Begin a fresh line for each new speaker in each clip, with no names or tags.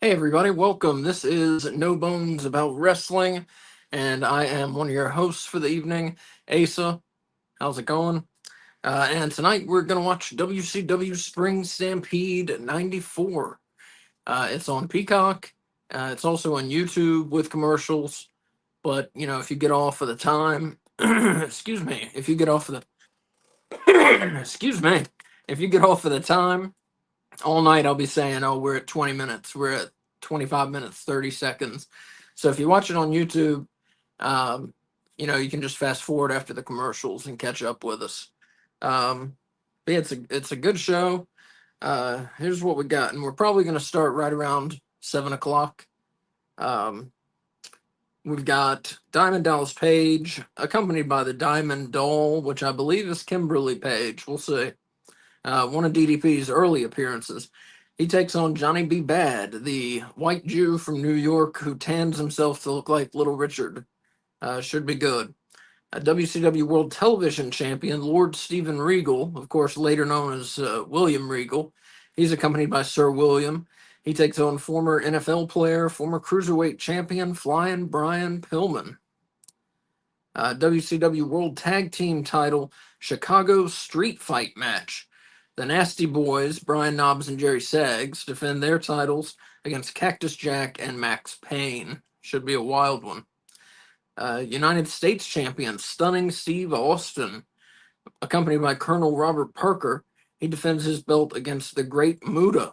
Hey everybody, welcome. This is No Bones About Wrestling, and I am one of your hosts for the evening, Asa. How's it going? And tonight we're going to watch WCW Spring Stampede 94. It's on Peacock. It's also on YouTube with commercials, but if you get off of the time, excuse me, if you get off of the, excuse me, if you get off of the time, all night I'll be saying, oh, we're at 20 minutes, we're at 25 minutes, 30 seconds. So if you watch it on YouTube, um, you can just fast forward after the commercials and catch up with us. But yeah, it's a good show. Here's what we got, and we're probably going to start right around 7 o'clock. Um, we've got Diamond Dallas Page, accompanied by the Diamond Doll, which I believe is Kimberly Page. We'll see. One of DDP's early appearances. He takes on Johnny B. Bad, the white Jew from New York who tans himself to look like Little Richard. Should be good. WCW World Television Champion Lord Steven Regal, of course, later known as William Regal. He's accompanied by Sir William. He takes on former NFL player, former Cruiserweight Champion Flying Brian Pillman. WCW World Tag Team Title Chicago Street Fight match. The Nasty Boys, Brian Knobbs and Jerry Saggs, defend their titles against Cactus Jack and Max Payne. Should be a wild one. United States Champion Stunning Steve Austin, accompanied by Colonel Robert Parker. He defends his belt against the Great Muta,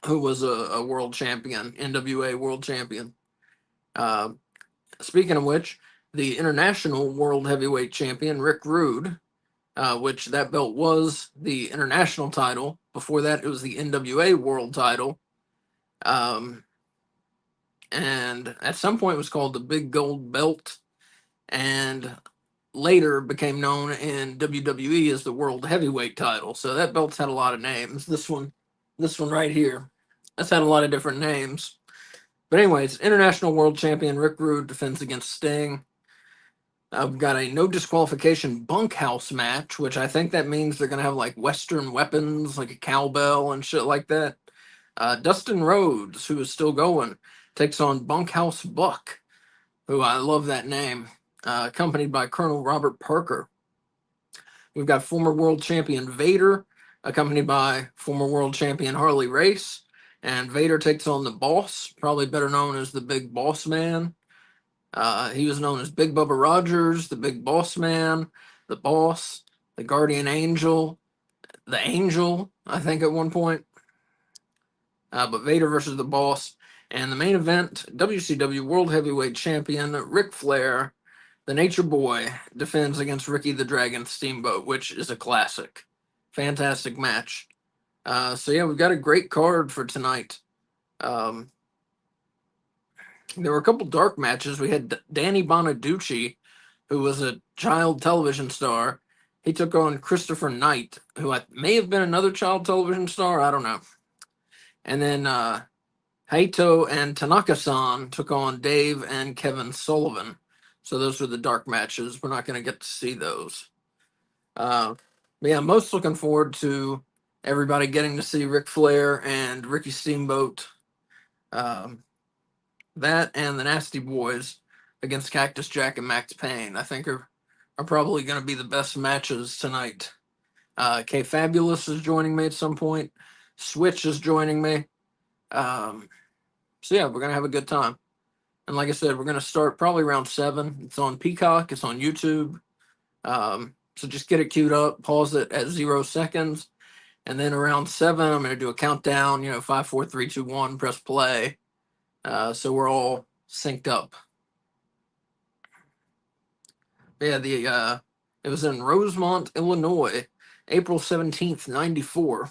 who was a world champion, NWA world champion. Speaking of which, the International World Heavyweight Champion Rick Rude, which that belt was the international title. Before that, it was the NWA World title. And at some point it was called the Big Gold Belt, and later became known in WWE as the World Heavyweight title. So that belt's had a lot of names. This one right here, that's had a lot of different names. But anyways, International World Champion Rick Rude defends against Sting. I've got a no disqualification bunkhouse match, which I think that means they're going to have like Western weapons, like a cowbell and shit like that. Dustin Rhodes, who is still going, takes on Bunkhouse Buck, who I love that name, accompanied by Colonel Robert Parker. We've got former world champion Vader, accompanied by former world champion Harley Race. And Vader takes on the Boss, probably better known as the Big Boss Man. He was known as Big Bubba Rogers, the Big Boss Man, the Boss, the Guardian Angel, the Angel, I think at one point. But Vader versus the Boss. And the main event, WCW World Heavyweight Champion Ric Flair, the Nature Boy, defends against Ricky the Dragon Steamboat, which is a classic. Fantastic match. So yeah, we've got a great card for tonight. There were a couple dark matches. We had Danny Bonaducci, who was a child television star. He took on Christopher Knight, who may have been another child television star. I don't know. And then Haito and Tanaka-san took on Dave and Kevin Sullivan. So those were the dark matches. We're not going to get to see those. But yeah, most looking forward to everybody getting to see Ric Flair and Ricky Steamboat. That and the Nasty Boys against Cactus Jack and Max Payne, I think are probably going to be the best matches tonight. K Fabulous is joining me at some point. Switch is joining me. So yeah, we're going to have a good time. And like I said, we're going to start probably around 7. It's on Peacock. It's on YouTube. So just get it queued up, pause it at 0 seconds. And then around 7, I'm going to do a countdown, 5, 4, 3, 2, 1, press play. So we're all synced up. Yeah, it was in Rosemont, Illinois, April 17th, 94.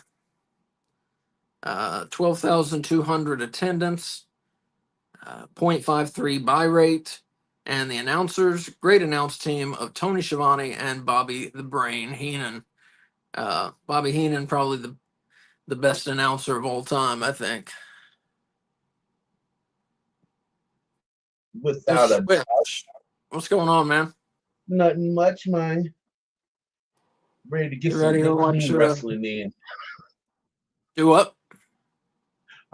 12,200 attendance, 0.53 buy rate, and the announcers, great announce team of Tony Schiavone and Bobby the Brain Heenan. Bobby Heenan, probably the best announcer of all time, I think.
Without a doubt.
What's going on, man?
Nothing much, man. Ready to get some good clean wrestling in.
Do what?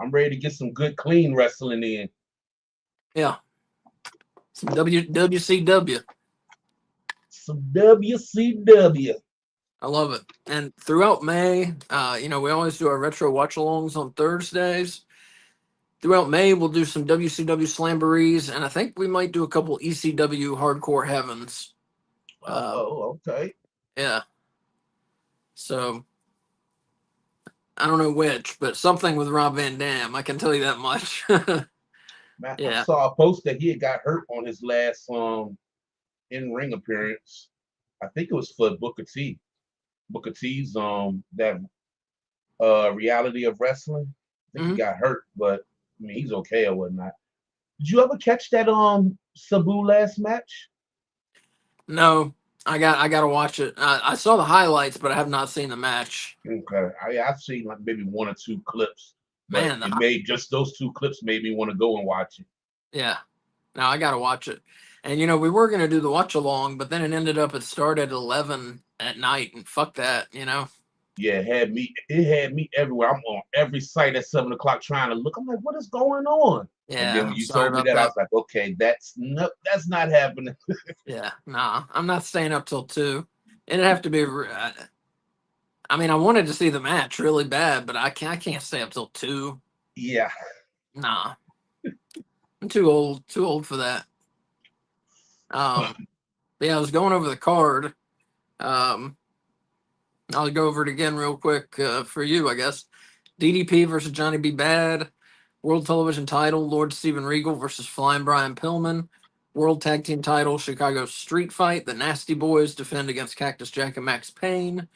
I'm ready to get some good clean wrestling in.
Yeah, some WCW.
Some WCW.
I love it. And throughout May, we always do our retro watch alongs on Thursdays. Throughout May, we'll do some WCW Slamborees, and I think we might do a couple ECW Hardcore Heavens.
Oh, okay.
Yeah. So I don't know which, but something with Rob Van Dam. I can tell you that much.
Man, I
Yeah.
saw a post that he had got hurt on his last in ring appearance. I think it was for Booker T. Booker T's that reality of wrestling. I think he
Hmm.
got hurt, but I mean he's okay or whatnot. Did you ever catch that Sabu last match?
No, I got to watch it. I saw the highlights, but I have not seen the match.
Okay, I've seen like maybe one or two clips, but
Man,
it made just those two clips made me want to go and watch it.
yeah. No, I got to watch it. And we were gonna do the watch along, but then it started at 11 at night, and fuck that.
Yeah, it had me everywhere. I'm on every site at 7 o'clock trying to look. I'm like, what is going on? And then
Yeah,
when
I'm
you
sorry
told me
about
that, I
that.
was like, okay, that's not happening.
Yeah, nah, I'm not staying up till 2. It'd have to be. I mean, I wanted to see the match really bad, but I can't stay up till 2.
Yeah.
Nah, I'm too old for that. But yeah, I was going over the card. Um, I'll go over it again real quick for you, I guess. DDP versus Johnny B. Bad. World Television Title, Lord Steven Regal versus Flying Brian Pillman. World Tag Team Title, Chicago Street Fight. The Nasty Boys defend against Cactus Jack and Max Payne.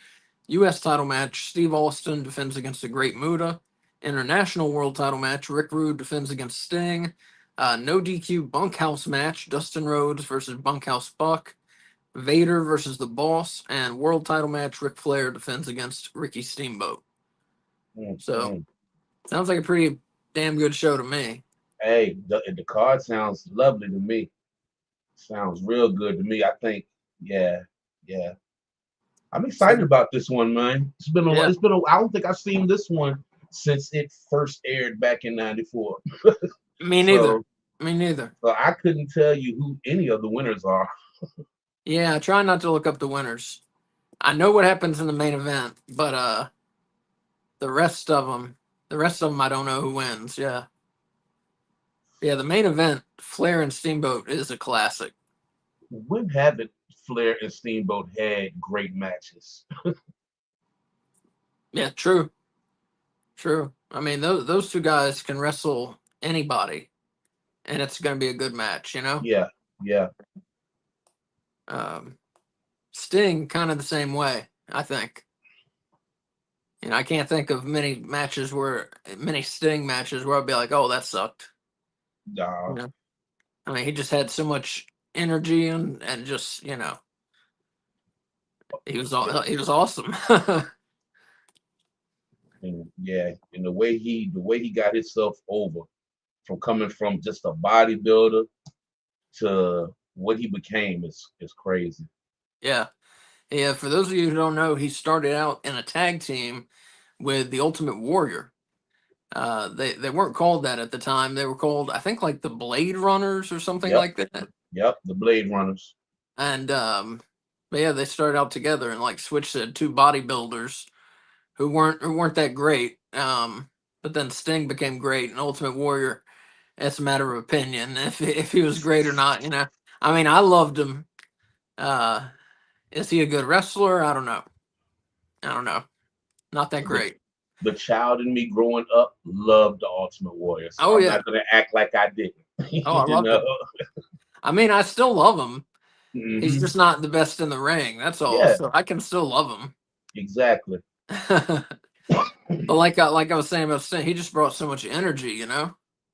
U.S. title match, Steve Austin defends against the Great Muta. International World title match, Rick Rude defends against Sting. No DQ bunkhouse match, Dustin Rhodes versus Bunkhouse Buck. Vader versus the Boss. And world title match, Ric Flair defends against Ricky Steamboat. So,
Mm-hmm.
sounds like a pretty damn good show to me.
Hey, the card sounds lovely to me. Sounds real good to me. I think, yeah, yeah. I'm excited
So,
about this one, man. It's been a,
yeah,
it's been a. I don't think I've seen this one since it first aired back in '94.
me neither.
So,
Me neither.
so I couldn't tell you who any of the winners are.
Yeah, I try not to look up the winners. I know what happens in the main event, but the rest of them, I don't know who wins. Yeah, yeah. The main event, Flair and Steamboat, is a classic.
When haven't Flair and Steamboat had great matches?
Yeah, true, true. I mean, those two guys can wrestle anybody, and it's going to be a good match.
Yeah, yeah.
Um, Sting, kind of the same way. I think. I can't think of many Sting matches where I'd be like, "Oh, that sucked." You
Uh,
know, I mean, he just had so much energy and just he was awesome.
and yeah, and the way he got himself over from coming from just a bodybuilder to what he became is crazy.
Yeah. Yeah, for those of you who don't know, he started out in a tag team with the Ultimate Warrior. They weren't called that at the time. They were called, I think, like the Blade Runners or something
Yep,
like that.
yep. The Blade Runners.
And but yeah, they started out together and like switched to two bodybuilders who weren't that great. But then Sting became great, and Ultimate Warrior. It's a matter of opinion if he was great or not. I mean, I loved him. Uh, is he a good wrestler? I don't know. I don't know. Not that
The
great.
the child in me growing up loved the Ultimate Warrior, so
Oh
I'm
yeah.
not gonna act like I didn't.
Oh, I
you
loved
know.
him. I mean, I still love him. He's
Hmm.
just not the best in the ring. That's all.
Yeah,
So I can still love him.
exactly.
But like I was saying about Sting, he just brought so much energy.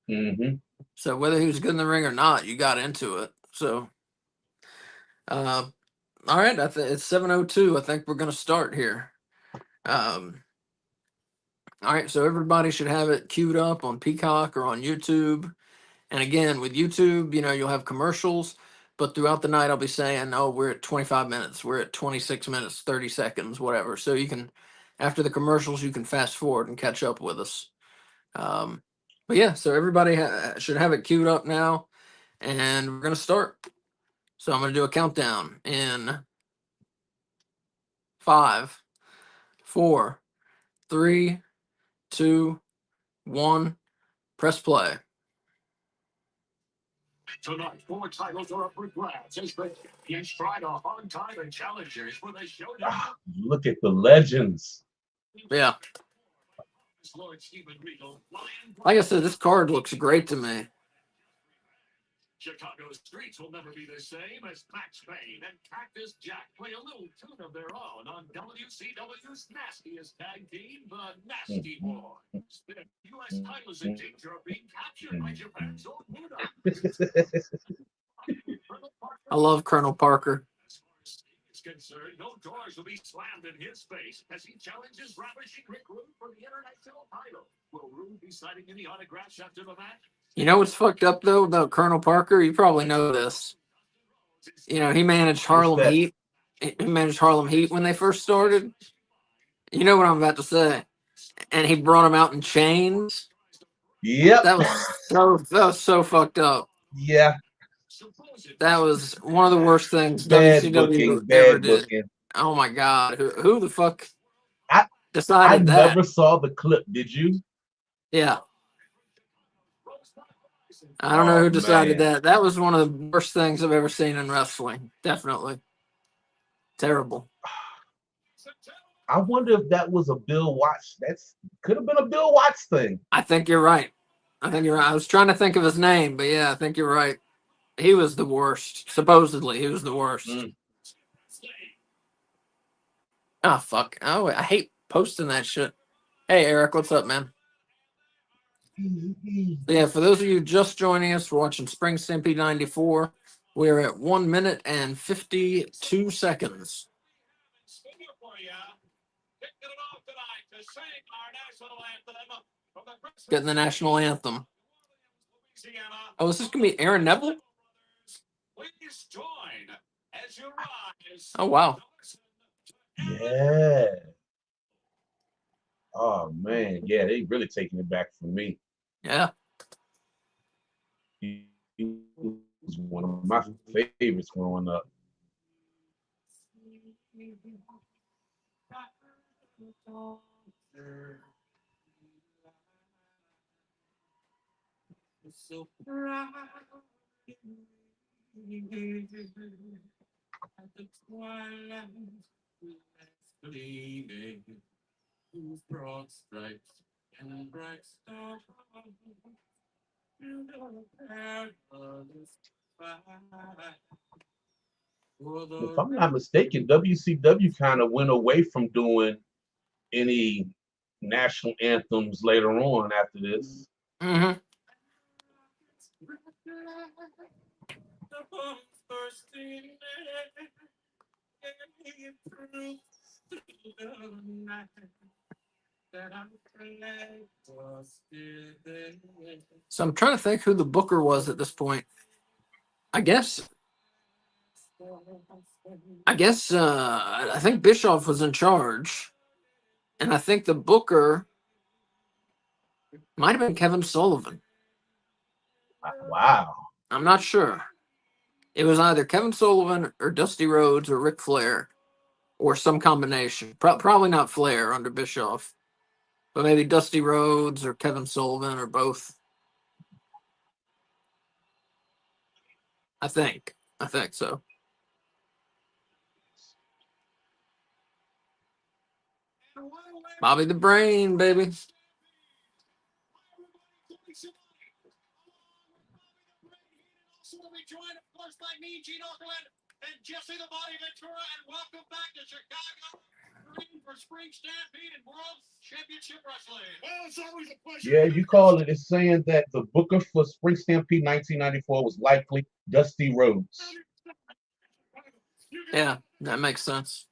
Hmm.
So whether he was good in the ring or not, you got into it. So uh, all right, it's 7:02. I think we're gonna start here. Um, all right, so everybody should have it queued up on Peacock or on YouTube. And again, with YouTube, you'll have commercials, but throughout the night, I'll be saying, "Oh, we're at 25 minutes, we're at 26 minutes, 30 seconds, whatever." So you can, after the commercials, you can fast forward and catch up with us. But yeah, so everybody should have it queued up now, and we're gonna start. So I'm gonna do a countdown in 5, 4, 3, 2, 1. Press play.
Tonight, 4 titles are up for grabs as the champions try to hog tie the challengers for the showdown.
Look at the legends.
Yeah.
Lord Stephen Regal,
Like I said, this card looks great to me.
Chicago's streets will never be the same as Max Payne and Cactus Jack play a little tune of their own on WCW's nastiest tag team, the Nasty Boys. The U.S. title is in danger of being captured by Japan's own Buddha.
I love Colonel Parker.
As far as Sting is concerned, no doors will be slammed in his face as he challenges ravishing Rick Rude for the international title. Will Rude be signing any autographs after the match?
You know what's fucked up though about Colonel Parker? You probably know this. You know, he managed Harlem
that?
Heat. He managed Harlem Heat when they first started. You know what I'm about to say. And he brought him out in chains.
Yep.
That was so fucked up.
Yeah.
That was one of the worst things
Bad
WCW
booking.
ever
Bad
did.
booking.
Oh my god. Who the fuck
I
decided that?
never saw the clip. Did you?
Yeah. I don't know who decided that. That was one of the worst things I've ever seen in wrestling. Definitely. Terrible.
I wonder if that was a Bill Watts. That's could have been a Bill Watts thing.
I think you're right. I was trying to think of his name, but yeah, I think you're right. He was the worst. Supposedly, he was the worst. Oh, fuck. Oh, I hate posting that shit. Hey, Eric, what's up, man? Yeah, for those of you just joining us, we're watching Spring Stampede 94. We're at 1 minute and 52 seconds. Getting the national anthem. Oh, is this going to be Aaron Neville? Oh, wow.
Yeah. Oh, man. Yeah, they really taking it back from me.
Yeah.
He was one of my favorites growing up.
So proud at the twilight gleaming, whose broad stripes and bright stars
If I'm not mistaken, WCW kind of went away from doing any national anthems later on after this.
Mm-hmm. So I'm trying to think who the booker was at this point. I think Bischoff was in charge, and I think the booker might have been Kevin Sullivan.
Wow.
I'm not sure. It was either Kevin Sullivan or Dusty Rhodes or Ric Flair, or some combination. Probably not Flair under Bischoff, but maybe Dusty Rhodes or Kevin Sullivan or both. I think so. Bobby the Brain, baby.
We'll be joined, of course, by me, Gene Okerlund, and Jesse the Body Ventura, and welcome back to Chicago for Spring Stampede and World Championship Wrestling. Well, it's always a pleasure.
Yeah, you called it. It's saying that the booker for Spring Stampede 1994 was likely Dusty Rhodes.
Yeah, that makes sense.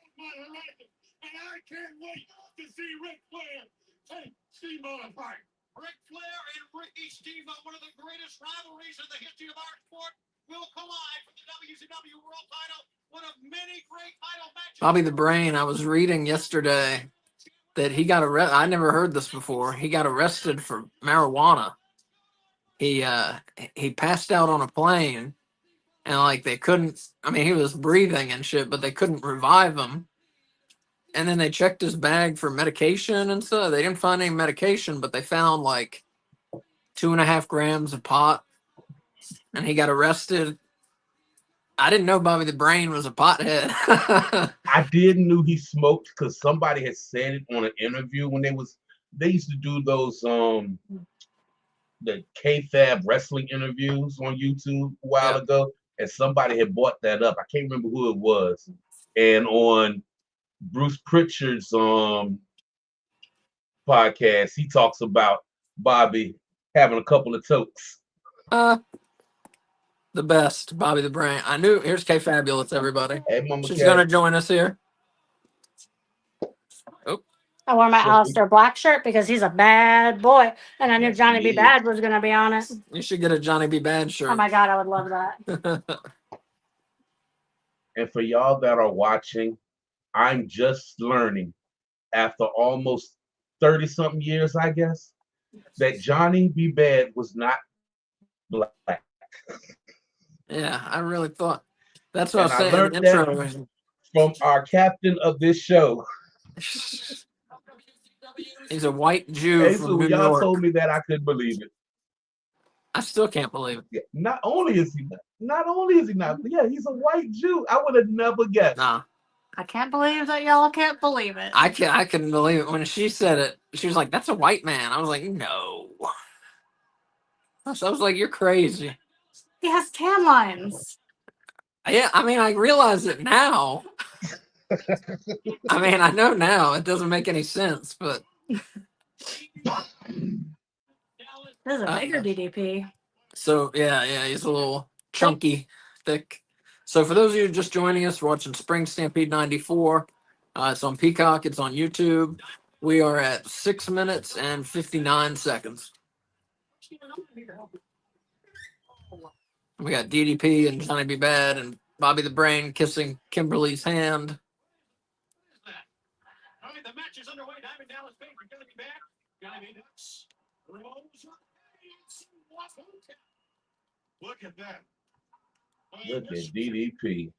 And I can't wait to see Ric Flair take Steamboat apart. Ric Flair and Ricky Steamboat, one of the greatest rivalries in the history of our sport, will collide for the WCW World Title. One of many great title matches.
Bobby the Brain, I was reading yesterday that he got arrested. I never heard this before. He got arrested for marijuana. He passed out on a plane, and like they couldn't. I mean, he was breathing and shit, but they couldn't revive him. And then they checked his bag for medication and stuff. They didn't find any medication, but they found like 2.5 grams of pot, and he got arrested. I didn't know Bobby the Brain was a pothead.
I didn't know he smoked because somebody had said it on an interview when they used to do those the K-Fab wrestling interviews on YouTube a while ago, and somebody had brought that up. I can't remember who it was. And on Bruce Pritchard's podcast, he talks about Bobby having a couple of tokes.
The best, Bobby the Brain. I knew. Here's K Fabulous, everybody.
Hey, Mama
She's
Cat.
gonna join us here.
I wore my Alistair Black shirt because he's a bad boy, and I knew
Yes,
Johnny
he
B.
is.
Bad was going to be on it.
You should get a Johnny B. Bad shirt.
Oh my God, I would love that.
And for y'all that are watching, I'm just learning after almost 30-something years, I guess, that Johnny B. Bad was not black.
Yeah, I really thought. That's what
And
I
I
was saying in
learned
the
that
intro.
from our captain of this show.
He's a white Jew
And
from
so
New
when y'all
York.
told me that, I couldn't believe it.
I still can't believe it.
Yeah, not only is he not, yeah, he's a white Jew. I would have never guessed.
Nah,
I can't believe that y'all can't believe it.
I couldn't believe it when she said it. She was like, "That's a white man." I was like, "No." So I was like, "You're crazy."
He has tan lines.
Yeah, I mean, I realize it now. I mean, I know now it doesn't make any sense, but
This is a bigger DDP.
so yeah, he's a little chunky, thick. So for those of you just joining us, we're watching Spring Stampede '94. It's on Peacock. It's on YouTube. We are at 6 minutes and 59 seconds. We got DDP and Johnny B. Bad and Bobby the Brain kissing Kimberly's hand.
All right, the match is underway. Diamond Dallas Page, you're gonna be back. Johnny Nuts. Look at that.
Look at DDP.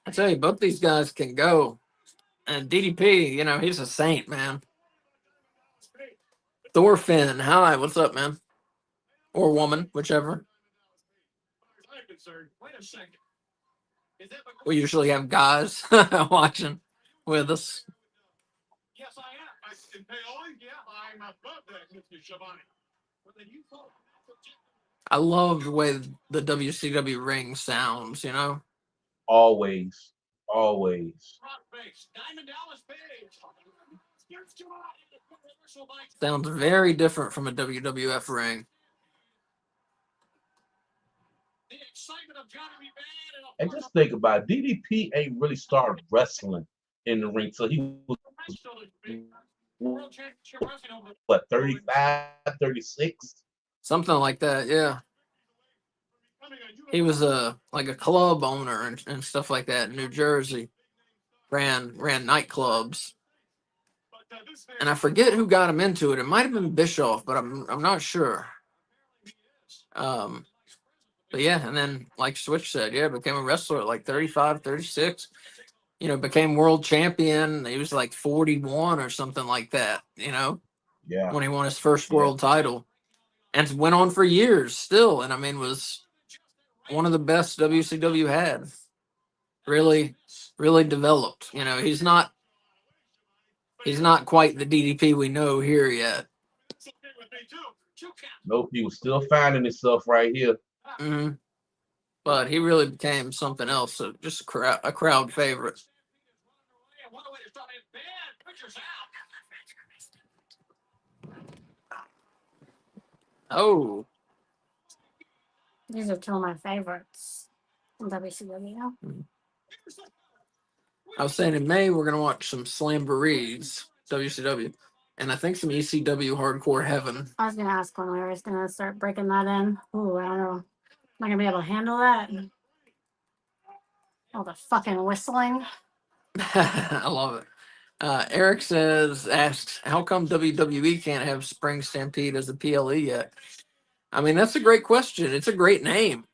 I tell you, both these guys can go. And DDP, you know, he's a saint, man. Thorfinn, hi, what's up, man? Or woman, whichever.
I'm concerned. Wait a second. Is that what
We usually have guys watching with us.
Yes, I am. I can pay all. Yeah, I'm above that, Mr. Schiavone. But then you thought.
I love the way the WCW ring sounds, you know?
Always. Always.
Rock face. Diamond Dallas Page.
Sounds very different from a WWF ring.
The excitement of Johnny B. Bad
And just think about it, DDP ain't really started wrestling in the ring till he was,
World Championship Wrestling over
what, 35, 36?
Something like that, yeah. He was like a club owner and stuff like that in New Jersey. Ran nightclubs. And I forget who got him into it. It might have been Bischoff, but I'm not sure. But yeah, and then like Switch said, yeah, became a wrestler at like 35, 36. You know, became world champion. He was like 41 or something like that, you know,
Yeah.
when he won his first world title. And went on for years still. And I mean, was one of the best WCW had. Really, really developed. You know, he's not quite the DDP we know here yet.
Nope, he was still finding himself right here.
Mm-hmm. But he really became something else. So just a crowd favorite. Oh,
These are two of my favorites from WCW.
I was saying in May we're gonna watch some Slamborees, WCW, and I think some ECW Hardcore Heaven.
I was going to ask when we were going to start breaking that in. Ooh, I don't know. Am I going to be able to handle that? All the fucking whistling.
I love it. Eric asks, how come WWE can't have Spring Stampede as a PLE yet? I mean, that's a great question. It's a great name.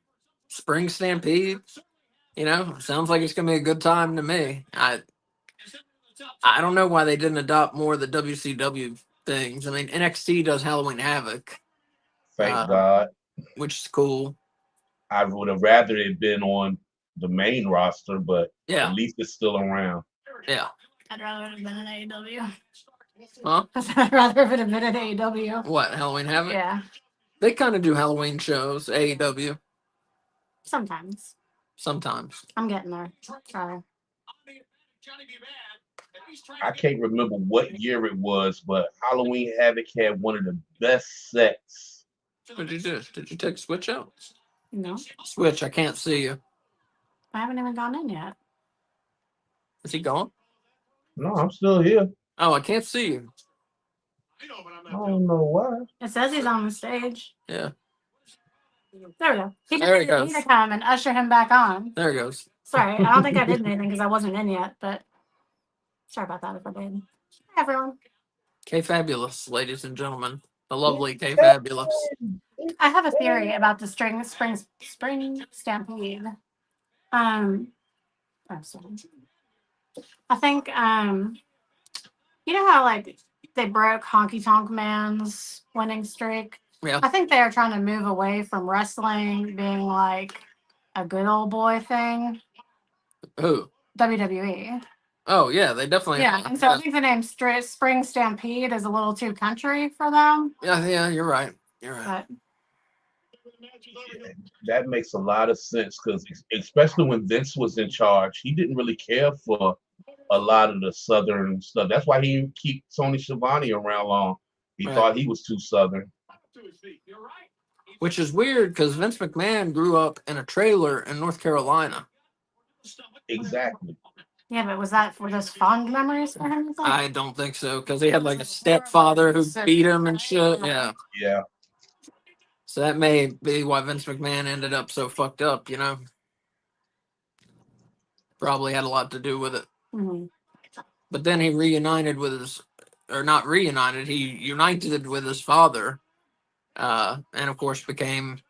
Spring Stampede. You know, sounds like it's gonna be a good time to me. I don't know why they didn't adopt more of the WCW things. I mean, NXT does Halloween Havoc,
Thank God.
which is cool.
I would have rather it been on the main roster, but
Yeah,
at least it's still around.
yeah.
I'd rather it have been an AEW.
Huh?
I'd rather if it had been an AEW.
What, Halloween Havoc?
Yeah,
They kind of do Halloween shows, AEW,
sometimes.
sometimes.
I'm getting there. Sorry.
I can't remember what year it was, but Halloween Havoc had one of the best sets.
What did you do? Did you take Switch out?
No,
Switch, I can't see you.
I haven't even gone in yet.
Is he gone?
No, I'm still here.
Oh, I can't see you.
I don't know why.
It says he's on the stage.
Yeah,
There we go. He
There he
just needed
goes.
me to come and usher him back on.
there it goes.
Sorry, I don't think I did anything because I wasn't in yet, but sorry about that if I did. Hi, everyone.
K Fabulous, ladies and gentlemen. The lovely K Fabulous.
I have a theory about the spring stampede. Oh, sorry. I think you know how like they broke Honky Tonk Man's winning streak?
Yeah.
I think they are trying to move away from wrestling being like a good old boy thing.
Who?
WWE.
Oh, yeah, they definitely.
Yeah, and so I think the name Spring Stampede is a little too country for them.
Yeah, you're right. You're right.
But
That makes a lot of sense because, especially when Vince was in charge, he didn't really care for a lot of the Southern stuff. That's why he didn't keep Tony Schiavone around long. He
Right.
thought he was too Southern.
Which is weird because Vince McMahon grew up in a trailer in North Carolina.
Exactly.
yeah, but was that for those fond memories for him?
I don't think so because he had like a stepfather who beat him and shit. Yeah.
Yeah.
So that may be why Vince McMahon ended up so fucked up, you know? Probably had a lot to do with it.
Mm-hmm.
But then he reunited with his, or not reunited, he united with his father. And of course became,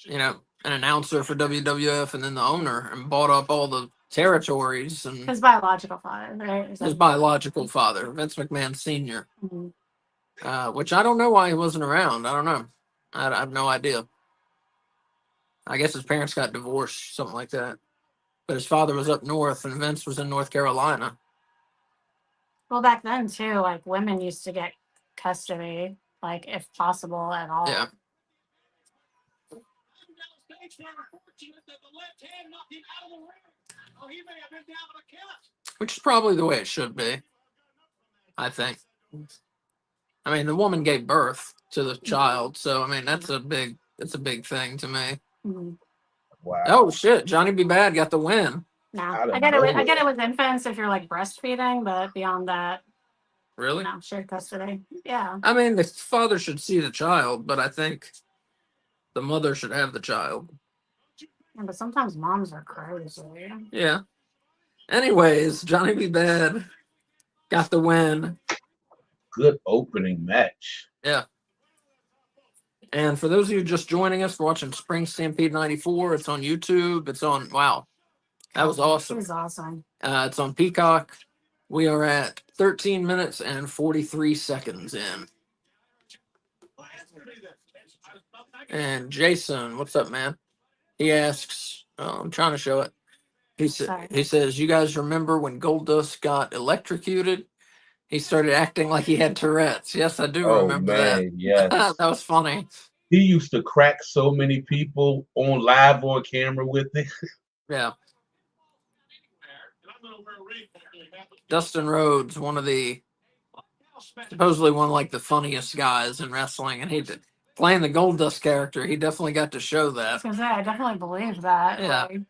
you know, an announcer for WWF and then the owner and bought up all the territories and
His biological father, right?
his biological father, Vince McMahon Sr.,
Mhm.
which I don't know why he wasn't around. I don't know. I have no idea. I guess his parents got divorced, something like that. But his father was up north and Vince was in North Carolina.
Well, back then too, like women used to get custody, like if possible at all.
Yeah. Which is probably the way it should be. I think. I mean, the woman gave birth to the child, so I mean that's a big thing to me.
Mhm.
Wow.
Oh shit, Johnny B. Bad got the win.
No,
Out of
I get it. I
nowhere.
get it with infants if you're like breastfeeding, but beyond that,
Really?
no, shared custody. Yeah.
I mean, the father should see the child, but I think the mother should have the child.
Yeah, but sometimes moms are crazy.
Yeah. Anyways, Johnny B. Bad got the win.
Good opening match.
Yeah. And for those of you just joining us, we're watching Spring Stampede 94. It's on YouTube. It's on, wow. That was awesome.
It was awesome.
It's on Peacock. We are at 13 minutes and 43 seconds in. And Jason, what's up, man? He asks, I'm trying to show it. He says, you guys remember when Goldust got electrocuted? He started acting like he had Tourette's. Yes, I do remember
man,
that.
yes.
That was funny.
He used to crack so many people on live on camera with it.
Yeah. Dustin Rhodes, supposedly one of like the funniest guys in wrestling, and he did playing the Goldust character. He definitely got to show
I was
that.
gonna say, I definitely believe that.
Yeah.
Like,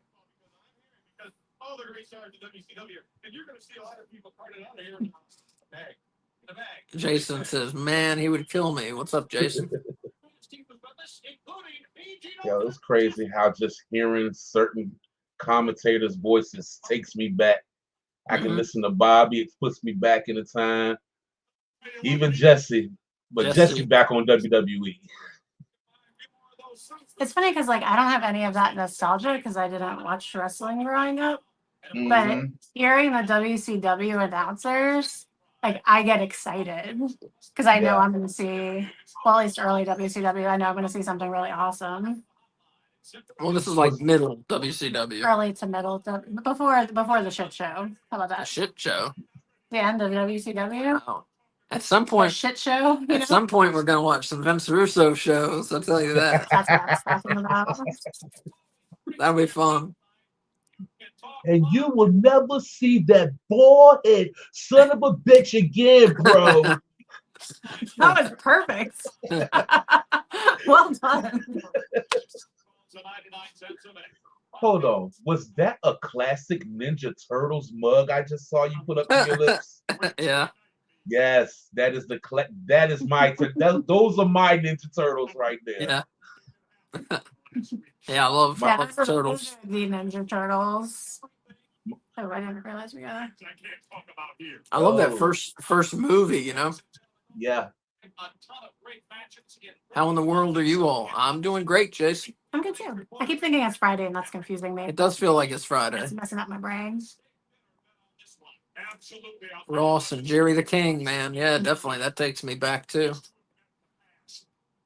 All the great stars of WCW, and you're going to see a lot of people carted out of here in the bag.
Jason says, "Man, he would kill me." What's up, Jason?
Yo, it's crazy how just hearing certain commentators' voices takes me back I can
Mhm.
listen to Bobby. It puts me back in the time. Even Jesse, but Jesse
Jesse.
back on WWE.
It's funny because like I don't have any of that nostalgia because I didn't watch wrestling growing up. But
Hmm
hearing the WCW announcers, like I get excited because I know
Yeah.
I'm going to see, well, at least early WCW. I know I'm going to see something really awesome.
Well, this is like middle WCW.
Early to middle, before the shit show. How about
A
that?
shit show.
The end of WCW.
Oh. At some
A
point,
shit show. You know?
at some point, we're gonna watch some Vince Russo shows. I'll tell you that.
That's what I was talking about.
That'll be fun.
And you will never see that bald-head son of a bitch again, bro.
That was perfect. Well done.
Hold on. Was that a classic Ninja Turtles mug I just saw you put up to your lips?
Yeah.
Yes, that is that is those are my Ninja Turtles right there.
Yeah. Yeah, I love
Yeah,
turtles.
the Ninja Turtles. Oh, I didn't realize we got.
I love that
Oh.
first movie. You know.
Yeah.
How in the world are you all? I'm doing great, Jason.
I'm good too. I keep thinking it's Friday, and that's confusing me.
It does feel like it's Friday.
It's messing up my brain.
Ross and Jerry the King, man. Yeah, definitely. That takes me back too.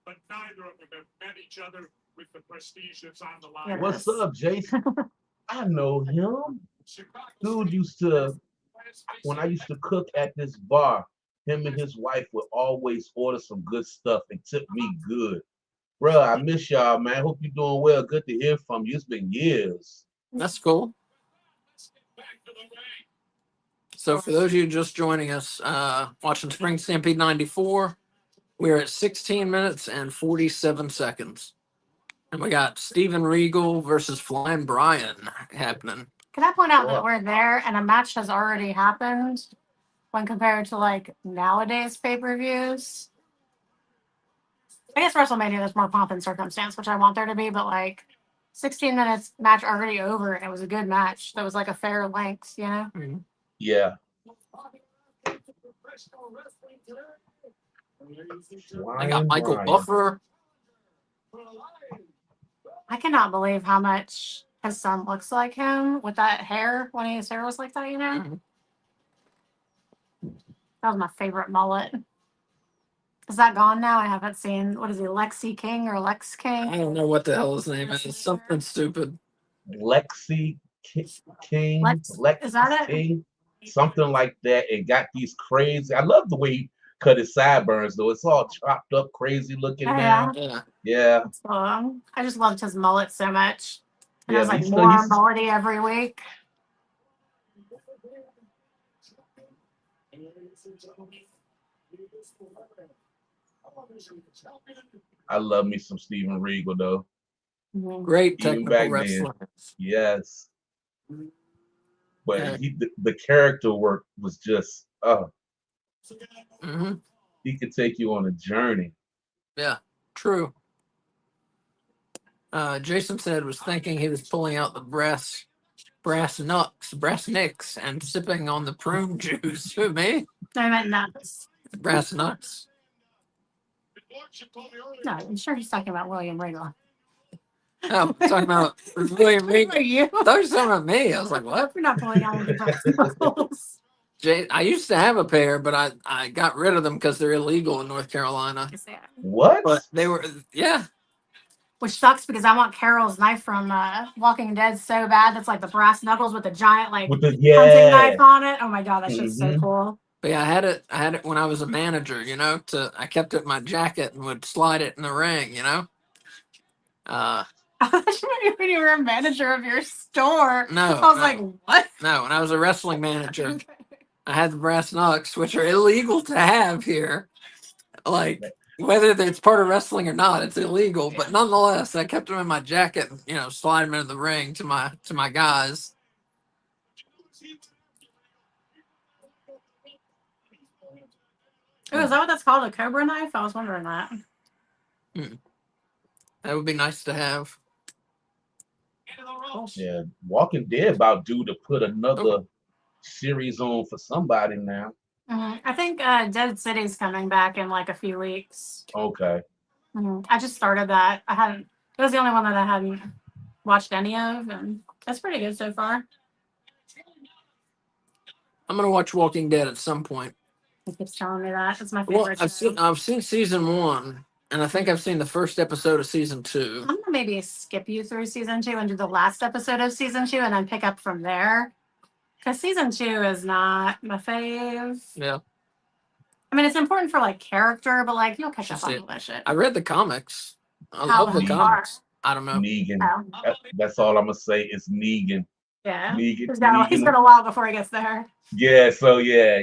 But neither of them have met each other with the prestige that's on the line.
Yeah.
What's up, Jason? I know him. Dude used to, when I used to cook at this bar, him and his wife would always order some good stuff and tip me good. Bruh, I miss y'all, man. Hope you're doing well. Good to hear from you. It's been years.
That's cool. So for those of you just joining us, watching Spring Stampede 94, we're at 16 minutes and 47 seconds. And we got Steven Regal versus Flying Brian happening.
Can I point out
Sure.
that we're there and a match has already happened when compared to like nowadays pay-per-views? I guess WrestleMania there's more pomp and circumstance, which I want there to be, but like 16 minutes match already over and it was a good match. That was like a fair length, you know?
Yeah.
I got Michael
Brian.
Buffer.
I cannot believe how much his son looks like him with that hair when his hair was like that, you know?
Mhm.
That was my favorite mullet. Is that gone now? I haven't seen, what is he, Lexi King or Lex
I
King?
don't know what the hell his name is. Something stupid.
Lexi King.
Lex, is that it?
King. Something like that. And got these crazy. I love the way he cut his sideburns though. It's all chopped up, crazy looking
Oh,
now.
Yeah.
Yeah.
I just loved his mullet so much. And it
Yeah,
was like
he's
more
he's
mullety every week.
I love me some Steven Regal though.
Mhm.
Great
Even
technical
back then.
wrestler.
Yes. But
Yeah.
the character work was just
hmm
he could take you on a journey.
Yeah, true. Jason said was thinking he was pulling out the brass nicks, and sipping on the prune juice. Who, me?
No, I meant nuts.
Brass nuts.
No, I'm sure he's talking about William Regal.
Oh, talking about William
Who
Regal.
are you?
I thought you were talking about me. I was like, what?
You're not pulling out any brass knuckles.
I used to have a pair, but I got rid of them because they're illegal in North Carolina.
What?
But they were, yeah.
Which sucks because I want Carol's knife from Walking Dead so bad. That's like the brass knuckles with the giant like
With the
hunting knife on it. Oh my god, that shit's so
Mhm.
cool.
But yeah, I had it when I was a manager, you know, I kept it in my jacket and would slide it in the ring, you know.
When you were a manager of your store.
No,
I was
no.
like, what?
No, when I was a wrestling manager, I had the brass knucks, which are illegal to have here. Like, whether it's part of wrestling or not, it's illegal. But nonetheless, I kept them in my jacket, and, you know, slide them into the ring to my guys.
Oh, is that what that's called? A cobra knife? I was wondering that.
That would be nice to have.
Yeah, Walking Dead about due to put another series on for somebody now.
I think Dead City's coming back in like a few weeks.
Okay.
I just started that. I hadn't. It was the only one that I hadn't watched any of, and that's pretty good so far.
I'm gonna watch Walking Dead at some point.
He keeps telling me that. It's my
Well,
favorite show.
I've seen season 1, and I think I've seen the first episode of season 2.
I'm gonna maybe skip you through season 2 and do the last episode of season 2, and then pick up from there. Because season 2 is not my fave.
Yeah,
I mean, it's important for like character, but like you'll catch
Just
up on
it.
all that shit.
I read the comics. I
How
love the
far?
comics. I don't know.
Negan.
Oh.
That's all I'm gonna say. It's Negan.
Yeah.
Negan.
He's
Negan.
got a while before he gets there.
Yeah. So yeah,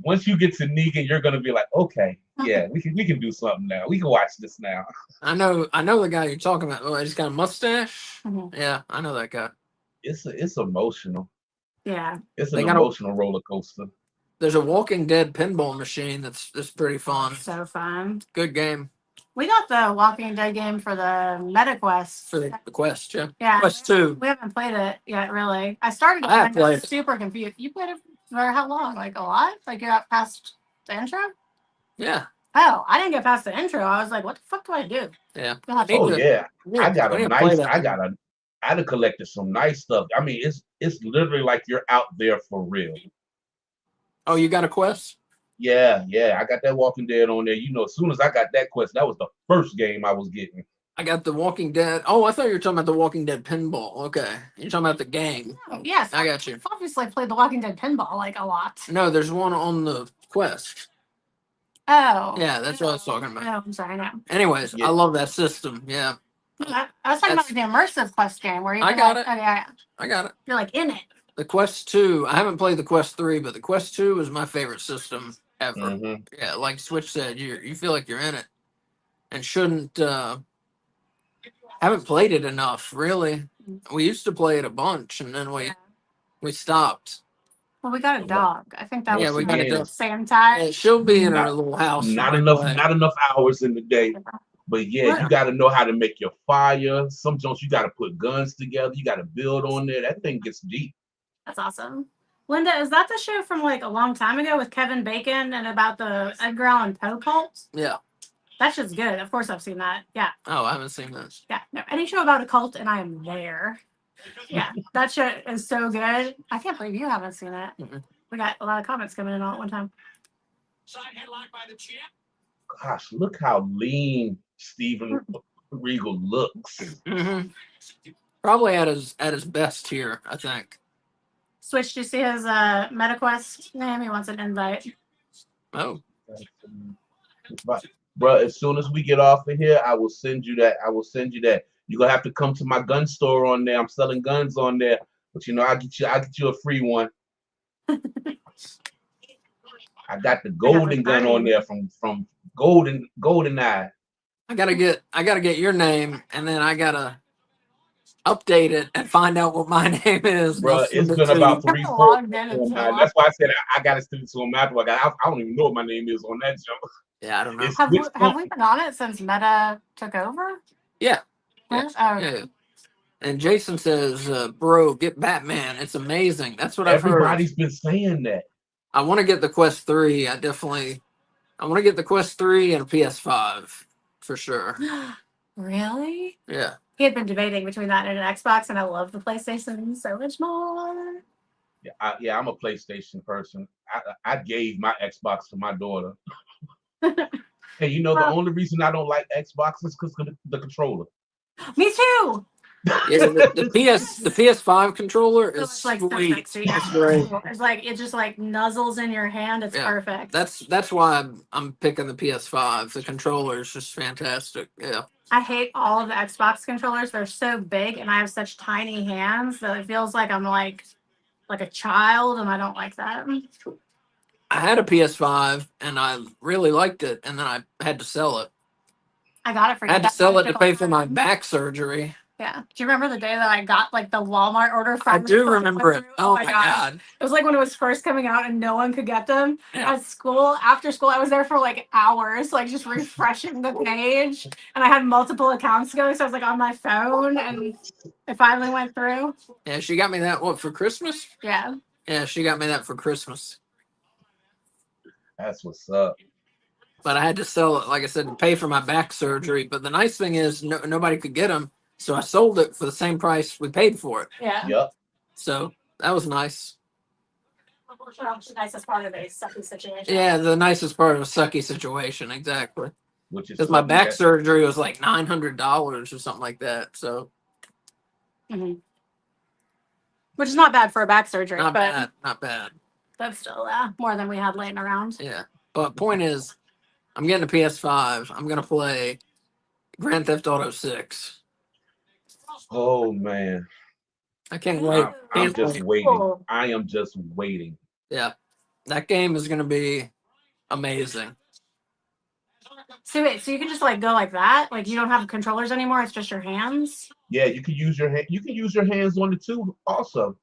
once you get to Negan, you're gonna be like, okay, yeah, we can do something now. We can watch this now.
I know the guy you're talking about. Oh, he's got a mustache.
Mhm.
Yeah, I know that guy.
It's emotional.
Yeah.
It's
They
an
got a-
emotional roller coaster.
There's a Walking Dead pinball machine that's pretty fun.
So fun.
Good game
We got the Walking Dead game for the MetaQuest.
for the Quest. Yeah,
Yeah.
Quest 2.
We haven't played it yet, really. I started it
I have
and I got
played it.
super confused. You played it for how long? Like a lot? Like you got past the intro?
Yeah,
Oh, I didn't get past the intro. I was like, what the fuck do I do?
yeah.
You'll have to-
Oh yeah, I got
We
a
need to play
nice.
that.
I'd have collected some nice stuff. I mean, it's literally like you're out there for real.
Oh, you got a Quest?
Yeah, I got that Walking Dead on there. You know, as soon as I got that quest, that was the first game I was getting.
I got the Walking Dead. Oh, I thought you were talking about the Walking Dead pinball. Okay, you're talking about the game.
Oh, yes.
I got you.
I've obviously played the Walking Dead pinball like a lot.
No, there's one on the Quest.
Oh.
Yeah, that's what I was talking about.
Oh, I'm sorry, no.
Anyways,
Yeah.
I love that system. Yeah,
I was talking about the immersive quest game where you
I
can,
got
like,
it.
oh, yeah,
I got it.
you're like in it.
The Quest 2, I haven't played the Quest 3, but the Quest 2 is my favorite system ever.
Mhm.
Yeah, like Switch said, you feel like you're in it. And shouldn't haven't played it enough, really. We used to play it a bunch and then we stopped.
Well, we got a dog. I think that
Yeah,
was
we
got
got a
at
dog.
the same time.
Yeah, she'll be in her
Not-
little house.
Not
right
enough,
away.
not enough hours in the day. But yeah, you got to know how to make your fire. Some joints you got to put guns together. You got to build on there. That thing gets deep.
That's awesome. Linda, is that the show from like a long time ago with Kevin Bacon and about the Edgar Allan Poe cult?
Yeah.
That's just good. Of course, I've seen that. Yeah.
Oh, I haven't seen this.
Yeah. No, any show about a cult, and I am there. Yeah. That show is so good. I can't believe you haven't seen it.
Mm-mm.
We got a lot of comments coming in all at one time.
Side headlock by the champ.
Gosh, look how lean Steven Regal looks.
Mm-hmm. Probably at his best here, I think.
Switch, do you see his MetaQuest name? He wants an invite.
Oh,
Bro, as soon as we get off of here, I will send you that. You're gonna have to come to my gun store on there. I'm selling guns on there. But you know, I'll get you a free one. I got the golden gun on there from GoldenEye.
I gotta get your name, and then I gotta update it and find out what my name is.
Bro, it's been about 3
How
4
long did it take?
That's why I said I gotta send it to him after. I don't even know what my name is on that jump.
Yeah, I don't know.
It's-
Have we been on it since Meta took over?
Yeah.
Yes.
Yeah.
Oh,
Yeah. And Jason says, "Bro, get Batman. It's amazing." That's what I've heard.
Everybody's been saying that.
I want to get the Quest 3. I want to get the Quest 3 and a PS5 for sure.
really?
Yeah.
He had been debating between that and an Xbox, and I love the PlayStation so much more.
Yeah, I'm a PlayStation person. I gave my Xbox to my daughter. Hey, you know the only reason I don't like Xbox is because of the controller.
Me too.
Yeah, the PS5 controller
So
is
it's like
sweet.
so
It's great.
It's like it just like nuzzles in your hand. It's
Yeah.
perfect.
That's why I'm picking the PS5. The controller is just fantastic. Yeah.
I hate all of the Xbox controllers. They're so big, and I have such tiny hands that it feels like I'm like a child, and I don't like that.
I had a PS5 and I really liked it, and then I had to sell it.
I got it for
I had to sell it to pay for my back surgery.
Yeah. Do you remember the day that I got like the Walmart order from?
I do remember it. Oh my
gosh.
god.
It was like when it was first coming out and no one could get them.
Yeah.
At school, after school, I was there for like hours, like just refreshing the page. And I had multiple accounts going, so I was like on my phone, and it finally went through.
Yeah, she got me that for Christmas?
Yeah.
Yeah, she got me that for Christmas.
That's what's up.
But I had to sell it, like I said, to pay for my back surgery. But the nice thing is nobody could get them, so I sold it for the same price we paid for it.
Yeah.
Yep.
So that was nice.
Well, the nicest part of a sucky situation.
Yeah, the nicest part of a sucky situation, exactly.
Which is
Because my
something
back
that
surgery was like $900 or something like that. So
Which is not bad for a back surgery,
not
but
bad, not bad.
that's still more than we had laying around.
Yeah, but point is, I'm getting a PS5. I'm gonna play Grand Theft Auto 6.
oh man.
I can't wait.
I'm
Can't
just
wait.
waiting. I am just waiting.
Yeah, that game is gonna be amazing.
So wait, so you can just like go like that? Like you don't have controllers anymore, it's just your hands?
Yeah, you can use your hand. You can use your hands on it too. Also,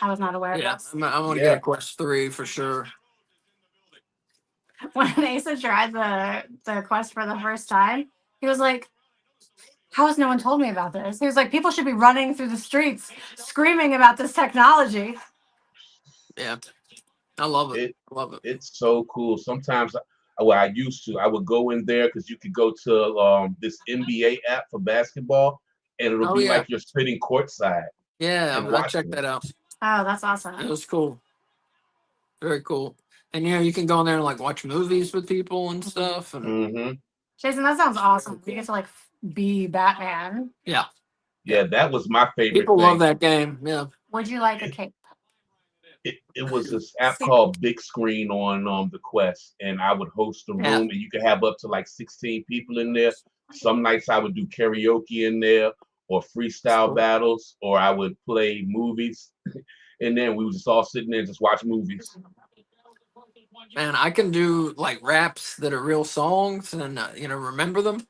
I was not aware of
Yeah,
this.
I'm gonna
Yeah.
get a Quest 3 for sure.
When Asa tried the Quest for the first time, he was like, how has no one told me about this? He was like, people should be running through the streets screaming about this technology.
Yeah, I love it.
it
I love it.
it's so cool. Sometimes, well, I used to. I would go in there because you could go to this NBA app for basketball, and it'll
Oh,
be
yeah.
like you're sitting courtside
Yeah,
and
I
watching
checked
it.
that out.
Oh, that's
It
awesome.
was cool. Very cool. And you can go in there and like watch movies with people and stuff. And
Mm-hmm.
Jason, that sounds awesome. You get to like be Batman.
yeah,
Yeah, that was my favorite
people love
thing.
that game. Yeah.
Would you like a cape?
It was this app called Big Screen on the Quest, and I would host a room,
Yeah.
and you could have up to like 16 people in there. Some nights I would do karaoke in there, or freestyle
Cool.
battles, or I would play movies, and then we would just all sitting there and just watch movies.
Man, I can do like raps that are real songs and remember them.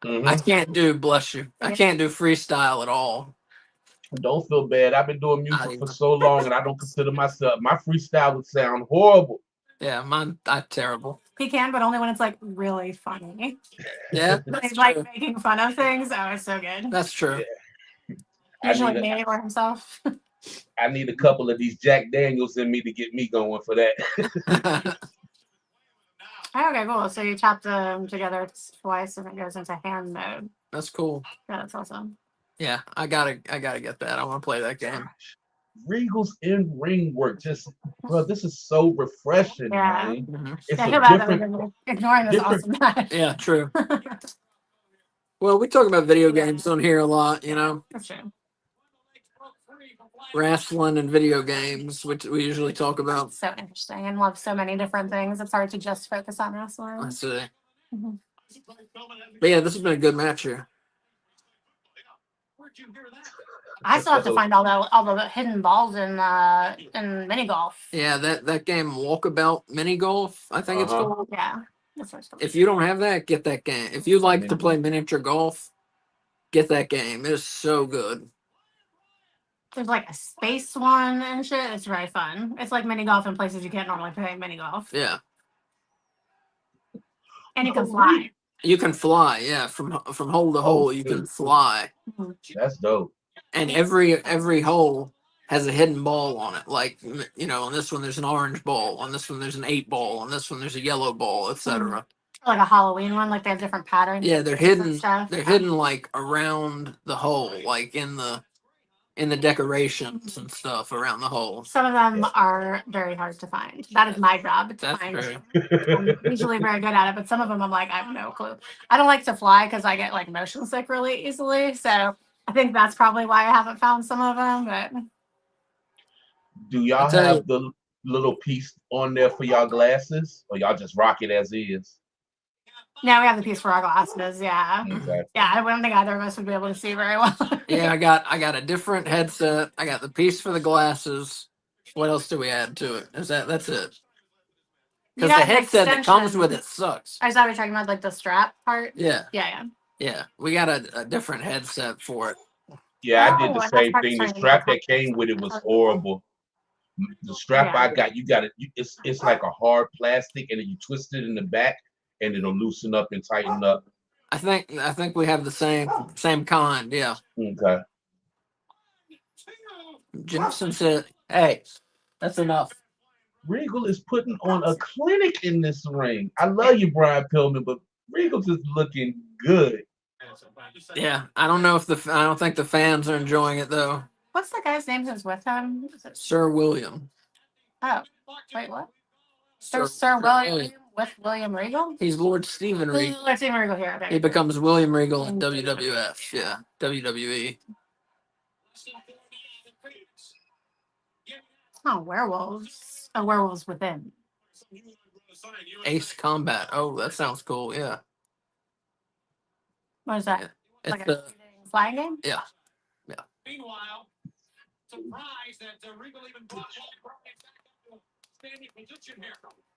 Mhm.
I can't do bless you. I can't do freestyle at all.
Don't feel bad. I've been doing
Not
music for
even.
so long, and I don't consider myself. My freestyle would sound horrible.
Yeah, I'm terrible.
He can, but only when it's like really funny.
Yeah,
When
that's
he's like
true.
making fun of things. Oh, it's so good.
That's true.
I
Usually
need a,
me or himself.
I need a couple of these Jack Daniels in me to get me going for that.
Okay, cool. So you tap them together twice and it goes into hand mode.
That's cool.
Yeah, that's awesome.
Yeah, I gotta get that. I want to play that game.
Regal's in ring work, bro, this is so refreshing,
Yeah.
man.
Mhm.
It's
I
a
feel bad that
different,
we've been ignoring this
different-
awesome match.
Yeah, true. Well, we talk about video games on here a lot,
That's true.
wrestling and video games, which we usually talk about.
So interesting and love so many different things. It's hard to just focus on wrestling.
I see.
Mhm.
But yeah, this has been a good match here.
I still have to find all the hidden balls in mini golf.
Yeah, that game Walkabout Mini Golf, I think it's
Uh-huh.
called.
Yeah. That's what
If you don't have that, get that game. If you like to play miniature golf, get that game. It is so good.
There's like a space one and shit. It's very fun. It's like mini golf in places you can't normally play mini golf.
Yeah.
And you can fly.
You can fly, yeah, from hole to hole, you can fly.
That's dope.
And every hole has a hidden ball on it. Like, on this one there's an orange ball, on this one there's an 8-ball, on this one there's a yellow ball, etc.
Like a Halloween one, like they have different patterns.
Yeah, they're
and
hidden.
stuff.
They're hidden like around the hole, like in the decorations and stuff around the hole.
Some of them are very hard to find. That is my job to
That's
find.
true.
I'm usually very good at it, but some of them I'm like, I have no clue. I don't like to fly because I get like motion sick really easily. So I think that's probably why I haven't found some of them. But
Do y'all
tell
have the little piece on there for y'all glasses, or y'all just rock it as is?
now we have the piece for our glasses. Yeah.
Okay.
Yeah. I don't think either of us would be able to see very well.
Yeah, I got a different headset. I got the piece for the glasses. What else do we add to it? That's it.
You
Because
got
the
an
headset that comes
extension.
with it sucks.
I thought we were talking about like the strap part.
Yeah,
Yeah.
yeah. We got a different headset for it.
Yeah, I did
Oh,
the
and
same
that's
thing. The
part-
strap that came with it was horrible. The strap
Yeah.
I got, it's like a hard plastic, and then you twist it in the back, and it'll loosen up and tighten up.
I think we have the same kind. Yeah.
Okay.
Jefferson said, "Hey, That's enough.
Regal is putting on a clinic in this ring. I love you, Brian Pillman, but Regal's just looking good.
Yeah, I don't know if I don't think the fans are enjoying it though.
What's the guy's name who's with him? Is it,
Sir William.
oh, wait, what?
Sir,
There's Sir William with William Regal?
He's Lord Steven Regal.
Let's see Regal here. Okay.
He becomes William Regal in WWF. Yeah, WWE.
Oh, werewolves. Oh, werewolves within.
Ace Combat. Oh, that sounds cool. Yeah.
What is that?
Yeah.
Like
It's
a flying game?
yeah.
Meanwhile, surprised that Regal even brought Brian back up to standing position here.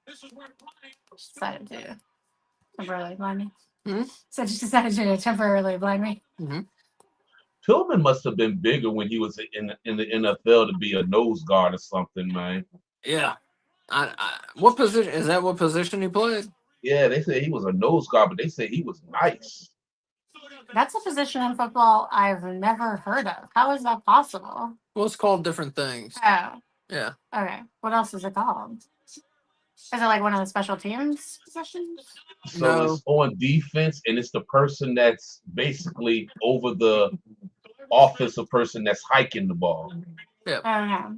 This is where Brian
Decided to temporarily blind me.
Hmm?
So just decided to temporarily blind me.
Mm-hmm.
Pillman must have been bigger when he was in the NFL to be a nose guard or something, man.
Yeah. What position is that? What position he played?
Yeah, they said he was a nose guard, but they said he was nice.
That's a position in football I've never heard of. How is that possible?
Well, it's called different things.
Oh,
Yeah.
okay. What else is it called? Is it like one of the special teams positions?
So
No.
it's on defense, and it's the person that's basically over the offensive person that's hiking the ball.
I don't know.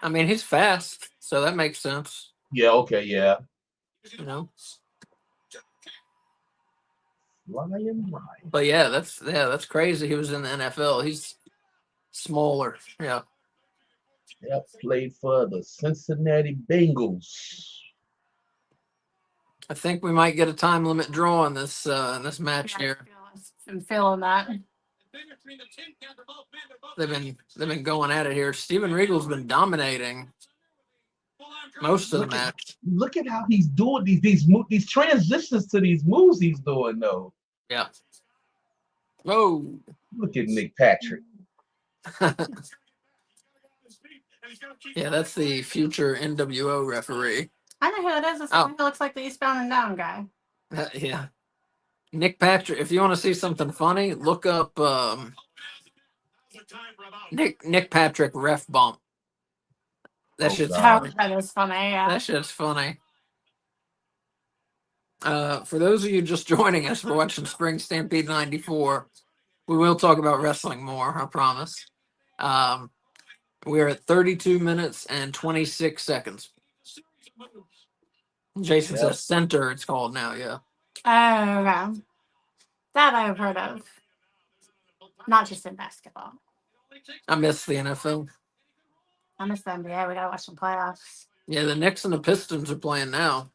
I mean, he's fast, so that makes sense.
Yeah, okay, yeah.
You know.
Lion.
But yeah, that's crazy. He was in the NFL. He's smaller. Yeah.
Yep, played for the Cincinnati Bengals.
I think we might get a time limit draw in this match
Yeah,
here.
I'm feeling that.
They've been going at it here. Steven Regal's been dominating most of the match.
Look at how he's doing these transitions to these moves he's doing though.
Yeah. Whoa.
Look at Nick Patrick.
Yeah, that's the future NWO referee.
I know who it is. It's the one who looks like the Eastbound and Down guy.
Yeah. Nick Patrick. If you want to see something funny, look up Nick Patrick ref bump. That shit's funny.
That is funny, yeah.
That shit's funny. For those of you just joining us, we're watching Spring Stampede 94. We will talk about wrestling more, I promise. We're at 32 minutes and 26 seconds. Jason says center, it's called now, yeah.
Oh, okay. That I've heard of. Not just in basketball.
I miss the NFL.
I miss the NBA. We gotta watch some playoffs.
Yeah, the Knicks and the Pistons are playing now.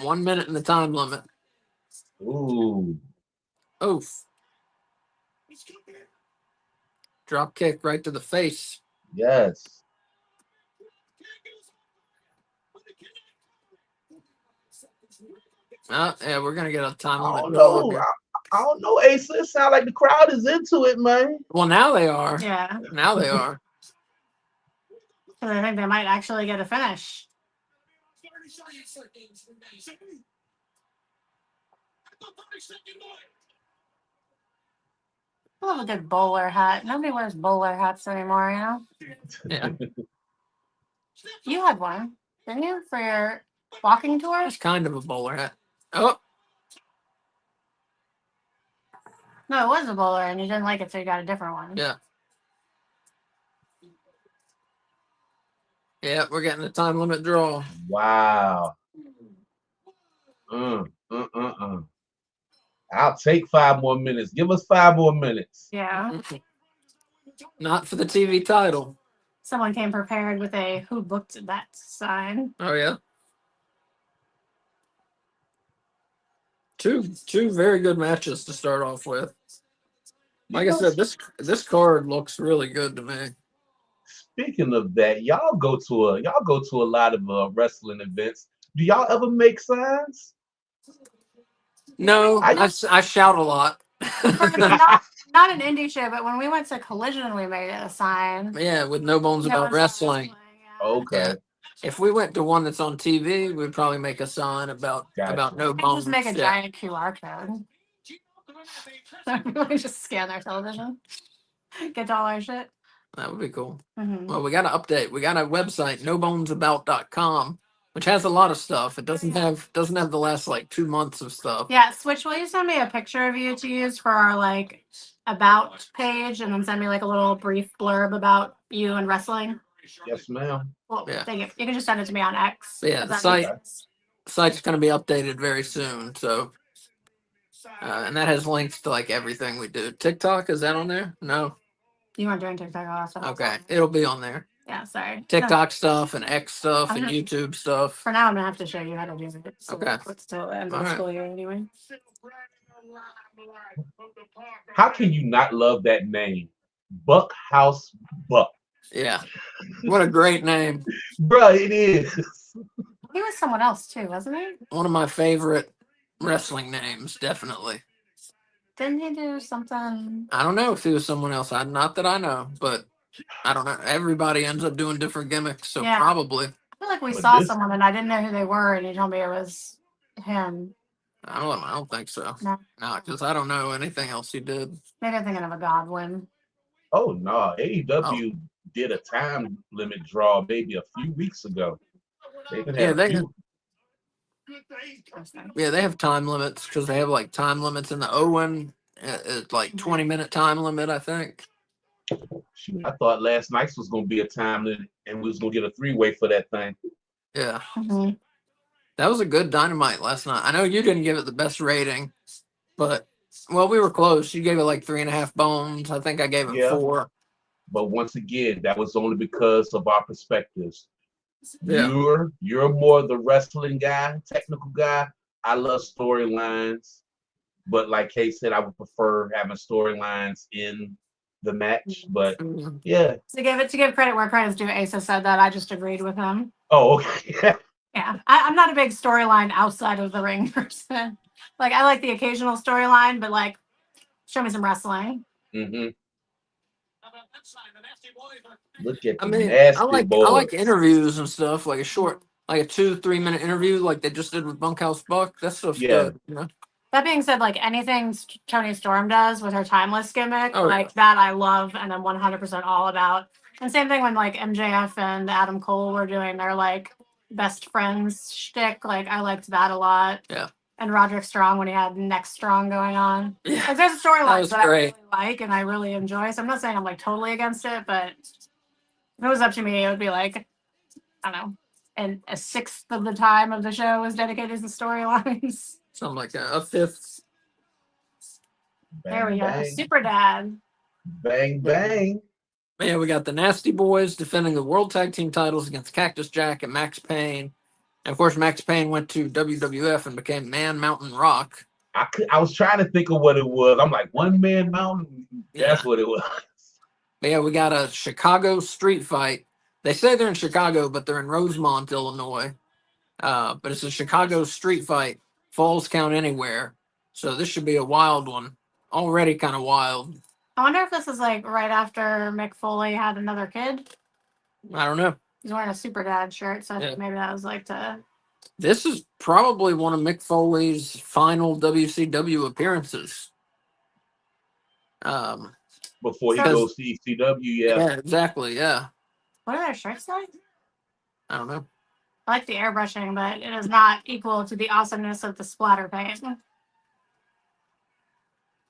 1 minute in the time limit.
Ooh.
Oof. Drop kick right to the face.
Yes.
Yeah, we're gonna get a time
I
limit.
don't know, Ace. It sounds like the crowd is into it, man.
Well, now they are.
Yeah.
Now they are.
Because I think they might actually get a finish. I love a good bowler hat. Nobody wears bowler hats anymore, you know?
Yeah.
You had one, didn't you, for your walking tour?
It's kind of a bowler hat. Oh.
No, it was a bowler, and you didn't like it, so you got a different one.
Yeah. Yeah, we're getting a time limit draw.
Wow. I'll take 5 more minutes. Give us 5 more minutes.
Yeah.
Not for the TV title.
Someone came prepared with a "Who booked that" sign.
Oh yeah. Two very good matches to start off with. Like I said, this card looks really good to me.
Speaking of that, y'all go to a lot of wrestling events. Do y'all ever make signs?
No, I shout a lot.
not an indie show, but when we went to Collision, we made a sign.
Yeah, with No Bones About Wrestling.
Yeah.
Okay.
Yeah. If we went to one that's on TV, we'd probably make a sign about No Bones.
Just make a giant QR code. We just scan our television. Get to all our shit.
That would be cool.
Mm-hmm.
Well, we got to update. We got a website, nobonesabout.com, which has a lot of stuff. It doesn't have the last like 2 months of stuff.
Yeah, Switch, will you send me a picture of you to use for our like about page, and then send me like a little brief blurb about you and wrestling?
Yes, ma'am.
Well,
Yeah.
thank you. You can just send it to me on X.
Yeah,
if
the
that
site-
makes sense.
Site's going to be updated very soon. So, and that has links to like everything we do. TikTok, is that on there? No.
You weren't doing TikTok last time.
Okay, it'll be on there.
Yeah, sorry.
TikTok stuff and X stuff and
I'm
YouTube stuff.
For now, I'm gonna have to show you how to do it. So
Okay.
It's till the end of the
Alright.
school year anyway.
How can you not love that name? Buckhouse Buck.
Yeah. What a great name.
Bruh, it is.
He was someone else too, wasn't he?
One of my favorite wrestling names, definitely.
Didn't he do something?
I don't know if he was someone else. Not that I know, but I don't know. Everybody ends up doing different gimmicks, so
Yeah.
probably.
I feel like we
But
saw
this-
someone and I didn't know who they were, and he told me it was him.
I don't think so.
No.
No, because I don't know anything else he did.
Maybe I'm thinking of a Godwin.
Oh no, AEW did a time limit draw maybe a few weeks ago. They even had
Yeah,
a
they
few.
Yeah, they have time limits because they have like time limits in the Owen. It's like 20-minute time limit, I think.
Shoot, I thought last night's was gonna be a time limit, and we was gonna get a three-way for that thing.
Yeah,
Mm-hmm.
that was a good Dynamite last night. I know you didn't give it the best rating, but well, we were close. You gave it like 3.5 bones. I think I gave it
Yeah.
4.
But once again, that was only because of our perspectives.
Yeah.
You're more the wrestling guy, technical guy. I love storylines, but like Kay said, I would prefer having storylines in the match. But
Mhm.
yeah.
To give credit where credit's due, Asa said that. I just agreed with him.
Oh, okay.
Yeah, I'm not a big storyline outside of the ring person. Like, I like the occasional storyline, but like, show me some wrestling.
Mm-hmm. Look at
I
the
mean,
nasty
I
boys.
like interviews and stuff, like a short, like a 2-3 minute interview, like they just did with Bunkhouse Buck. That stuff's
Yeah.
good, you know.
That being said, like anything Toni Storm does with her timeless gimmick,
Oh, yeah.
like that I love and I'm 100% all about. And same thing when like MJF and Adam Cole were doing their like best friends shtick. Like I liked that a lot.
Yeah.
And Roderick Strong when he had Next Strong going on.
Yeah.
Like there's
That
storylines
was
that I
great.
really like and I really enjoy. So I'm not saying I'm like totally against it, but if it was up to me, it would be like, I don't know, and a sixth of the time of the show was dedicated to storylines.
Something like that. A fifth.
There we go.
Bang,
Super Dad.
bang, bang.
Yeah, we got the Nasty Boys defending the World Tag Team titles against Cactus Jack and Max Payne. And of course, Max Payne went to WWF and became Man Mountain Rock.
I was trying to think of what it was. I'm like, One Man Mountain. That's what it was.
But yeah, we got a Chicago street fight. They say they're in Chicago, but they're in Rosemont, Illinois. But it's a Chicago street fight. Falls count anywhere. So this should be a wild one. Already kind of wild.
I wonder if this is like right after Mick Foley had another kid.
I don't know.
He's wearing a Super Dad shirt, so I
Yeah.
think maybe that was like to.
This is probably one of Mick Foley's final WCW appearances.
Before he
So-
goes to ECW, yeah.
Exactly. Yeah.
What are their shirts like?
I don't know.
I like the airbrushing, but it is not equal to the awesomeness of the splatter paint.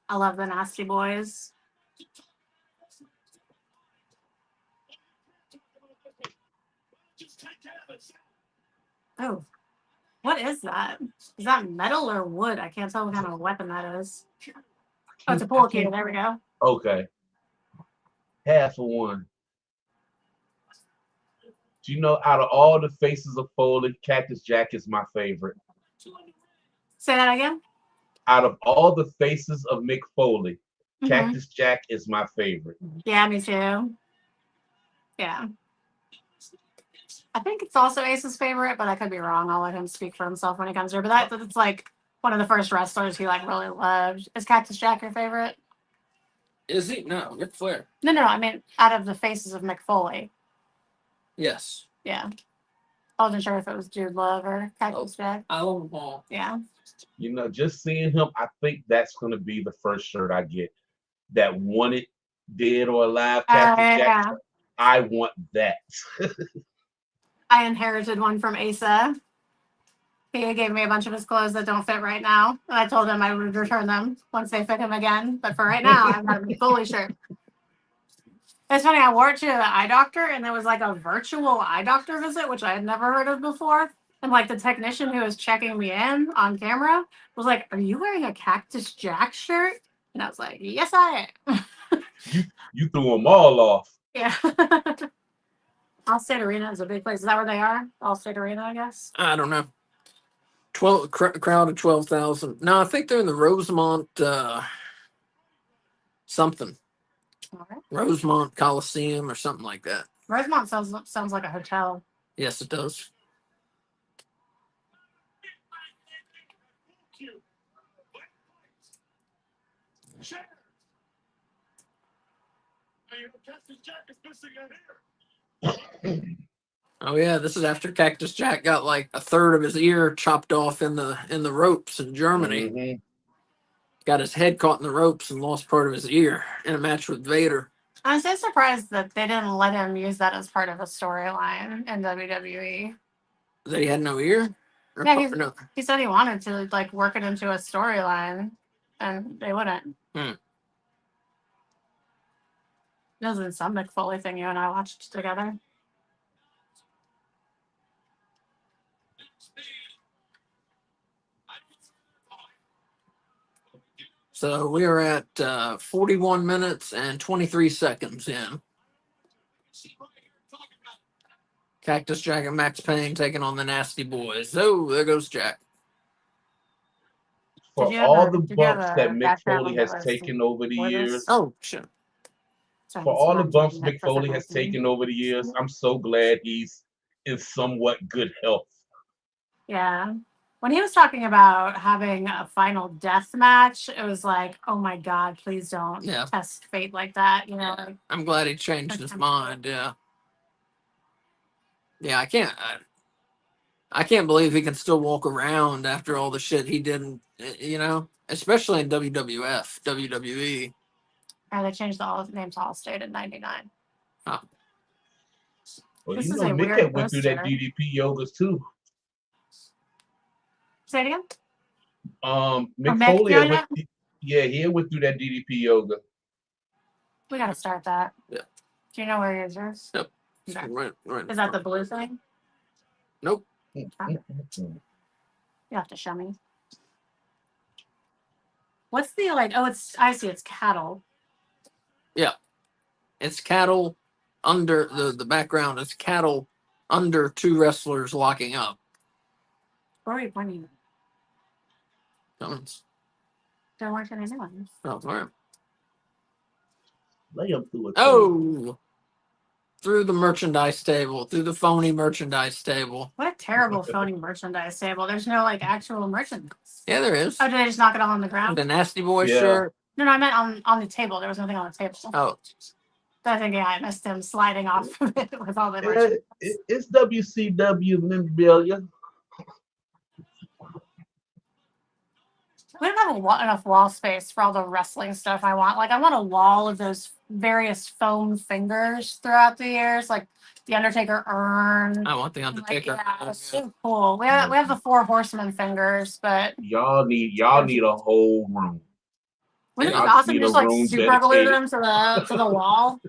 I love the Nasty Boys. Oh, what is that? Is that metal or wood? I can't tell what kind of weapon that is. Oh, it's a pool cue. There we go.
Okay. Half of one. Do you know, out of all the faces of Foley, Cactus Jack is my favorite.
Say that again.
Out of all the faces of Mick Foley,
Mhm.
Cactus Jack is my favorite.
Yeah, me too. Yeah. I think it's also Ace's favorite, but I could be wrong. I'll let him speak for himself when he comes here. But that's like one of the first wrestlers he like really loved. Is Cactus Jack your favorite?
Is he? No, Ric Flair.
No. I mean, out of the faces of Mick Foley.
Yes.
Yeah. I wasn't sure if it was Jude Love or Cactus Jack.
I love them all.
Yeah.
You know, just seeing him, I think that's going to be the first shirt I get. That wanted
Dead or Alive, Cactus Jack.
Yeah.
I want that.
I inherited one from Asa. He gave me a bunch of his clothes that don't fit right now. And I told him I would return them once they fit him again. But for right now, I've got a fully shirt. It's funny, I wore it to the eye doctor, and there was like a virtual eye doctor visit, which I had never heard of before. And like the technician who was checking me in on camera was like, "Are you wearing a Cactus Jack shirt?" And I was like, "Yes, I am."
You threw them all off.
Yeah. Allstate Arena is a big place. Is that where they are? Allstate Arena, I guess.
I don't know. Crowd of 12,000. No, I think they're in the Rosemont something.
All right.
Rosemont Coliseum or something like that.
Rosemont sounds like a hotel.
Yes, it does. Oh yeah, this is after Cactus Jack got like a third of his ear chopped off in the ropes in Germany.
Mm-hmm.
Got his head caught in the ropes and lost part of his ear in a match with Vader.
I'm so surprised that they didn't let him use that as part of a storyline in WWE.
That he had no ear? Or
Yeah,
no.
he said he wanted to like work it into a storyline, and they wouldn't. This is some Mick Foley thing you and I watched together.
So we are at 41 minutes and 23 seconds in. Cactus Jack and Max Payne taking on the Nasty Boys. Oh, there goes Jack.
For all the bumps that Mick Foley has taken over the years.
Oh, shit.
For all the bumps Mick Foley has taken over the years, I'm so glad he's in somewhat good health.
Yeah. When he was talking about having a final death match, it was like, oh my God, please don't test fate like that. You know, like,
I'm glad he changed his mind. Yeah. Yeah, I can't believe he can still walk around after all the shit he did, especially in WWF, WWE.
And they changed the name to Allstate in '99.
Oh.
Well,
This
you
is
know,
a
Mick
weird
had went through that
poster.
DDP yogas too.
Say it again?
Mick Foley had went, he went through that DDP yoga.
We gotta start that.
Yeah.
Do you know where yours is?
Yep.
Okay.
Right.
Is that the blue thing?
Nope.
You have to show me. What's the I see it's cattle.
Yeah. It's cattle under the background. It's cattle under two wrestlers locking up.
Where are you pointing?
Comments.
There weren't any new ones.
Oh, all right.
Lay them through it.
Oh, through the merchandise table, through the phony merchandise table.
What a terrible phony merchandise table. There's no actual merchandise.
Yeah, there is.
Oh, did they just knock it all on the ground?
The Nasty Boy shirt.
No, I meant on the table. There was nothing on the table.
Oh.
I think I missed him sliding off of it with all the merchandise.
It's WCW memorabilia.
We don't have enough wall space for all the wrestling stuff I want. I want a wall of those various foam fingers throughout the years, like the Undertaker urn.
I want the Undertaker.
It's so cool. We have the Four Horsemen fingers, but
y'all need a whole room.
Wouldn't it be awesome to just super glue them to the wall?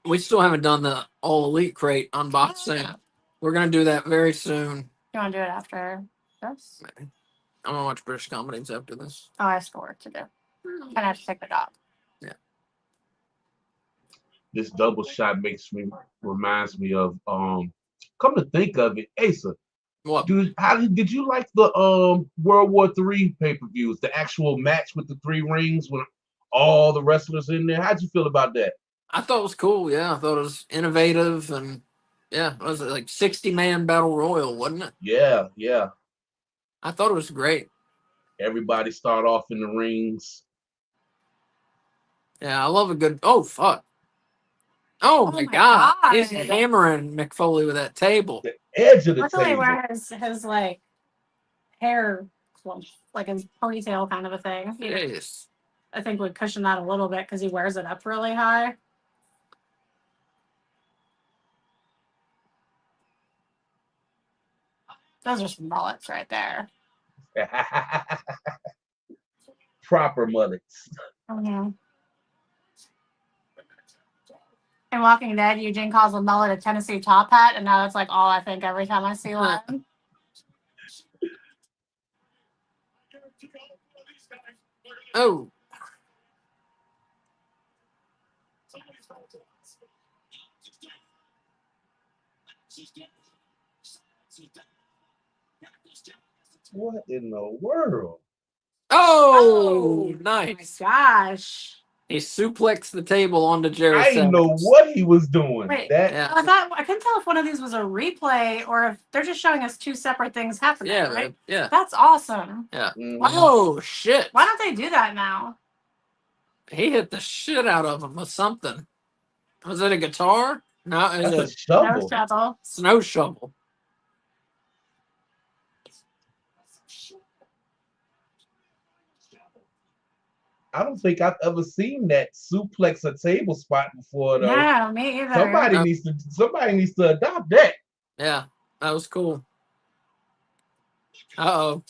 We still haven't done the All Elite crate unboxing. We're gonna do that very soon.
You want to do it after this?
Maybe. I'm gonna watch British comedies after this.
Oh, I have some work to do. I have to take the dog.
Yeah.
This double shot reminds me of come to think of it, Asa.
What?
Did you like the World War III pay-per-views, the actual match with the 3 rings with all the wrestlers in there? How'd you feel about that?
I thought it was cool, yeah. I thought it was innovative and it was like 60-man battle royal, wasn't it?
Yeah.
I thought it was great.
Everybody start off in the rings.
Yeah, I love a good. Oh fuck! Oh my god! He's hammering Mick Foley with that table.
The edge of the
table.
Where
his hair clump, like his ponytail kind of a thing.
Yes.
I think would cushion that a little bit because he wears it up really high. Those are some mullets right there.
Proper mullets.
Mm-hmm. In Walking Dead, Eugene calls a mullet a Tennessee top hat, and now that's like all I think every time I see one.
Oh,
What in the world?
oh,
Oh my
nice.
gosh.
He suplexed the table onto Jerry
I didn't know
Savage.
what he was doing.
Wait,
That
Yeah.
I couldn't tell if one of these was a replay or if they're just showing us two separate things happening.
Yeah,
right?
yeah,
That's awesome.
yeah.
mhm.
Oh shit!
Why don't they do that now?
He hit the shit out of him with something. Was it a guitar? No, it
That's
was
a
a
shovel.
No trouble.
snow shovel.
I don't think I've ever seen that suplex a table spot before though.
No, me either.
Somebody needs to adopt that.
Yeah, that was cool. Uh-oh.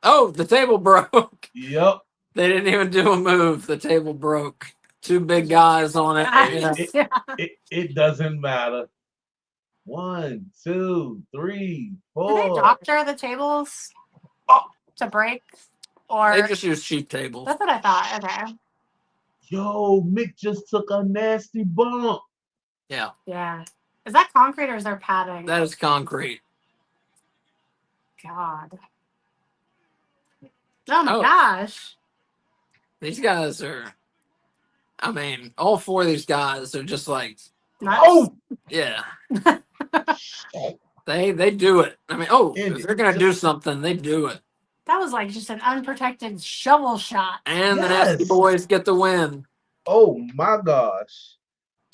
Oh, the table broke.
Yep.
They didn't even do a move. The table broke. Two big guys on it.
Nice.
Yeah.
It doesn't matter. 1, 2, 3,
Do
4.
they doctor the tables
Oh.
to break? Or
They just use cheap tables.
that's what I thought. Okay.
Yo, Mick just took a nasty bump.
Yeah,
Yeah. Is that concrete or is there padding?
that is concrete.
God. Oh my
Oh.
gosh.
These guys are, I mean, all four of these guys are just like,
Nuts.
Oh,
yeah. They do it. I mean,
And
if they're gonna do something, they do it.
That was like just an unprotected shovel shot.
And the Nasty
Yes.
Boys get the win.
oh my gosh.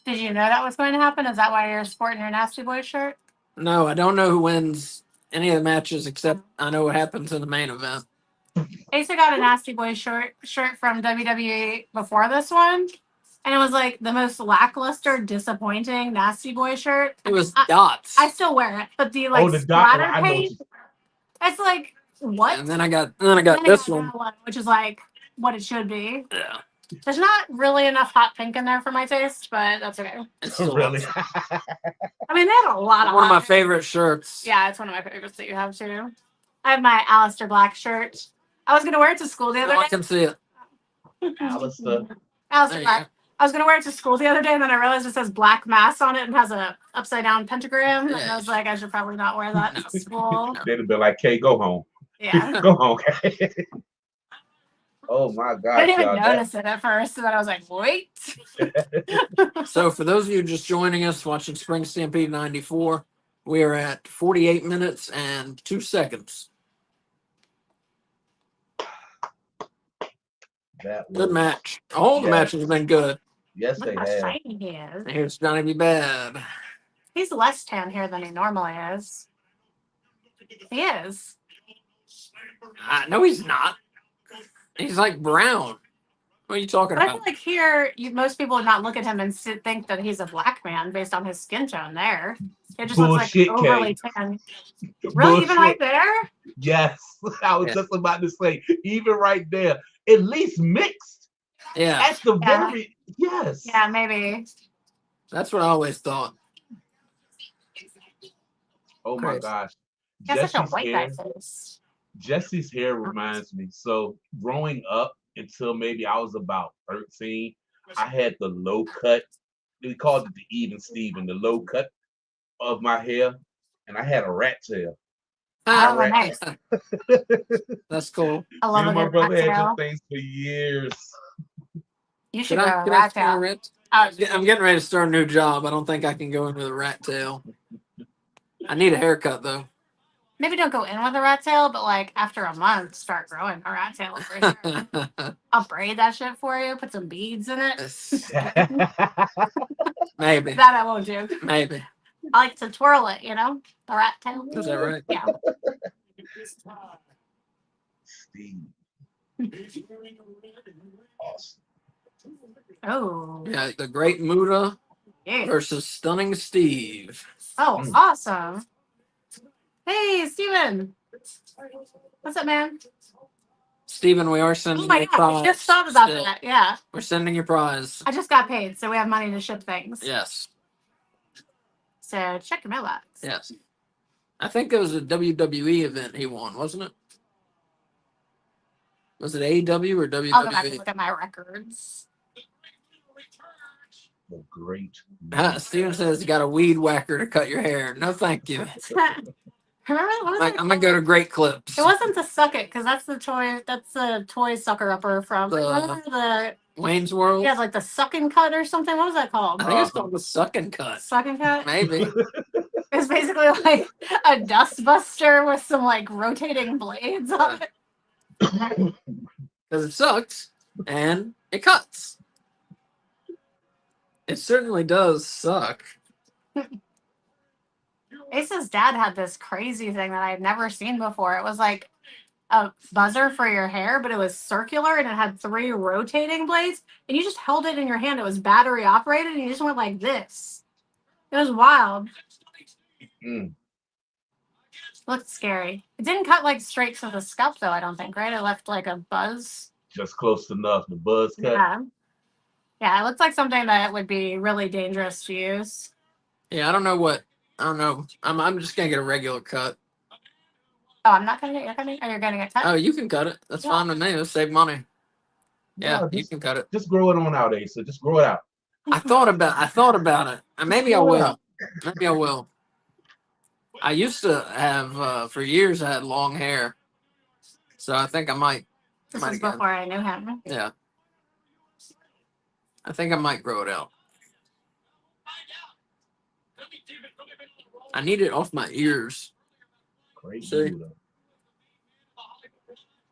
Did you know that was going to happen? Is that why you're sporting your Nasty Boy shirt?
No, I don't know who wins any of the matches except I know what happens in the main event.
Asa got a Nasty Boy shirt from WWE before this one. And it was like the most lackluster, disappointing Nasty Boy shirt.
It was dots.
I still wear it, but the like
Oh, the dot.
splatter
I know.
paint, it's like what?
And then I got
Then
this
I
one.
got that one, which is like what it should be.
Yeah,
There's not really enough hot pink in there for my taste, but that's okay.
it's still
Really?
awesome.
I mean, they had a lot of
One of my
hot pink.
favorite shirts.
Yeah, it's one of my favorites that you have too. I have my Alistair Black shirt. I was gonna wear it to school the other
Oh, I
day.
can see it.
Alistair.
There
Alistair
you
Black.
go.
I was gonna wear it to school the other day, and then I realized it says Black Mass on it and has a upside down pentagram. And I was like, I should probably not wear that to school.
They'd have been like, "Kay, go home.
Yeah.
Go home, Kay." Oh my
I
gosh,
didn't even
y'all. That,
notice it at first, and then I was like, wait.
So for those of you just joining us watching Spring Stampede 94, we are at 48 minutes and 2 seconds.
that was
Good match. All the
Yeah.
matches have been good.
Yes,
Look
they
how
have.
shiny he is.
Here's Johnny B. Bad.
He's less tan here than he normally is. He is.
No, he's not. He's like brown. What are you talking
But I feel
about?
like here, most people would not look at him and think that he's a black man based on his skin tone there. It just
Bullshit,
looks like overly
Kay.
tan. Really, even right there?
Yes, I was
Yeah.
just about to say, even right there, at least mixed.
Yeah,
At the
Yeah.
very yes.
Yeah, maybe.
that's what I always thought.
Oh my
Crazy.
gosh.
He has such a
Jesse's
white
hair.
guy face.
Jesse's hair reminds me. So growing up until maybe I was about 13, I had the low cut. We called it the even Steven, the low cut of my hair, and I had a rat tail.
Oh,
right.
nice.
That's cool.
I
Me
love
and
a
my
good
brother
rat
had
tail.
those things for years.
You should
Can
go
I,
a
can I
rat
start a
tail.
rat?
Oh,
I'm getting ready to start a new job. I don't think I can go in with a rat tail. I need a haircut though.
maybe don't go in with a rat tail, but like after a month, start growing a rat tail for sure. I'll braid that shit for you. Put some beads in it.
Maybe.
That I won't do.
Maybe.
I like to twirl it, you know, the rat tail.
Is that right?
Yeah.
Steve. Awesome.
Oh,
Yeah, the Great Muda
yeah.
versus Stunning Steve.
Oh,
Mm.
awesome. Hey, Steven. What's up, man?
Steven, we are
Oh
sending
my
your
gosh, I
prize.
just thought about
still.
that. Yeah.
We're sending your prize.
I just got paid, so we have money to ship things.
Yes.
So check your mailbox.
Yes. I think it was a WWE event he won, wasn't it? Was it AEW or WWE?
I'll go back and look at my records.
The great.
Steven says you got a weed whacker to cut your hair. No, thank you.
Remember what was
I'm gonna go to Great Clips.
It wasn't the suck it because that's the toy. That's the toy sucker upper from. Remember the
Wayne's World.
yeah, like the suck and cut or something. What was that called?
I think it's called the Suck and Cut.
Suck and cut.
Maybe.
It's basically like a dust buster with some like rotating blades on it.
Because it sucks and it cuts. It certainly does suck.
Ace's dad had this crazy thing that I had never seen before. It was like a buzzer for your hair, but it was circular and it had 3 rotating blades, and you just held it in your hand. It was battery operated, and you just went like this. It was wild.
Mm.
Looked scary. It didn't cut like straight to the scalp though, I don't think, right? It left like a buzz.
Just close enough. The buzz cut.
Yeah. Yeah, it looks like something that would be really dangerous to use.
Yeah, I don't know. I'm just gonna get a regular cut.
Oh, I'm not gonna get. You're gonna. Are you gonna get cut?
Oh, you can cut it. That's
Yeah.
fine with me. Let's save money. Yeah,
No,
you can cut it.
Just grow it on out, Asa. Just grow it out.
I thought about it. And maybe I will. Maybe I will. I used to have for years. I had long hair, so I think I might.
This
might
was
again.
before I knew him.
Yeah, I think I might grow it out. I need it off my ears.
Great.
See?
Buddha.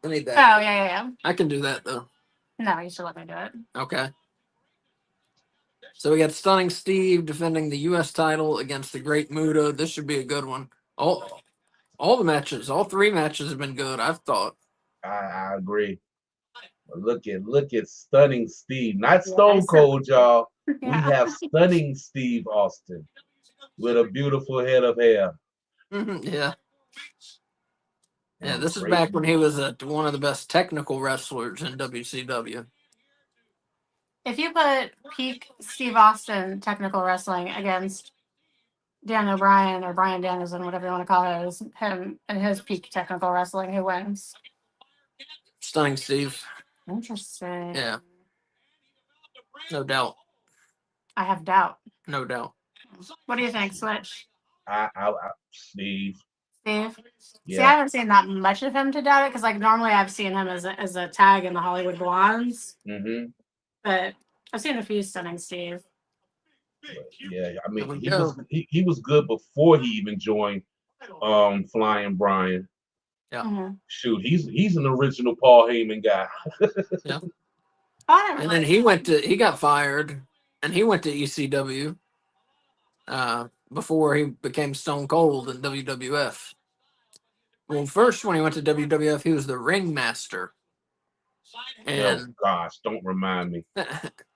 I need
Oh
that.
yeah.
I can do that though.
No, you should let me do it.
Okay. So we got Stunning Steve defending the U.S. title against the Great Muda. This should be a good one. All the matches, all 3 matches have been good, I've thought.
I agree. But look at Stunning Steve, not Stone Cold, y'all. We have Stunning Steve Austin with a beautiful head of hair.
Yeah. Yeah,
And
this is
great-
back when he was one of the best technical wrestlers in WCW.
If you put peak Steve Austin technical wrestling against Dan O'Brien or Brian Danielson, whatever you want to call it, is him and his peak technical wrestling, who wins?
Stunning Steve.
Interesting.
Yeah. No doubt.
I have doubt.
No doubt.
What do you think, Switch?
Steve.
Steve? See, I
Yeah.
haven't seen that much of him to doubt it because, like, normally I've seen him as a tag in the Hollywood Blondes,
Mm-hmm.
but I've seen a few Stunning Steve.
Yeah. I
There
mean,
we go.
he was good before he even joined Flying Brian.
Yeah.
Mhm.
Shoot, he's an original Paul Heyman guy.
Oh, I never
And then he got fired and he went to ECW before he became Stone Cold in WWF. Well, first when he went to WWF, he was the ringmaster.
Oh
And
gosh, don't remind me.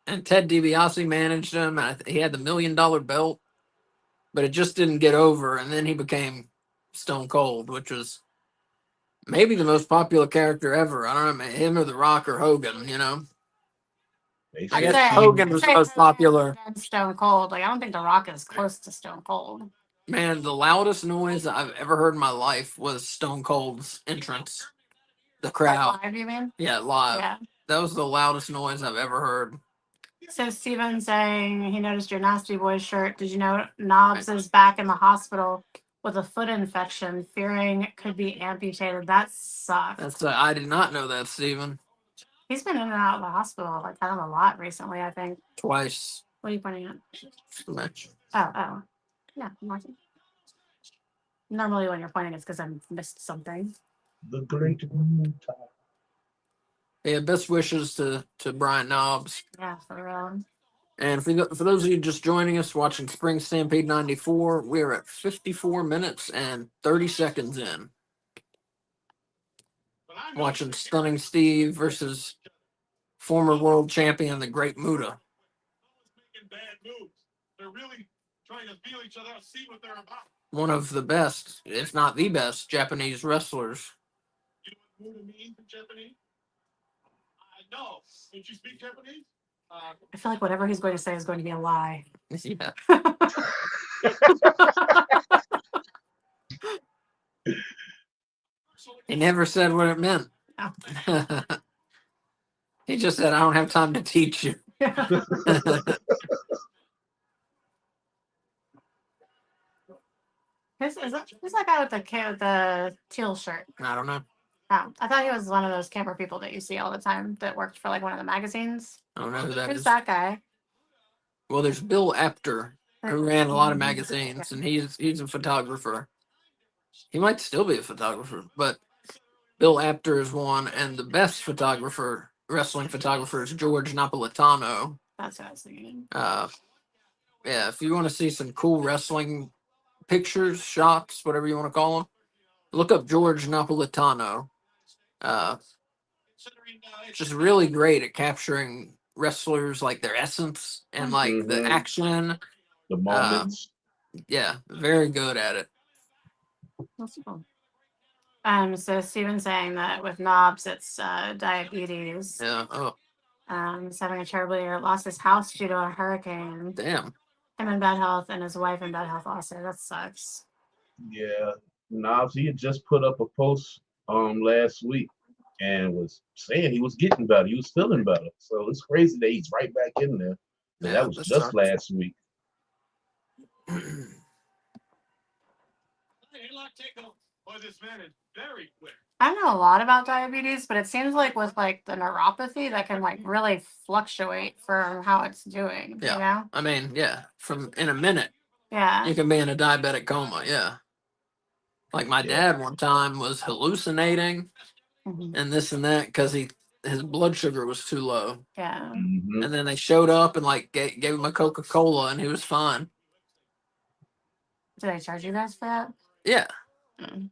and Ted DiBiase managed him. And he had the $1 million belt, but it just didn't get over. And then he became Stone Cold, which was maybe the most popular character ever. I don't know, him or The Rock or Hogan, you know?
They
I
said
guess
Say-
Hogan was the
say
most popular.
Hogan and Stone Cold. Like, I don't think The Rock is close to Stone Cold.
Man, the loudest noise I've ever heard in my life was Stone Cold's entrance. The crowd.
Like live, you mean?
Yeah, live.
Yeah.
That was the loudest noise I've ever heard.
So Steven saying he noticed your Nasty Boys shirt. Did you know Knobs is back in the hospital with a foot infection, fearing it could be amputated? That sucks.
I did not know that, Steven.
He's been in and out of the hospital like kind of a lot recently, I think.
Twice.
What are you pointing at?
The match.
Oh. Yeah, I'm watching. Normally when you're pointing it's because I missed something.
the great Muta.
Yeah, best wishes to Brian Knobs.
Yeah, for real.
And for those of you just joining us watching Spring Stampede 94, we're at 54 minutes and 30 seconds in. watching Stunning Steve versus former world champion, the Great Muta. One of the best, if not the best, Japanese wrestlers.
I feel like whatever he's going to say is going to be a lie.
Yeah. He never said what it meant.
Oh.
He just said, I don't have time to teach you.
Who's that guy with the teal shirt?
I don't know.
Oh, I thought he was one of those camera people that you see all the time that worked for like one of the magazines.
I don't know who that
Who's
is.
that guy?
Well, there's Bill Apter, who ran a lot of magazines, and he's a photographer. He might still be a photographer, but Bill Apter is one, and the best photographer, wrestling photographer, is George Napolitano.
That's what I was thinking.
Yeah, if you want to see some cool wrestling pictures, shots, whatever you want to call them, look up George Napolitano. Just really great at capturing wrestlers, like their essence and like the action.
The moments.
Yeah, very good at it.
That's cool. So Steven's saying that with Knobs, it's diabetes.
Yeah. Oh,
He's having a terrible year. Lost his house due to a hurricane.
damn.
Him in bad health, and his wife in bad health also. That sucks.
Yeah. Knobs, he had just put up a post last week and was saying he was getting better. He was feeling better. So it's crazy that he's right back in there.
Yeah,
That was
that
just
sucks.
last week.
I don't know a lot about diabetes, but it seems like with like the neuropathy that can like really fluctuate for how it's doing.
Yeah.
You know?
I mean, yeah, from in a minute,
Yeah.
you can be in a diabetic coma. Yeah. Like my dad one time was hallucinating
Mhm.
and this and that because his blood sugar was too low.
Yeah.
Mhm.
And then they showed up and like gave him a Coca-Cola and he was fine.
Did I charge you guys for that?
Yeah.
Mm.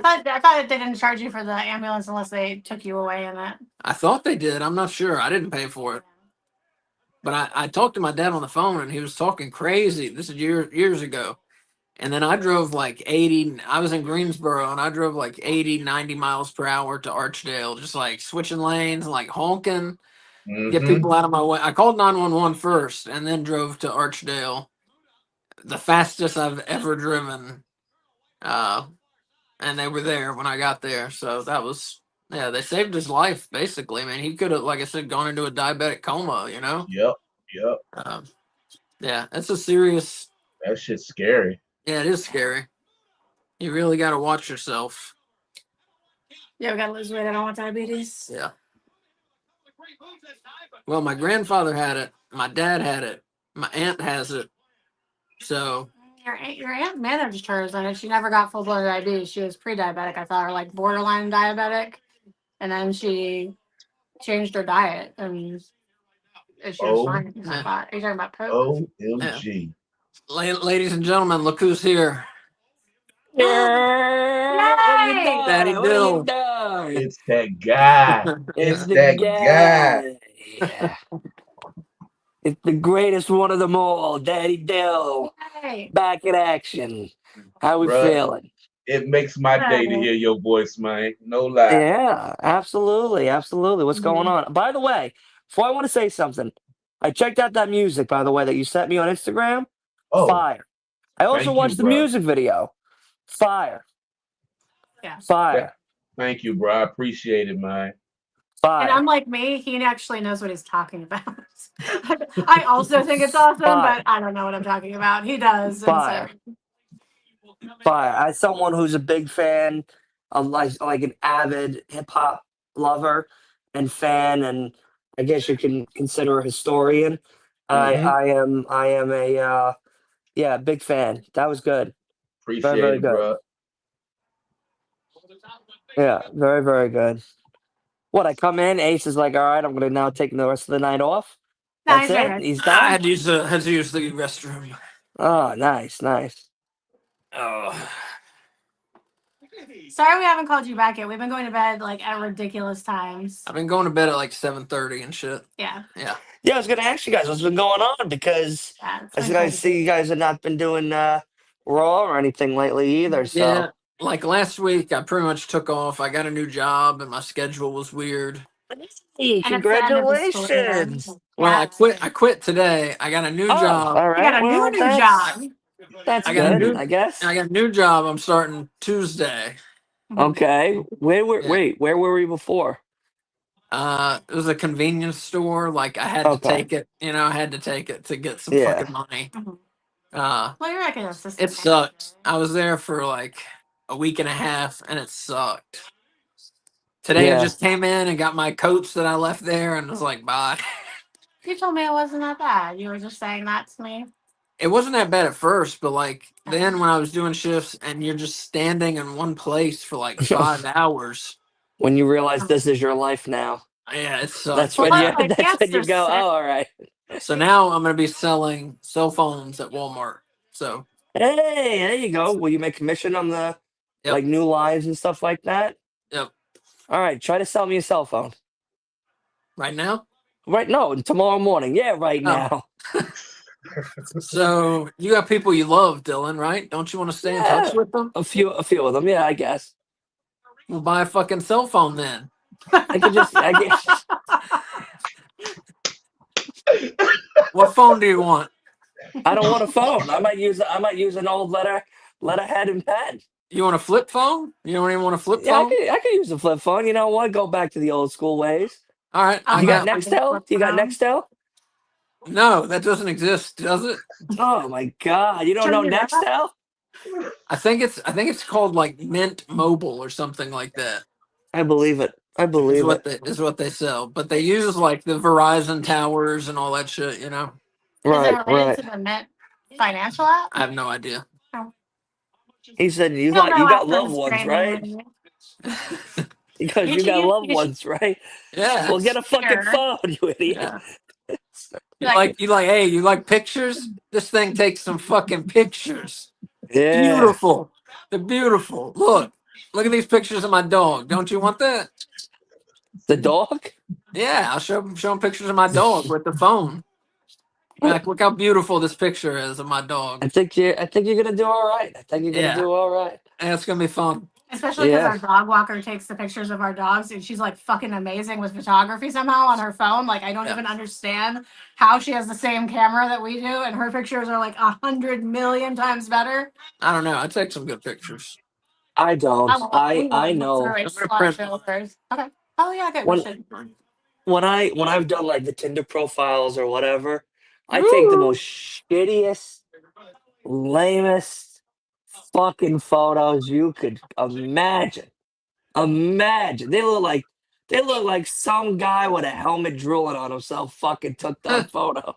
I thought they didn't charge you for the ambulance unless they took you away in it.
I thought they did. I'm not sure. I didn't pay for it. But I talked to my dad on the phone and he was talking crazy. This is years ago. And then I drove like 80. I was in Greensboro and I drove like 80, 90 miles per hour to Archdale, just like switching lanes, like honking, get people out of my way. I called 911 first and then drove to Archdale, the fastest I've ever driven. And they were there when I got there. So that was, yeah, they saved his life basically. I mean, he could have, like I said, gone into a diabetic coma, you know?
Yep.
Yeah, that's a serious,
That shit's scary.
yeah, it is scary. You really got to watch yourself.
Yeah, we gotta lose weight. I don't want diabetes.
Yeah. Well, my grandfather had it. My dad had it. My aunt has it. So
Your aunt managed hers, and she never got full blown diabetes. She was pre-diabetic, I thought, or like borderline diabetic, and then she changed her diet, and she was fine. I thought. Are you talking about Coke?
OMG.
ladies and gentlemen, look who's here.
Yay!
Daddy Dill.
It's that guy.
It's the
that
guy. It's the greatest one of them all, Daddy Dill.
Yay!
Back in action. How we
Bruh.
feeling?
It makes my day to hear your voice, man. No lie.
Yeah, absolutely. Absolutely. What's going on? By the way, before I want to say something, I checked out that music, by the way, that you sent me on Instagram.
Oh,
Fire. I also
thank
watched
you,
the
bro.
music video. Fire.
Yeah.
Fire.
Thank you, bro. I appreciate it, man.
And
Fire.
unlike me, he actually knows what he's talking about. I also think it's awesome,
Fire.
but I don't know what I'm talking about. He does.
Fire.
And
Fire. As someone who's a big fan, of like an avid hip hop lover and fan, and I guess you can consider a historian. I am a big fan. That was good.
Appreciate
Very
it,
good.
bro.
Yeah, very, very good. What, I come in, Ace is like, all right, I'm gonna now take the rest of the night off. That's
Nice,
it.
right.
He's
I
done.
had to use the restroom.
Oh, nice, nice.
Oh.
Sorry we haven't called you back yet. We've been going to bed like at ridiculous times.
I've been going to bed at like 7:30 and shit.
Yeah.
Yeah.
Yeah, I was gonna ask you guys what's been going on because
Yeah, it's
I
been
guys see
crazy.
you guys have not been doing Raw or anything lately either. So
Yeah. Like last week, I pretty much took off. I got a new job, and my schedule was weird.
hey,
And it's the end of the school year.
congratulations!
Well,
Yeah.
I quit. I quit today. I got a new
Oh,
job.
all
You
right.
got a
Well,
new job.
that's
I got a
good,
new.
I guess.
I got a new job. I'm starting Tuesday.
Okay.
Yeah.
Where were we before?
It was a convenience store. Like I had to
Okay.
take it. You know, I had to take it to get some
Yeah.
fucking money.
Mhm.
Uh,
Well, you're like an assistant.
it sucked. I was there for like a week and a half, and it sucked. Today I
Yeah.
just came in and got my coats that I left there, and was like, bye.
You told me it wasn't that bad. You were just saying that to me.
It wasn't that bad at first, but like
Oh.
then when I was doing shifts and you're just standing in one place for like 5 hours,
When you realize this is your life now,
yeah, it
that's
sucks.
Well,
when
But
you
look, my
that's when
pants
you
are
go,
sick.
oh, all right.
so now I'm gonna be selling cell phones at Walmart. So
Hey, there you go. Will you make commission on the
yep,
like new lines and stuff like that?
yep.
All right, try to sell me a cell phone.
Right now.
Right? No, tomorrow morning. Yeah, right
Oh,
now.
so you got people you love, Dylan, right? Don't you want to stay in touch
Yeah,
with them?
a few of them. Yeah, I guess.
We'll buy a fucking cell phone then.
I guess.
What phone do you want?
I don't want a phone. I might use an old letterhead and pen.
You want a flip phone? You don't even want a flip
Yeah,
phone?
I could use a flip phone. You know what? Go back to the old school ways.
All right,
Oh,
I
You got
yeah,
got.
like a
Nextel?
flip
You got
phone.
Nextel?
No, that doesn't exist, does it?
Oh my God! You don't
Show
know
me that.
Nextel?
I think it's called like Mint Mobile or something like that.
I believe it. I
Is
believe
what
it.
they sell. But they use like the Verizon towers and all that shit, you know.
Is it
Right,
related
right.
to the Mint financial app?
I have no idea.
Oh.
He said
You don't know
you got
after
loved
his
ones,
training.
right? Because
You
you
should,
got loved
you should
ones, right?
Yeah.
Well, get a fucking
share.
phone, you idiot.
Yeah.
Like,
Hey, you like pictures? This thing takes some fucking pictures.
Yeah.
Beautiful. They're beautiful. Look at these pictures of my dog. Don't you want that?
The dog?
Yeah, I'll show them pictures of my dog with the phone. Like, look how beautiful this picture is of my dog.
I think you're gonna do all right. I think you're gonna
Yeah,
do all right.
and it's gonna be fun.
especially because
Yeah.
our dog walker takes the pictures of our dogs and she's like fucking amazing with photography somehow on her phone. Like, I don't
Yeah.
even understand how she has the same camera that we do, and her pictures are like 100 million times better.
I don't know. I take some good pictures.
I don't.
We
I
will look
know
through a
I'm gonna print
slideshow first. Okay. Oh yeah, good. We
when
should.
when I've done like the Tinder profiles or whatever, I take the
Woo!
most shittiest, lamest fucking photos you could imagine. Imagine. They look like some guy with a helmet drooling on himself fucking took that photo.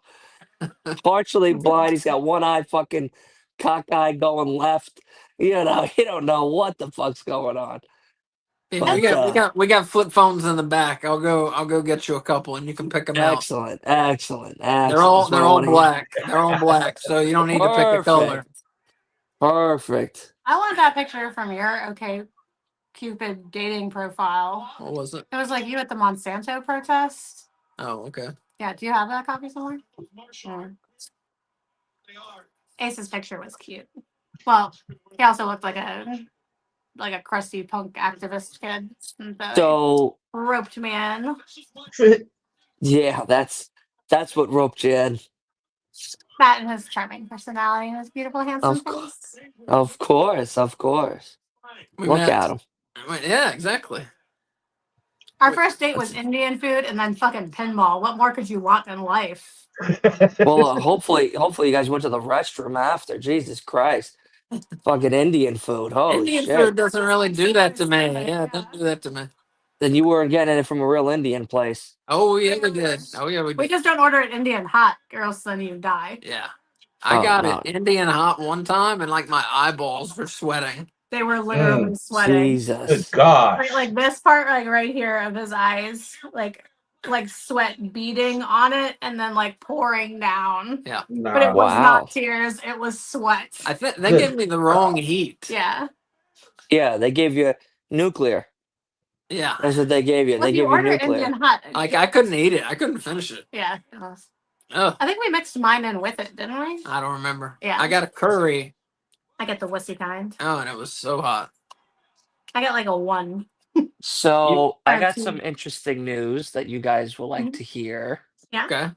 Partially blind, he's got one eye fucking cockeyed going left. You know, you don't know what the fuck's going on.
Yeah,
But
we got flip phones in the back. I'll go get you a couple, and you can pick them out.
excellent, excellent, excellent. That's what
They're
I
all
want to hear.
black. They're all black, so you don't need to pick a color.
Perfect. Perfect.
I want that picture from your OK Cupid dating profile.
What was it?
It was like you at the Monsanto protest.
Oh, okay.
Yeah, do you have that copy somewhere? Sure. Ace's picture was cute. Well, he also looked like a crusty punk activist kid. And so
So
he roped me in.
yeah, that's what roped you in.
That and his charming personality and his beautiful, handsome
Of course.
face.
Of course, of course.
We
Look
met.
at him.
Yeah, exactly.
Our first date was Indian food and then fucking pinball. What more could you want in life?
Well, hopefully you guys went to the restroom after. Jesus Christ. Fucking Indian food. Holy
Indian
shit.
food doesn't really do that to me. Yeah, it doesn't do that to me.
Then you weren't getting it from a real Indian place.
Oh yeah, we did. Oh yeah, we
We
did.
just don't order it Indian hot, or else then you die.
Yeah, I
Oh,
got
no.
it Indian hot one time, and like my eyeballs were sweating.
They were literally
Good
sweating.
Good
Jesus.
gosh.
Like this part, like right here of his eyes, like sweat beading on it and then like pouring down.
Yeah,
But it
Nah.
was
Wow.
not tears, it was sweat.
I think they
Good
gave me the wrong heat.
Yeah.
Yeah, they gave you nuclear.
Yeah.
That's what they gave you.
Well,
They
if you
gave you
order
nuclear.
Indian hot,
Like I couldn't eat it. I couldn't finish it.
yeah. It was.
Oh,
I think we mixed mine in with it, didn't we?
I don't remember.
Yeah.
I got a curry.
I get the wussy kind.
Oh, and it was so hot.
I got like a 1.
So I got
2.
some interesting news that you guys will like
Mhm.
to hear.
Yeah.
Okay.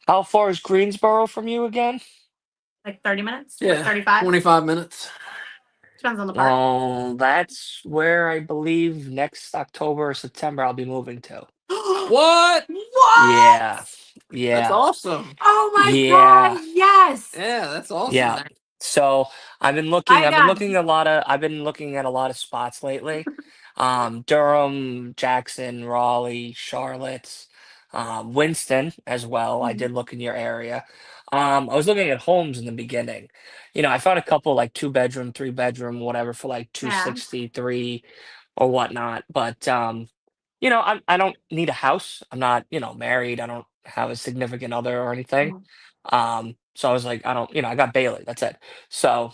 How far is Greensboro from you again?
Like 30 minutes.
Yeah.
35.
25 minutes.
Depends on the part.
That's where I believe next October or September I'll be moving to.
What?
What?
Yeah.
That's
Yeah.
awesome.
Oh my
Yeah.
god! Yes.
Yeah, that's awesome.
Yeah.
man.
So I've been
My
looking
God.
I've been looking at a lot of spots lately. Durham, Jackson, Raleigh, Charlotte, Winston as well. I
Mhm.
did look in your area. I was looking at homes in the beginning. I found a couple like 2 bedroom, 3 bedroom, whatever for like
Yeah.
263 or whatnot. But I don't need a house. I'm not, married. I don't have a significant other or anything.
Mhm.
So I was like, I don't, I got Bailey. That's it. So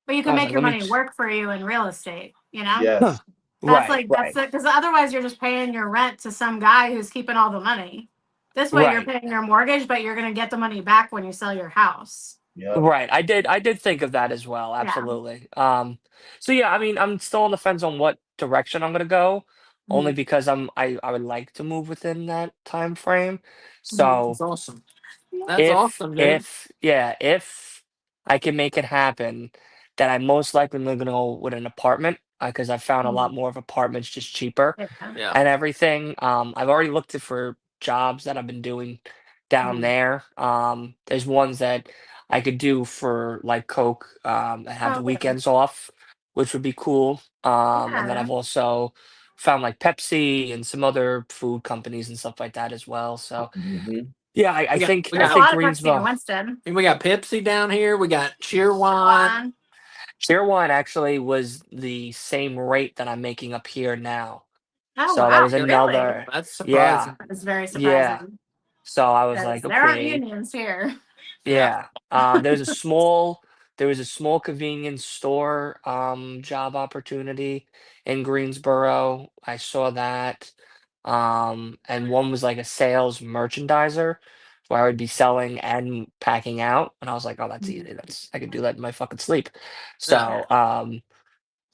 But you
I
can
was
make
like,
your
let me.
money work for you in real estate, you know?
Huh.
Yes.
That's
Right,
like, that's
right,
it. Because otherwise you're just paying your rent to some guy who's keeping all the money. This way you're
right,
paying your mortgage, but you're going to get the money back when you sell your house.
Yep.
right. I did think of that as well.
Yeah.
Absolutely. So yeah, I mean, I'm still on the fence on what direction I'm gonna go, only
Mhm.
because I would like to move within that time frame.
Mhm.
So
That's awesome. That's
if
awesome, dude.
if I can make it happen, then I'm most likely gonna go with an apartment because I found a lot
Mhm.
more of apartments just cheaper
Yeah.
Yeah.
and everything. I've already looked for jobs that I've been doing down
Mhm.
there. There's ones that I could do for like Coke and have the
Oh, good.
weekends off, which would be cool. And then
Yeah.
I've also found like Pepsi and some other food companies and stuff like that as well. So
Hmm.
yeah, I, I
We got
think
we
I
There's a
got
think
lot of Pepsi in
Greensboro.
Winston.
we got Pepsi down here. We got Cheerwine.
One.
Cheerwine actually was the same rate that I'm making up here now.
Oh,
So that
wow.
was
Really?
another,
That's
yeah,
surprising.
That's very
yeah.
surprising.
So I was
Because
like,
there aren't
okay,
unions here.
Yeah.
yeah. There was a small convenience store job opportunity in Greensboro. I saw that. And one was like a sales merchandiser where I would be selling and packing out. And I was like, oh, that's
Mhm.
easy. I could do that in my fucking sleep.
Yeah.
So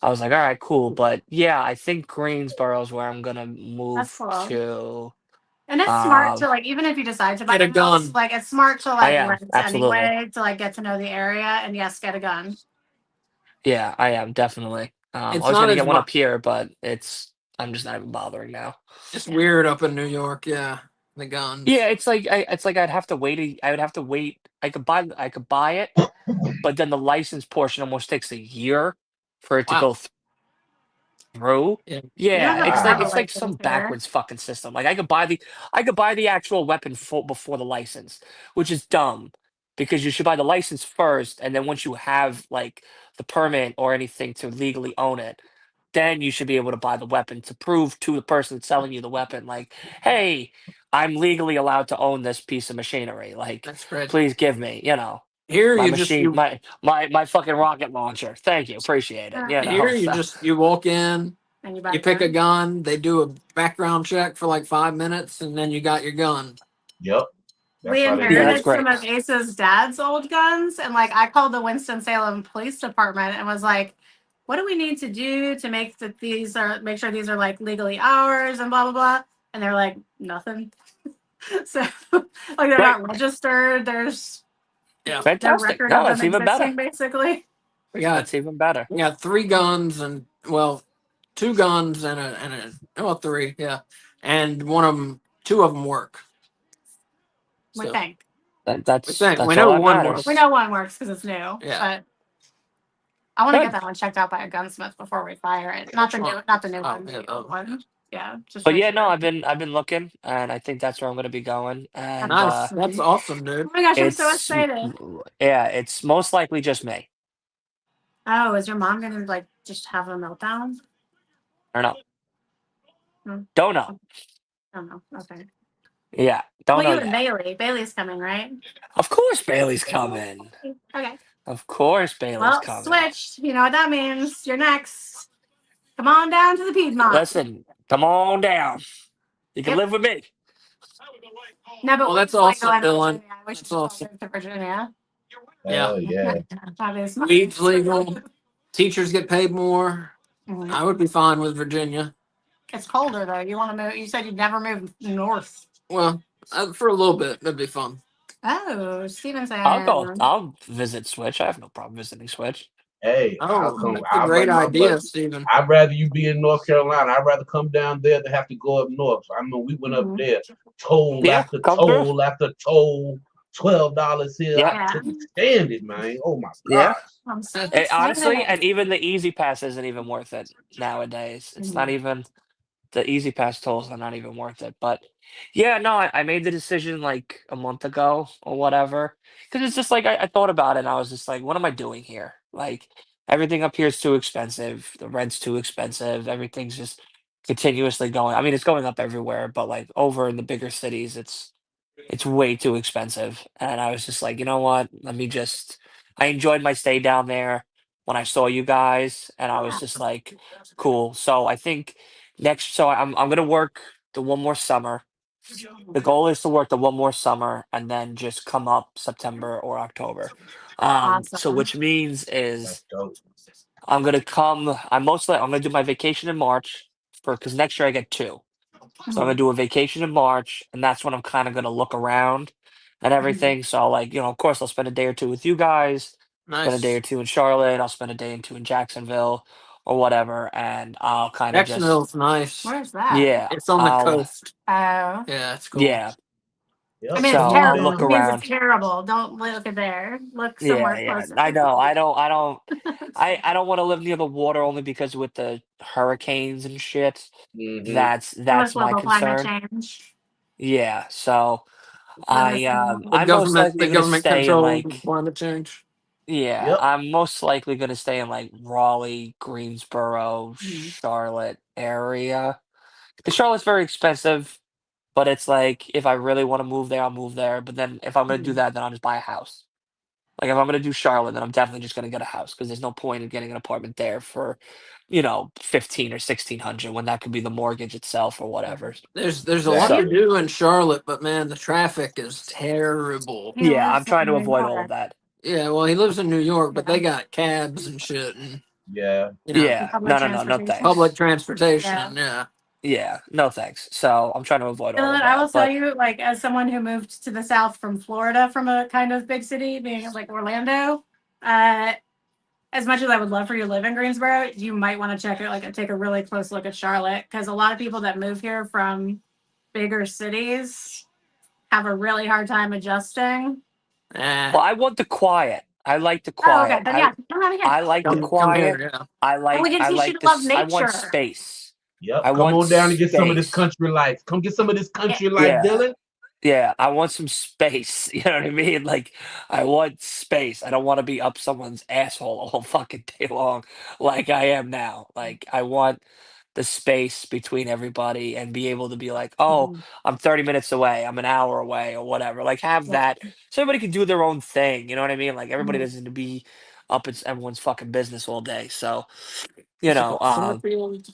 I was like, all right, cool. But yeah, I think Greensboro is where I'm gonna
That's
move
cool.
to.
And it's smart
Um,
to like, even if you decide to buy
Get a
a house,
gun.
like it's smart to
I
like
am
rent
absolutely.
anyway to like get to know the area and yes, get a gun.
Yeah, I am definitely. I
It's
was
not
gonna
as
get one
much.
up here, but I'm just not even bothering now.
It's
Yeah.
weird up in New York. Yeah, the
Yeah,
guns.
it's like I would have to wait. I could buy it, but then the license portion almost takes a year for it to
Wow.
go through.
Yeah.
You don't
Yeah,
have to
Wow.
have a
it's like some
license here.
backwards fucking system. Like I could buy the actual weapon before the license, which is dumb because you should buy the license first, and then once you have like the permit or anything to legally own it, then you should be able to buy the weapon to prove to the person selling you the weapon, like, hey, I'm legally allowed to own this piece of machinery. Like,
That's great.
please give me,
Here
my
you just
machine,
you
my fucking rocket launcher. Thank you, appreciate it.
here you
So.
just you walk in,
And you buy
you
the
pick a
gun.
gun, they do a background check for like 5 minutes, and then you got your gun.
Yep.
We
That's how they
Yeah,
do
that's
inherited
it.
some
great.
of Ace's dad's old guns, and like I called the Winston-Salem Police Department and was like, "What do we need to do to make sure these are like legally ours and blah blah blah?" And they're like, "Nothing." So like they're
Great.
not registered. There's
Yeah,
no
Fantastic.
record of
No,
them
that's even better.
existing, basically.
we got
That's even better.
we got 3 guns and well, 2 guns and a well 3 yeah, and 2 of them work.
We
So
think
we
That's all
know
that
one
we
works.
matters.
know one works because it's new,
Yeah.
but I want to get
Good.
that one checked out by a gunsmith before we fire it.
Which one?
Not the new
Oh
one,
yeah,
the old one. Yeah, just
But
make
yeah, no,
sure.
I've been looking, and I think that's where I'm gonna be going.
That's
And
nice. That's
awesome.
awesome,
Oh
dude.
my gosh, I'm so
it's
excited.
yeah, it's most likely just me.
Oh, is your mom gonna like just have a meltdown?
I don't know.
Hmm.
Don't know.
I don't know. Okay.
Yeah, don't
Well,
know
you and
yet.
Bailey. Bailey's coming, right?
Of course, Bailey's coming.
Okay.
Of course, Bailey's
Well,
coming.
switched. You know what that means. You're next. Come on down to the Piedmont.
Listen, come on down. You can
Yep.
live with me.
No, but
Well, that's
we just
awesome,
like going to
Dylan.
Virginia. I wish
That's
we could
awesome.
move to Virginia.
Yeah.
Hell yeah.
That is
Weed's legal. Teachers get paid more.
Mhm.
I would be fine with Virginia.
It's colder though. You want to move? You said you'd never move north.
Well, for a little bit, that'd be fun.
Oh, Steven
I'll go.
said.
I'll visit Switch. I have no problem visiting Switch.
Hey, I'll
Oh,
come.
that's a great idea, Stephen.
I'd rather you be in North Carolina. I'd rather come down there than have to go up north. I mean, we went up
Mhm.
there, toll
Yeah,
after
come through.
toll after toll, $12 here.
Yeah.
I couldn't stand it, man. Oh my
Yeah.
gosh.
I'm so
Honestly,
excited.
and even the Easy Pass isn't even worth it nowadays. It's not even the Easy Pass tolls are not even worth it. But yeah, no, I made the decision like a month ago or whatever. Because it's just like I thought about it and I was just like, what am I doing here? Like everything up here is too expensive. The rent's too expensive. Everything's just continuously going. I mean, it's going up everywhere, but like over in the bigger cities, it's way too expensive. And I was just like, you know what? Let me just I enjoyed my stay down there when I saw you guys and I was just like, cool. So I think I'm gonna work the one more summer. The goal is to work the one more summer and then just come up September or October. So
Awesome.
which means
That's
is
dope.
I'm gonna do my vacation in March for because next year I get two. So I'm
Mhm.
gonna do a vacation in March, and that's when I'm kind of gonna look around and
Mhm.
everything. So like, of course I'll spend a day or two with you guys, spend a day
Nice.
or two in Charlotte, I'll spend a day or two in Jacksonville or whatever, and I'll kind of just
Jacksonville's nice.
Where's that?
yeah,
It's on the coast.
Oh.
Yeah, it's cool.
yeah.
I
Yep.
mean, it's
Come
So
on
I'll
terrible.
look
It
down.
means it's
around.
terrible. Don't look at there. Look
Yeah,
somewhere
yeah.
closer.
I know. I don't want to live near the water only because with the hurricanes and shit,
Mm-hmm.
that's
Unless
my
global climate
concern.
change.
Yeah, so
The
I'm most
government,
likely
the
gonna
government
stay in
controls
like
climate change.
yeah,
Yep.
I'm most likely gonna stay in like Raleigh, Greensboro,
Mhm.
Charlotte area. The Charlotte's very expensive, but it's like if I really want to move there, I'll move there. But then if I'm gonna do
Mhm.
that, then I'll just buy a house. Like if I'm gonna do Charlotte, then I'm definitely just gonna get a house because there's no point in getting an apartment there for, 15 or 1600 when that could be the mortgage itself or whatever.
There's a lot
So
to
Exactly.
do in Charlotte, but man, the traffic is terrible.
He
yeah, I'm
lives
trying
in
to
New
avoid all of
York.
that.
Yeah, well, he lives in New York, but
Yeah.
they got cabs and shit, and
Yeah.
Yeah,
Public
no, no, no, no,
transportation.
public
thanks.
Yeah.
transportation. Yeah,
Yeah, no, thanks. So I'm trying to avoid all of
Dylan, I
that.
will tell
But
you, like, as someone who moved to the South from Florida, from a kind of big city, being like Orlando, uh, as much as I would love for you to live in Greensboro, you might want to check it, like, take a really close look at Charlotte, because a lot of people that move here from bigger cities have a really hard time adjusting.
eh,
well, I want the quiet. I like the
Oh, okay,
quiet.
then yeah, come out here.
I like the
come here.
quiet.
Yeah,
And we can teach you to love
I want
nature.
space.
Yep.
I
Come
want
on down and get some of this
space.
country life. Come get some of this
Yeah.
country life,
Yeah.
Dylan.
Yeah, I want some space. You know what I mean? Like, I want space. I don't want to be up someone's asshole all fucking day long like I am now. Like, I want the space between everybody and be able to be like, oh,
Mhm.
I'm 30 minutes away, I'm an hour away, or whatever. Like, have
Yeah.
that so everybody can do their own thing. You know what I mean? Like, everybody
Mhm.
doesn't need to be up in everyone's fucking business all day. So, you
what's it
know,
called? Summerfield.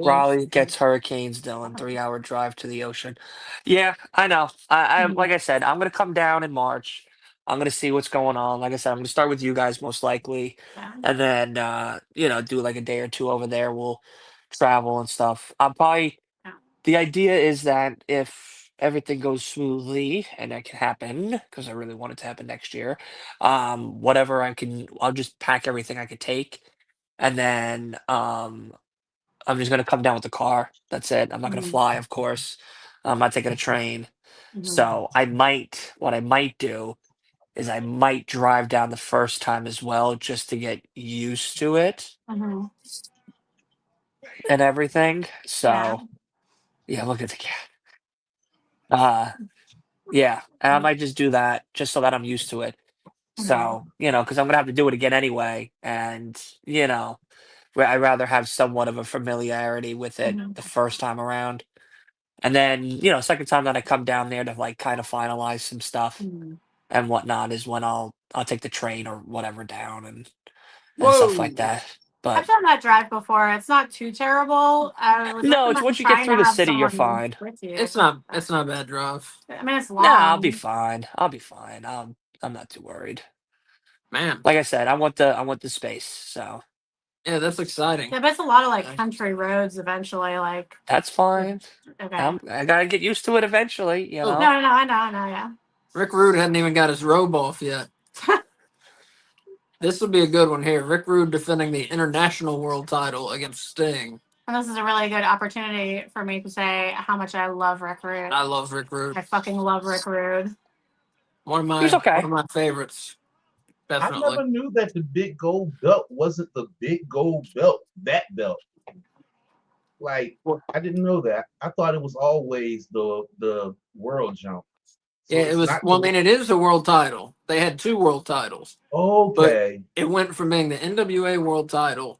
Raleigh gets hurricanes, Dylan, 3 hour drive to the ocean. Yeah, I know.
Mhm.
Like I said, I'm gonna come down in March. I'm gonna see what's going on. Like I said, I'm gonna start with you guys most likely,
Yeah.
and then do like a day or two over there. We'll travel and stuff. I'm probably
Yeah.
the idea is that if everything goes smoothly and that can happen because I really want it to happen next year, whatever I'll just pack everything I could take, and then I'm just gonna come down with the car. That's it. I'm not gonna
Mhm.
fly, of course. I'm not taking a train.
Mhm.
So what I might do is I might drive down the first time as well, just to get used to it
Mhm.
and everything.
Yeah.
So yeah, look at the cat. Uh, yeah, and I might just do that just so that I'm used to it.
Mhm.
So because I'm gonna have to do it again anyway, and I'd rather have somewhat of a familiarity with it
Mhm.
the first time around. And then, second time that I come down there to like kind of finalize some stuff
Mhm.
and whatnot is when I'll take the train or whatever down and stuff like
Whoa,
that.
I've
But
done that drive before. It's not too terrible. I would
no, it's
recommend
once you get
trying to
through the
have
city, you're
someone
fine.
with you.
It's not a bad drive.
I mean, it's
Nah, I'll be
long.
fine. I'll be fine. I'm not too worried.
Man,
Like I said, I want the space. So
yeah, that's exciting.
Yeah, but it's a lot of like country roads eventually. Like,
that's fine.
okay.
I gotta get used to it eventually. You
Oh.
know.
No, I know, yeah.
Rick Rude hadn't even got his robe off yet. This would be a good one here. Rick Rude defending the international world title against Sting.
And this is a really good opportunity for me to say how much I love Rick Rude.
I love Rick Rude.
I fucking love Rick Rude.
He's okay.
One of my favorites.
I
Definitely.
never knew that the big gold belt wasn't the big gold belt. That belt. Like, I didn't know that. I thought it was always the world jump. So
Yeah, it
it's
was.
not
Well, I
the-
mean, it is a world title. They had 2 world titles.
Okay.
It went from being the NWA world title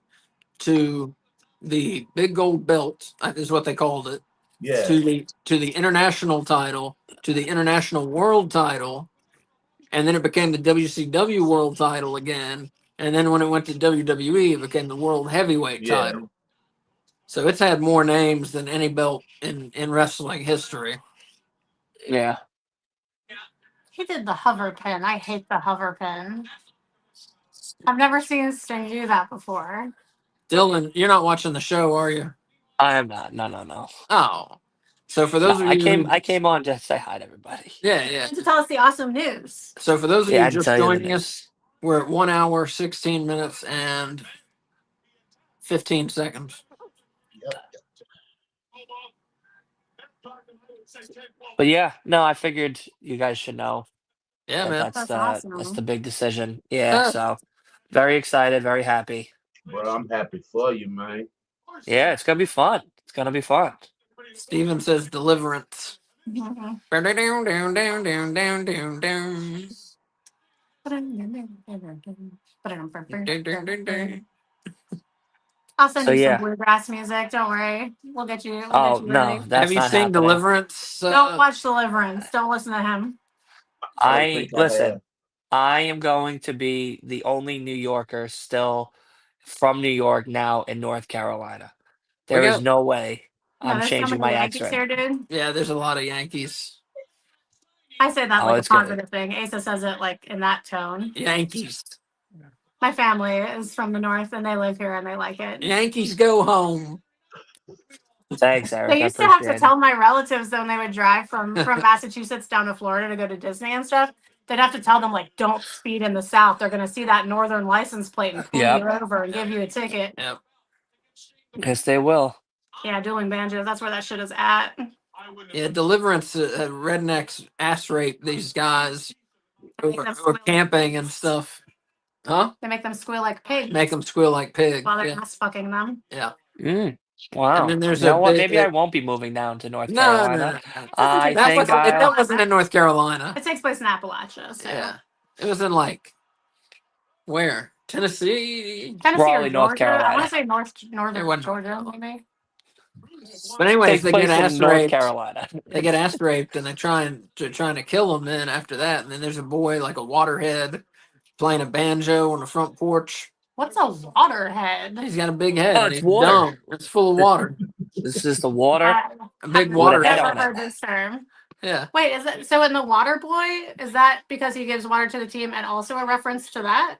to the big gold belt, is what they called it,
Yeah.
to the international title, to the international world title, and then it became the WCW world title again. And then when it went to WWE, it became the world heavyweight
Yeah.
title. So it's had more names than any belt in wrestling history.
Yeah.
He did the hover pin. I hate the hover pin. I've never seen Sting do that before.
Dylan, you're not watching the show, are you?
I am not. No.
Oh. So for
No,
those of you
I came on to say hi to everybody.
yeah.
To tell us the awesome news.
So for those of
Yeah, I
you
can
just
tell you the
joining us, we're at 1 hour, 16 minutes, and 15 seconds.
But yeah, no, I figured you guys should know
Yeah,
that
man.
That's
that's the
awesome.
big decision. Yeah,
Ah,
so very excited, very happy.
Bro, I'm happy for you, man.
Yeah, it's gonna be fun. It's gonna be fun.
Steven says deliverance.
Mhm.
Down, down, down, down, down, down, down, down. Dun, dun, dun, dun.
I'll send
So
you some
yeah.
bluegrass music. Don't worry. We'll get you. We'll
Oh
get you
no,
ready.
Have
that's
you
not
seen
happening.
Deliverance?
Don't watch Deliverance. Don't listen to him.
I don't think I
Listen.
have.
I am going to be the only New Yorker still from New York now in North Carolina.
We
There is
got
no way
No,
I'm
there's so
changing
many
my
Yankees
accent.
here, dude.
yeah. There's a lot of Yankees.
I say that
Oh,
like a
it's good.
positive thing. Asa says it like in that tone.
Yankees.
My family is from the north and they live here and they like it.
Yankees go home.
Thanks,
They
Eric. I
used to have to
appreciate it.
tell my relatives that when they would drive from Massachusetts down to Florida to go to Disney and stuff, they'd have to tell them like, don't speed in the South. They're gonna see that northern license plate and pull
Yep.
you over and give you a ticket.
Yep.
Yes, they will.
Yeah, dueling banjos. That's where that shit is at.
Yeah. Deliverance. Rednecks ass rape these guys who
Make them
are
squeal.
camping and stuff. Huh?
They make them squeal like pigs
Make them squeal like pigs.
while they're
Yeah.
ass fucking them.
Yeah.
Wow.
And then there's
You
a
know what?
big.
Maybe I won't be moving down to North
No.
Carolina.
It doesn't
I
take place
think
in North
That wasn't in
Carolina.
North Carolina.
It takes place in Appalachia. So.
Yeah. It was in like where? Tennessee.
Tennessee or
Raleigh, North
Georgia. I want
Carolina.
to say
It
northern
wasn't
Georgia, maybe.
But anyways,
Takes
they get
place in
ass
North
raped.
Carolina.
They get ass raped, and they're trying to kill them. Then after that, and then there's a boy like a waterhead playing a banjo on the front porch.
What's a waterhead?
He's got a big head.
Oh,
And
it's
he's
water.
dumb. It's full of water.
This is the water.
A big
I've
water
With a head
never
on it.
heard this term.
Yeah.
Wait, is that so? In the Water Boy, is that because he gives water to the team and also a reference to that?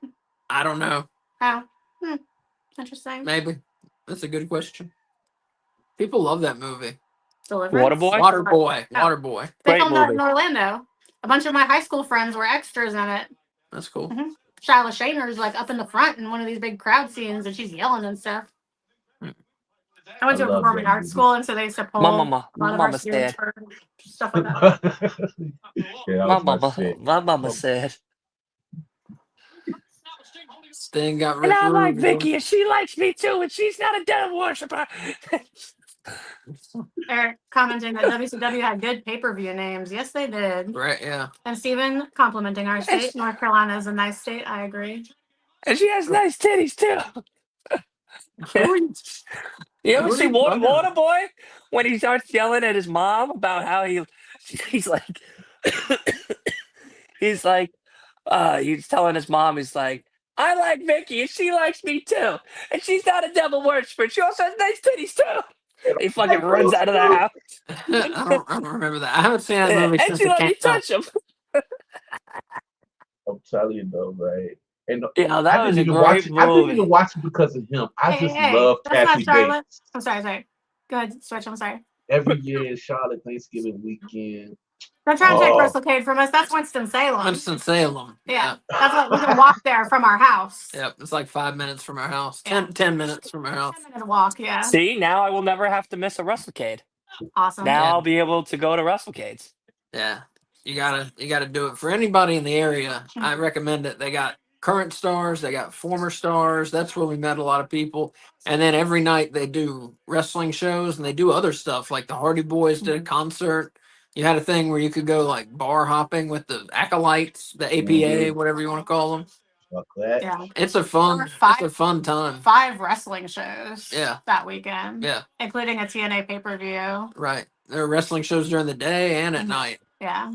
I don't know.
Oh, interesting.
Maybe. That's a good question. People love that movie.
Deliverance.
Waterboy?
Water Boy.
Oh.
Water Boy.
They
Great
filmed that
movie.
in Orlando. A bunch of my high school friends were extras in it.
That's cool.
Mm-hmm. Shyla Shaner's like up in the front in one of these big crowd scenes, and she's yelling and stuff. I went to a
love
performing
that
arts
movie.
school, and so they used to pull
My
a
mama.
lot of our
Mama
students
said.
for stuff like that.
Yeah, that
My
was my
mama.
shit.
My mama said.
Sting got
And
Rick
I like
Rude.
Vicky, and she likes me too, and she's not a devil worshiper.
Eric commenting that WCW had good pay-per-view names. Yes, they did.
Right, yeah.
And Steven complimenting our state. North Carolina is a nice state. I agree.
And she has nice titties too. You ever
Who are
see
you talking about?
Waterboy when he starts yelling at his mom about how he's like he's like he's telling his mom, he's like, I like Vicky, and she likes me too. And she's not a devil worshiper. She also has nice titties too. He fucking runs out of the house.
I don't remember that. I haven't seen that movie
And
since
she
it
let
came
me
out.
touch him.
I'm telling you though, right? And
Yeah,
I
that was
didn't
a
even watch
great
it. I didn't
movie.
even watch it because of him. I
Hey,
just
hey,
love
that's not
Kathy
Charlotte.
Bates.
I'm sorry. Go ahead, Switch. I'm sorry.
Every year in Charlotte Thanksgiving weekend.
Don't try and take
Oh,
WrestleCade from us. That's Winston-Salem.
Winston-Salem.
Yeah, that's what we can walk there from our house.
Yep. It's like 5 minutes from our house.
Yeah.
10 minutes from our house.
10-minute walk. Yeah,
See, now I will never have to miss a WrestleCade.
awesome.
Now
Yeah.
I'll be able to go to WrestleCades.
Yeah. You gotta do it. For anybody in the area, I recommend it. They got current stars, they got former stars. That's where we met a lot of people. And then every night they do wrestling shows and they do other stuff. Like the Hardy Boys did a concert. You had a thing where you could go like bar hopping with the acolytes, the APA, whatever you want to call them.
fuck that.
Yeah,
It's a
There were
fun time.
5 wrestling shows.
Yeah.
That weekend.
Yeah.
Including a TNA pay-per-view.
Right. There are wrestling shows during the day and at night.
Yeah.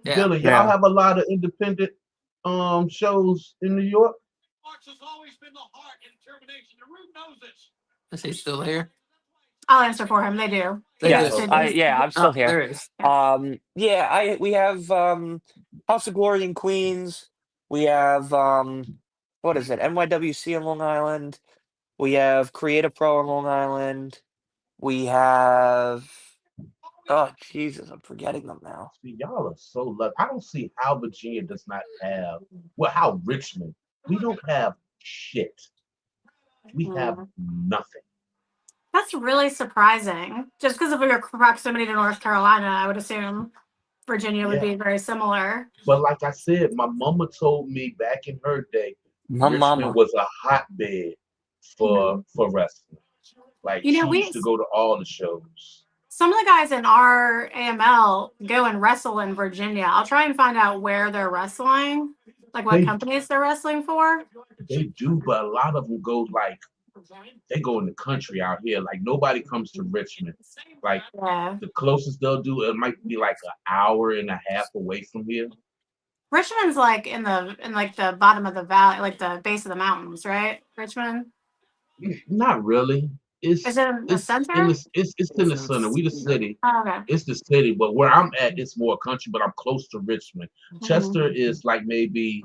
Yeah.
Dylan,
Yeah.
y'all have a lot of independent shows in New York.
Marks has always been the heart and determination. The Root knows this.
Is he still here?
I'll answer for him. They do.
They
Yes,
do.
I'm still
Oh,
here.
there he is.
We have House of Glory in Queens. We have what is it? NYWC in Long Island. We have Creative Pro in Long Island. We have Jesus, I'm forgetting them now.
See, y'all are so lucky. I don't see how Virginia does not have. Well, how Richmond. We don't have shit. We have nothing.
That's really surprising. Just because of your proximity to North Carolina, I would assume Virginia would be very similar.
But like I said, my mama told me back in her day,
My
Richmond
mama.
was a hotbed for wrestling. Like
You know,
she used to go to all the shows.
Some of the guys in our AML go and wrestle in Virginia. I'll try and find out where they're wrestling, like what companies they're wrestling for.
They do, but a lot of them go like they go in the country out here. Like nobody comes to Richmond. Like the closest they'll do, it might be like an hour and a half away from here.
Richmond's like in the bottom of the valley, like the base of the mountains, right? Richmond.
Not really.
Is it in the center?
It's in the center. We the city.
Oh, okay.
It's the city, but where I'm at, it's more country. But I'm close to Richmond. Chester is like maybe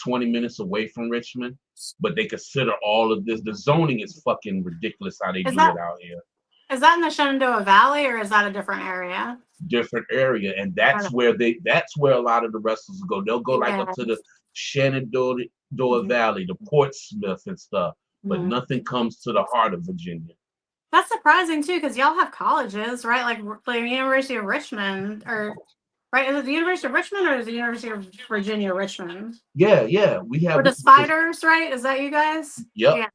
20 minutes away from Richmond, but they consider all of this. The zoning is fucking ridiculous how they do it out here.
Is that in the Shenandoah Valley or is that a different area?
Different area, and that's where a lot of the wrestlers go. They'll go like up to the Shenandoah Valley, the Portsmouth and stuff, but nothing comes to the heart of Virginia.
That's surprising too, because y'all have colleges, right? Like the University of Richmond, or right? Is it the University of Richmond or is it the University of Virginia Richmond?
Yeah, we have.
Or the Spiders, right? Is that you guys?
Yep.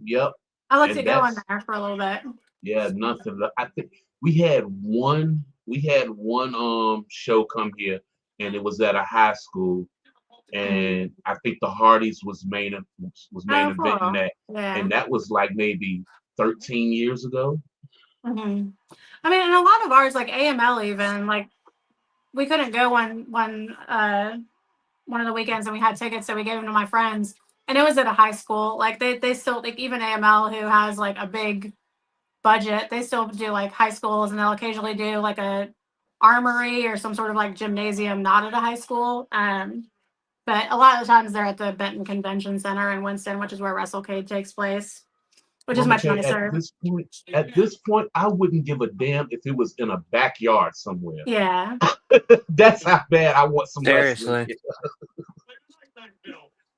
I looked at going there for a little bit.
Yeah, nothing. I think we had one show come here, and it was at a high school, and I think the Hardys was main eventing that, and that was like maybe 13 years ago.
I mean, and a lot of ours, like AML, even like we couldn't go one of the weekends, and we had tickets, so we gave them to my friends, and it was at a high school. Like they still, like, even AML, who has like a big budget, they still do like high schools, and they'll occasionally do like a armory or some sort of like gymnasium not at a high school. But a lot of the times they're at the Benton Convention Center in Winston, which is where WrestleCade takes place, which is much nicer.
At this point, I wouldn't give a damn if it was in a backyard somewhere.
Yeah.
That's how bad I want some
Seriously.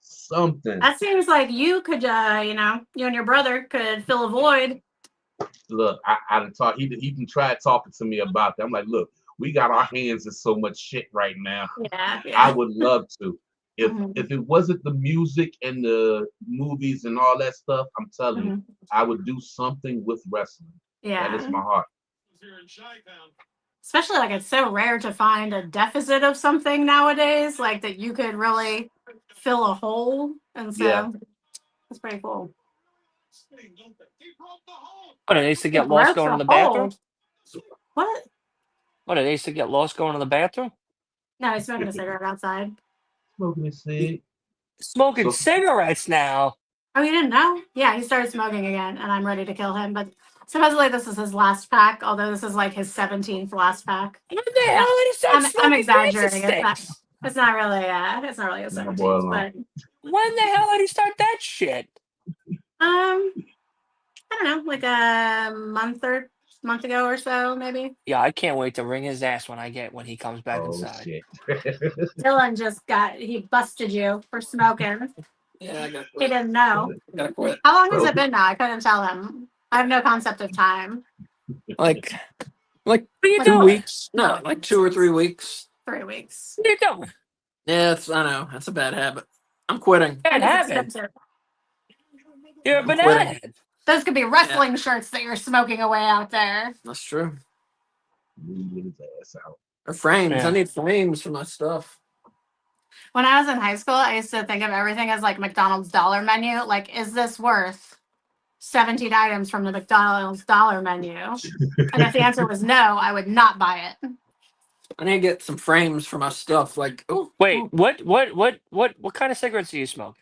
Something.
That seems like you could, you and your brother could fill a void.
Look, I done talk. He can try talking to me about that. I'm like, look, we got our hands in so much shit right now.
Yeah.
I would love to. If it wasn't the music and the movies and all that stuff, I'm telling you, I would do something with wrestling.
Yeah.
That is my heart.
Especially like it's so rare to find a deficit of something nowadays, like that you could really fill a hole. And so that's pretty cool.
What, did Asa get lost going to the bathroom?
What?
What, did Asa get lost going to the bathroom?
No, he's smoking a cigarette outside.
Smoking a cig.
Smoking
So
cigarettes now.
Oh, you didn't know? Yeah, he started smoking again, and I'm ready to kill him. But supposedly this is his last pack, although this is like his 17th last pack.
When the hell did he start
I'm
smoking rancid
exaggerating.
sticks?
It's not really his
leave my boy
17th,
alone.
but
When the hell did he start that shit?
I don't know, like a month ago or so, maybe.
Yeah, I can't wait to wring his ass when he comes back
Oh
inside.
shit.
Dylan he busted you for smoking.
Yeah, I gotta
He
quit.
didn't know.
Gotta quit.
How long has it been now? I couldn't tell him. I have no concept of time.
Like
What are you
Like
2 weeks?
doing?
No, like 2 or 3 weeks.
3 weeks.
What are you doing?
Yeah, I know that's a bad habit. I'm quitting.
Bad
And it's
habit.
expensive.
You're a
I'm
banana
quitting.
head.
Those could be wrestling shirts that you're smoking away out there.
That's true.
Leave his ass out.
Or frames. I
Yeah.
need frames for my stuff.
When I was in high school, I used to think of everything as like McDonald's dollar menu. Like, is this worth 17 items from the McDonald's dollar menu? And if the answer was no, I would not buy it.
I need to get some frames for my stuff. Like,
Wait, what kind of cigarettes do you smoke?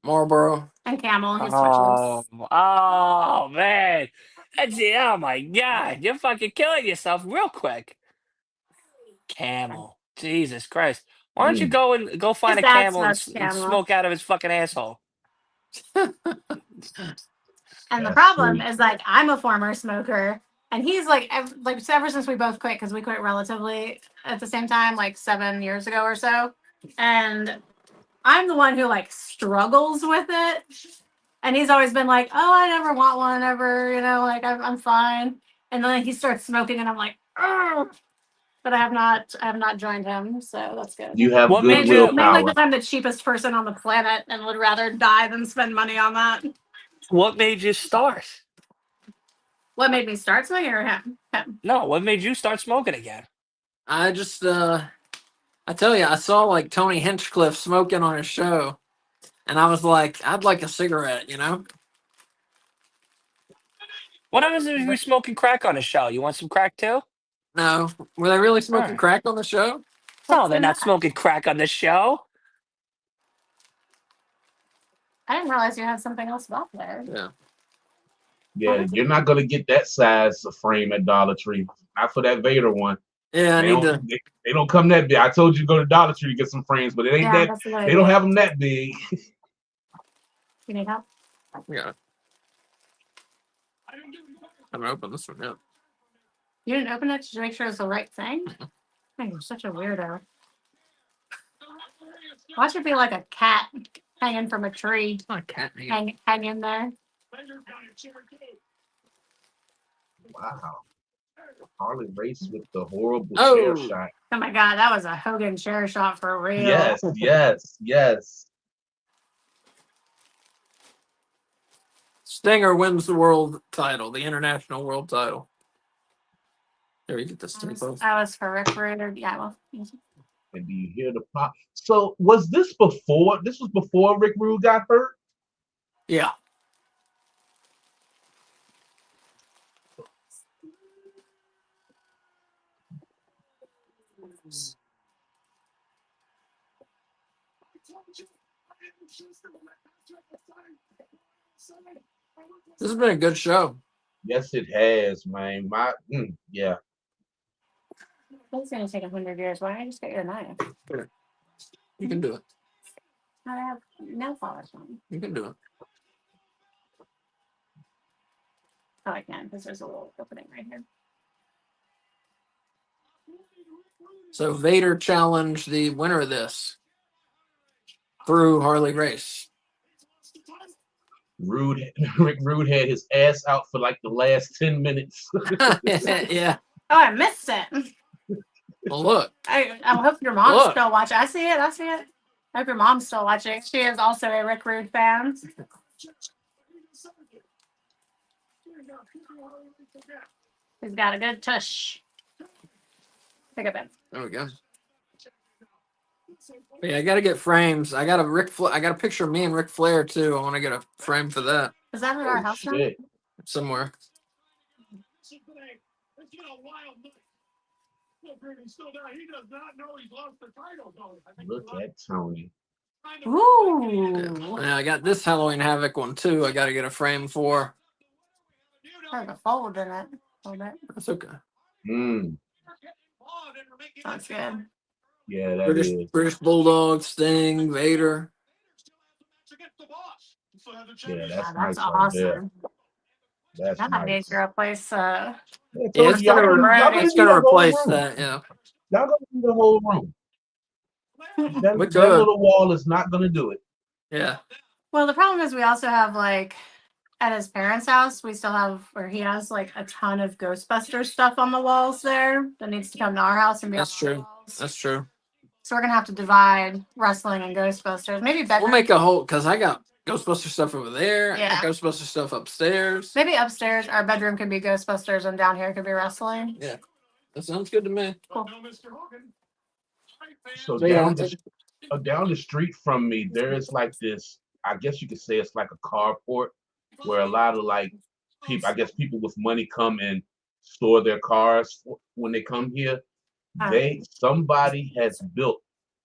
Marlboro.
And Camel, he
Oh,
switches.
oh man. That's it. Oh my god. You're fucking killing yourself real quick. Camel. Jesus Christ. Why don't you
Mm.
go
His
find a
dad
camel
smokes
and
Camel.
smoke out of his fucking asshole?
And the
That's
problem
sweet.
is like I'm a former smoker, and he's like ever since we both quit because we quit relatively at the same time, like 7 years ago or so. And I'm the one who like struggles with it, and he's always been like, "Oh, I never want one ever," like I'm fine. And then he starts smoking, and I'm like, "Ugh." But I have not joined him, so that's good.
You have
What
good
made
Mainly,
you
mainly
willpower.
because I'm the cheapest person on the planet and would rather die than spend money on that.
what made you start?
What made me start smoking or him? Him.
No, what made you start smoking again?
I just, I tell you, I saw like Tony Hinchcliffe smoking on his show, and I was like, I'd like a cigarette.
What happens if you're smoking crack on a show? You want some crack too?
No, were they really
All
smoking
right.
crack on the show?
No,
What's
they're
in
not
that?
smoking crack on the show.
I didn't realize you had something else about there.
Yeah.
Yeah, you're not gonna get that size of frame at Dollar Tree. Not for that Vader one.
Yeah, I
They
need
don't.
to.
They don't come that big. I told you to go to Dollar Tree to get some frames, but it ain't
Yeah,
that.
that's a good
They don't
idea.
have them that big.
You need help?
Yeah, I haven't opened this one yet.
You didn't open it to make sure it's the right thing? Man, you're such a weirdo. Watch it be like a cat hanging from a tree,
It's not a cat name.
hanging there.
Wow. Harley Race with the horrible chair
Oh,
shot.
Oh my god, that was a Hogan chair shot for real.
Yes, yes, yes.
Stinger wins the world title, the international world title. There, you get this tape.
That was for Rick Rude. Yeah, well,
And do you hear the pop? So was this before? This was before Rick Rude got hurt.
Yeah. This has been a good show.
Yes, it has, man. Yeah.
it's gonna take 100 years. Why don't I just get your knife?
You can do it.
I have nail polish on.
You can do it.
Oh, I can because there's a little opening right here.
So Vader challenged the winner of this through Harley Race.
Rick Rude had his ass out for like the last 10 minutes.
Yeah.
Oh, I missed it.
Well, look.
I hope your mom's
Look.
still watching. I see it. I see it. I hope your mom's still watching. She is also a Rick Rude fan. He's got a good tush. Pick up it.
There we go. Yeah, I gotta get frames. I got a picture of me and Ric Flair too. I want to get a frame for that
Is that at our
Oh,
house now?
shit.
somewhere.
Look at Tony.
Ooh.
Yeah, I got this Halloween Havoc one too. I got to get a frame for.
There's a fold in it. Hold it.
That's okay.
Mm.
Sounds good.
Yeah, that is.
British Bulldog, Sting, Vader.
Yeah, that's
Wow,
nice
that's
right there.
awesome.
That's
That
nice.
needs to replace
Yeah,
Yeah,
so
it's
y'all
gonna
gonna, y'all gonna
it's
need
gonna
a whole
replace
room.
that. Yeah,
Y'all gonna need a whole room. That,
we
that
could.
little wall is not gonna do it.
Yeah,
Well, the problem is we also have like at his parents' house, we still have where he has like a ton of Ghostbusters stuff on the walls there that needs to come to our house and be
that's
on our
true.
walls.
That's true.
So we're gonna have to divide wrestling and Ghostbusters. Maybe
We'll
bedroom.
make a whole because I got Ghostbuster stuff over there. I
Yeah.
got Ghostbuster stuff upstairs.
Maybe upstairs our bedroom could be Ghostbusters and down here could be wrestling.
Yeah, that sounds good to me.
Cool.
So
So yeah,
down the street from me, there is like this. I guess you could say it's like a carport where a lot of like people, I guess people with money come and store their cars when they come here. Somebody has built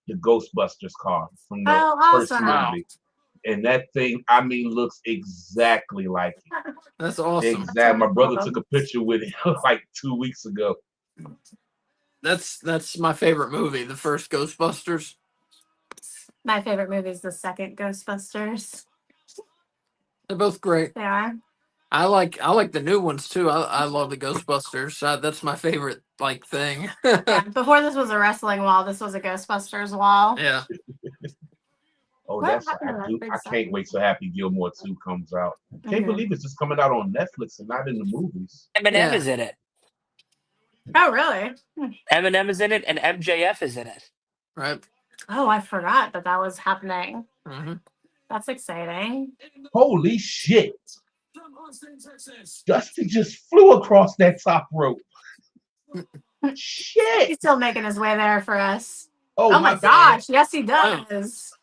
the Ghostbusters car from the
Oh,
first
awesome.
Wow.
movie, and that thing, I mean, looks exactly like it.
that's awesome.
Exactly. My brother took a picture with it like 2 weeks ago.
That's my favorite movie, the first Ghostbusters.
My favorite movie is the second Ghostbusters.
They're both great.
They are.
I like the new ones too. I love the Ghostbusters. That's my favorite like thing.
Yeah. Before this was a wrestling wall, this was a Ghostbusters wall.
Yeah.
Oh,
What
that's
happened to that big
I
sign?
can't wait till Happy Gilmore 2 comes out. Can't
Mhm.
believe it's just coming out on Netflix and not in the movies.
Eminem
Yeah.
is in it.
Oh, really?
Eminem is in it, and MJF is in it.
Right.
Oh, I forgot that was happening.
hmm
That's exciting.
Holy shit! Dusty just flew across that top rope. Shit!
He's still making his way there for us.
Oh,
Oh my
bad.
gosh. Yes, he
Wow.
does.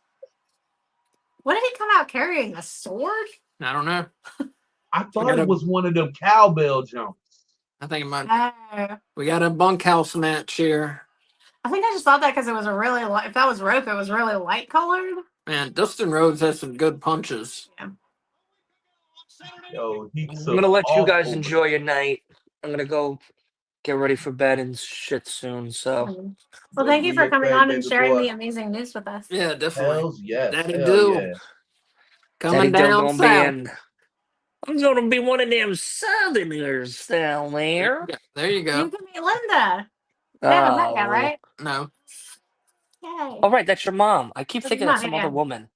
What did he come out carrying? A sword?
I don't know.
I thought
gotta-
it was one of them cowbell jumps.
I think it might.
Oh.
We got a bunkhouse match here.
I think I just thought that because it was a really light, if that was rope, it was really light colored.
Man, Dustin Rhodes has some good punches.
Yo, he
I'm
took
gonna let you
off
guys
over
enjoy your night. I'm gonna go get ready for bed and shit soon. So
Well, thank you
Do
for
your
coming
thing,
on and
baby
sharing
boy.
the amazing news with us.
Yeah, definitely.
Hells yes.
Daddy
Hell
do.
yeah.
Coming
Daddy Dill
down
gonna be
south.
in. I'm gonna be one of them Southerners down there.
There you
You
go.
can meet Linda. You haven't met yet,
Oh,
right?
No.
Yay.
all right, that's your mom. I keep
That's
thinking
your
that's
mom,
some
yeah.
other woman.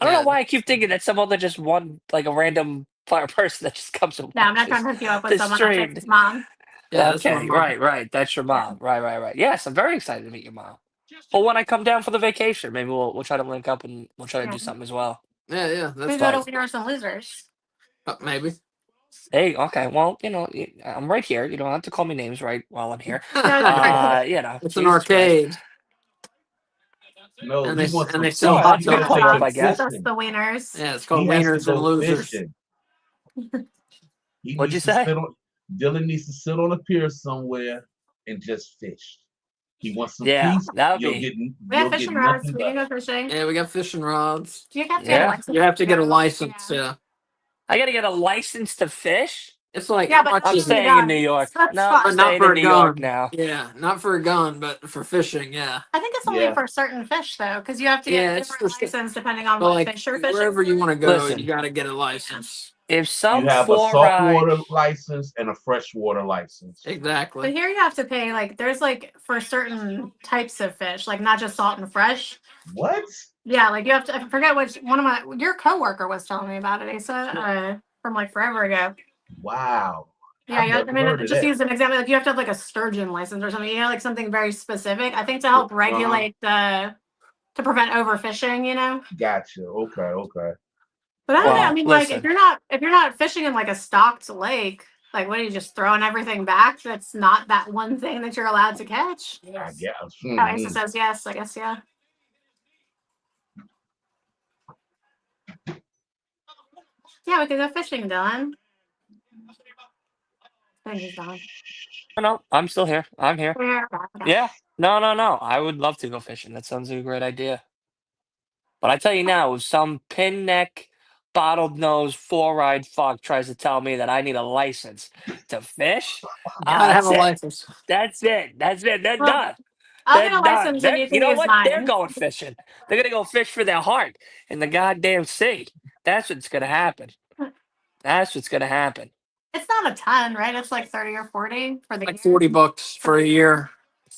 I don't know
Yeah.
why I keep thinking that's some other just one like a random person that just comes and
No, I'm not
watches
trying to hook you up with
the
someone else.
stream.
It's his mom.
Yeah, that's my
Okay,
mom.
right. That's your mom. Right. Yes, I'm very excited to meet your mom. Well, when I come down for the vacation, maybe we'll try to link up and we'll try to
Yeah.
do something as well.
Yeah, that's
We go to
fine.
Winners and Losers.
Maybe.
Hey, okay. Well, I'm right here. You don't have to call me names right while I'm here.
No, it's right.
It's an
Jesus Christ.
arcade.
No,
And
he
they
wants
and
to
they sell
fish.
hot
He
You can
gotta
dogs.
call
take
up,
him
I guess.
That's
fishing.
the Wieners.
Yeah, it's called
He has to
wieners and
go
losers.
fishing. He
What'd you
needs to
say?
sit on. Dylan needs to sit on a pier somewhere and just fish. He wants some
Yeah,
peace.
that would
You'll
be.
get
We have fishing rods.
nothing
We can
but.
go fishing.
Yeah, we got fishing rods.
Do you have to get a
Yeah.
license?
You have to get a
No.
license.
Yeah.
Yeah.
I gotta get a license to fish.
It's like
Yeah,
how
but
much
I'm
is
not
it?
staying in New
guns.
York.
That's
No,
fine.
I'm
But not
staying
for
in
a
New York
gun.
now.
Yeah, not for a gun, but for fishing. Yeah.
I think it's only
Yeah.
for certain fish though, because you have to
Yeah,
get
it's
different
for
license depending on
But
what
like
fish you're fishing.
wherever you want to go,
Listen.
you got to get a license.
If
You
some
have a
four eye,
saltwater license and a freshwater license.
But
Exactly.
here you have to pay like there's like for certain types of fish, like not just salt and fresh.
What?
Yeah, like you have to. I forget which one of your coworker was telling me about it. Asa, from like forever ago.
Wow.
Yeah,
I've
yeah. I
never
mean,
heard of
just
that.
use an example. Like you have to have like a sturgeon license or something. You know, like something very specific. I think to help regulate the to prevent overfishing. You know.
Gotcha. Okay.
But I don't know. I
well,
mean, like
listen.
if you're not fishing in like a stocked lake, like what are you just throwing everything back? That's not that one thing that you're allowed to catch.
I guess.
Oh, Asa says yes. I guess yeah. Yeah, we could go fishing, Dylan. I think he's done.
No, I'm still here. I'm here.
Yeah.
Yeah. No. I would love to go fishing. That sounds like a great idea. But I tell you now, if some pin neck, bottled nose, four-eyed fuck tries to tell me that I need a license to fish,
Gotta have
that's
a
it.
license.
That's it. That's it. They're
Well,
done.
I'll
They're
get a
done.
license and
They're,
you
you
can
know
use
what? They're
mine.
going fishing. They're gonna go fish for their heart in the goddamn sea. That's what's gonna happen. That's what's gonna happen.
It's not a ton, right? It's like 30 or 40 for the
Like
year.
$40 for a year.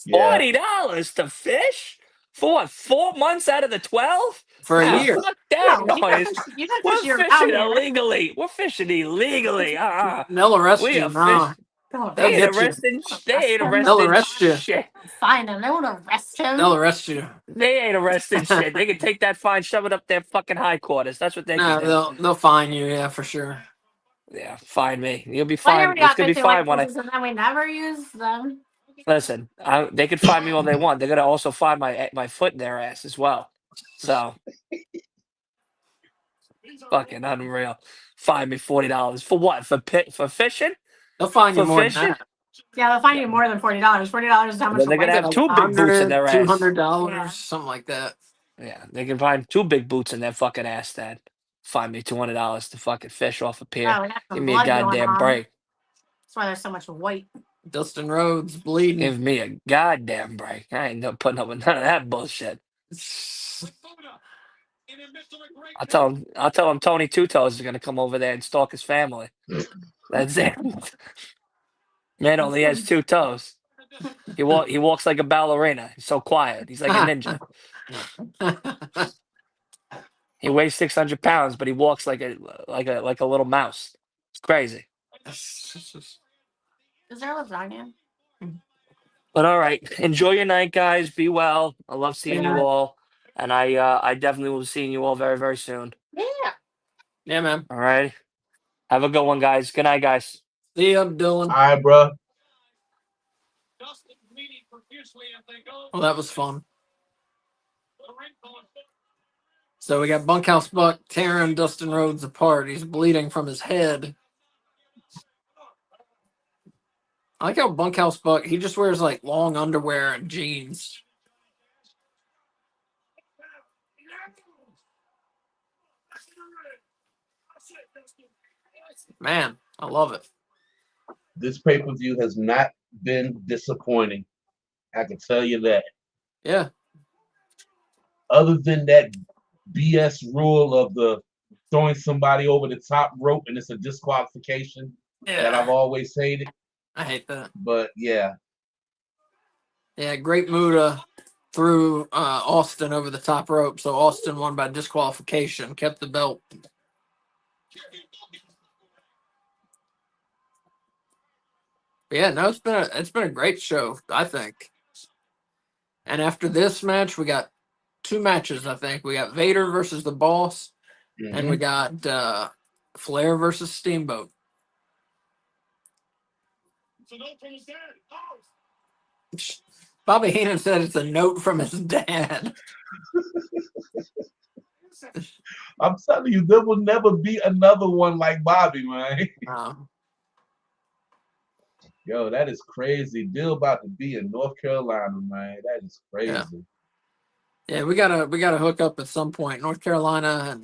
Yeah.
$40 to fish for what? 4 months out of the 12?
For a
Ah,
year.
fuck that
No,
noise.
you can
We're
fish year
fishing
round here.
illegally. We're fishing illegally.
They'll arrest
We
you.
are fish.
No,
They'll
they'll
They ain't
get you.
arresting. They ain't
They'll
arresting
arrest you.
shit.
Find him. They won't arrest him.
They'll arrest you.
They ain't arresting shit. They can take that fine, shove it up their fucking high quarters. That's what they can
No,
do.
they'll fine you. Yeah, for sure.
Yeah, fine me. You'll be
One year
fine.
we
It's
got
gonna be
50
fine when I
licenses and then we never used them.
listen. They can find me all they want. They're gonna also find my foot in their ass as well. So fucking unreal. Fine me $40 for what? For fishing?
They'll fine you
For
more than
fishing?
that.
Yeah, they'll find
Yeah.
you more than $40. $40 is how
And
much
then
a
they're gonna
Get
have
license
like
two big
costs.
boots in
$100,
their ass.
$200,
Yeah.
something like that.
Yeah, they can find two big boots in their fucking ass. Then find me $200 to fucking fish off a pier.
Oh, we got
Give
some
me a
blood going
goddamn
on.
break.
That's why there's so much white.
Dustin Rhodes bleeding.
Give me a goddamn break. I ain't no putting up with none of that bullshit. I'll tell him Tony Two Toes is gonna come over there and stalk his family. That's it. Man only has 2 toes. He walks like a ballerina. He's so quiet. He's like a ninja. He weighs 600 pounds, but he walks like a little mouse. It's crazy.
Is there lasagna?
But all right, enjoy your night, guys. Be well. I love seeing you
Yeah.
all, and I definitely will be seeing you all very very soon.
Yeah.
Yeah, man.
All right, have a good one, guys. Good night, guys.
See ya, Dylan.
All right, bro.
Well, that was fun. So we got Bunkhouse Buck tearing Dustin Rhodes apart. He's bleeding from his head. I like how Bunkhouse Buck, he just wears like long underwear and jeans. Man, I love it.
This pay-per-view has not been disappointing. I can tell you that.
Yeah.
Other than that BS rule of the throwing somebody over the top rope and it's a disqualification that I've
Yeah.
always hated.
I hate that.
But yeah,
Yeah, Great Muta threw Austin over the top rope, so Austin won by disqualification, kept the belt. But yeah, no, it's been a great show, I think. And after this match, we got two matches, I think. We got Vader versus the Boss, and we got Flair versus Steamboat. Bobby Heenan said it's a note from his dad.
I'm telling you, there will never be another one like Bobby, man. Yo, that is crazy. Bill about to be in North Carolina, man. That is crazy.
Yeah, we gotta hook up at some point. North Carolina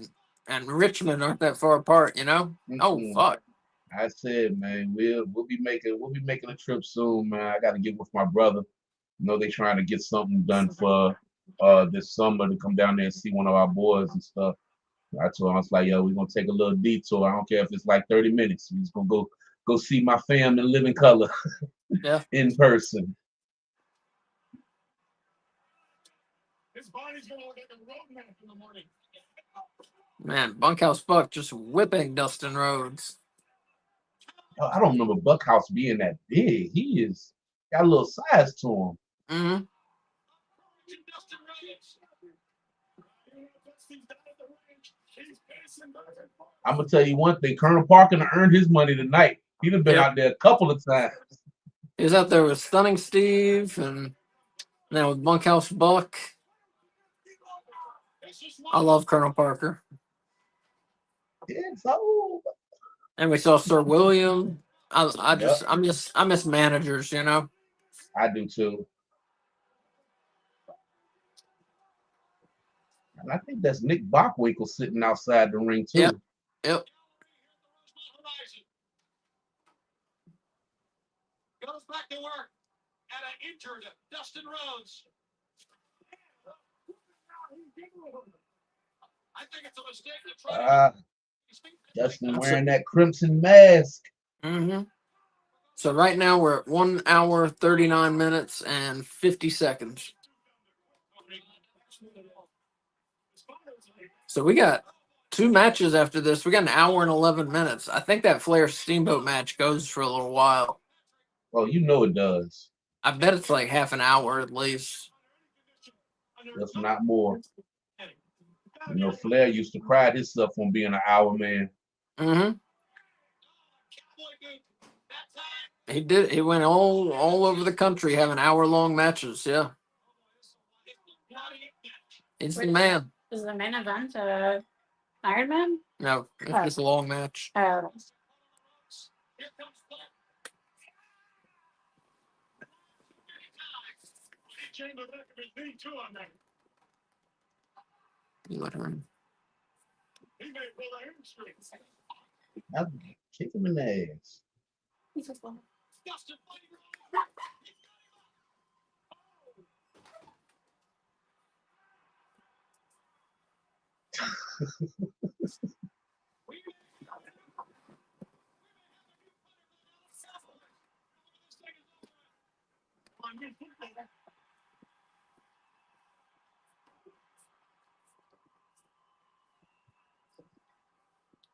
and Richmond aren't that far apart, you know? Oh fuck.
I said, man, we'll be making a trip soon, man. I got to get with my brother. You know, they trying to get something done for this summer to come down there and see one of our boys and stuff. I told him, I was like, yo, we're gonna take a little detour. I don't care if it's like 30 minutes. We're just gonna go see my fam in living color.
Yeah.
In person.
His body's gonna look like a roadmap in the morning.
Man, Bunkhouse Buck just whipping Dustin Rhodes.
I don't remember Buckhouse being that big. He is got a little size to him.
Mm-hmm.
I'm gonna tell you one thing. Colonel Parker earned his money tonight. He'd have been out there a couple of times.
He was out there with Stunning Steve and now with Bunkhouse Buck. I love Colonel Parker.
Yeah, so
And we saw Sir William. I miss managers, you know.
I do too.
And I think that's Nick Bockwinkel sitting outside the ring too.
Yep. Yep.
Goes back to work. And I injured Dustin Rhodes. I think it's a mistake to try to.
Dustin wearing that crimson mask.
Mm-hmm. So right now we're at 1 hour, 39 minutes, and 50 seconds. So we got 2 matches after this. We got an hour and 11 minutes. I think that Flair Steamboat match goes for a little while.
Oh, you know it does.
I bet it's like half an hour at least.
If not more. You know, Flair used to pride himself on being an hour man.
Mm-hmm. He did. He went all over the country having hour-long matches. Yeah. He's the man.
Is the main event Iron Man?
No, it's just a long match. You let her in.
I'll kick him in the ass.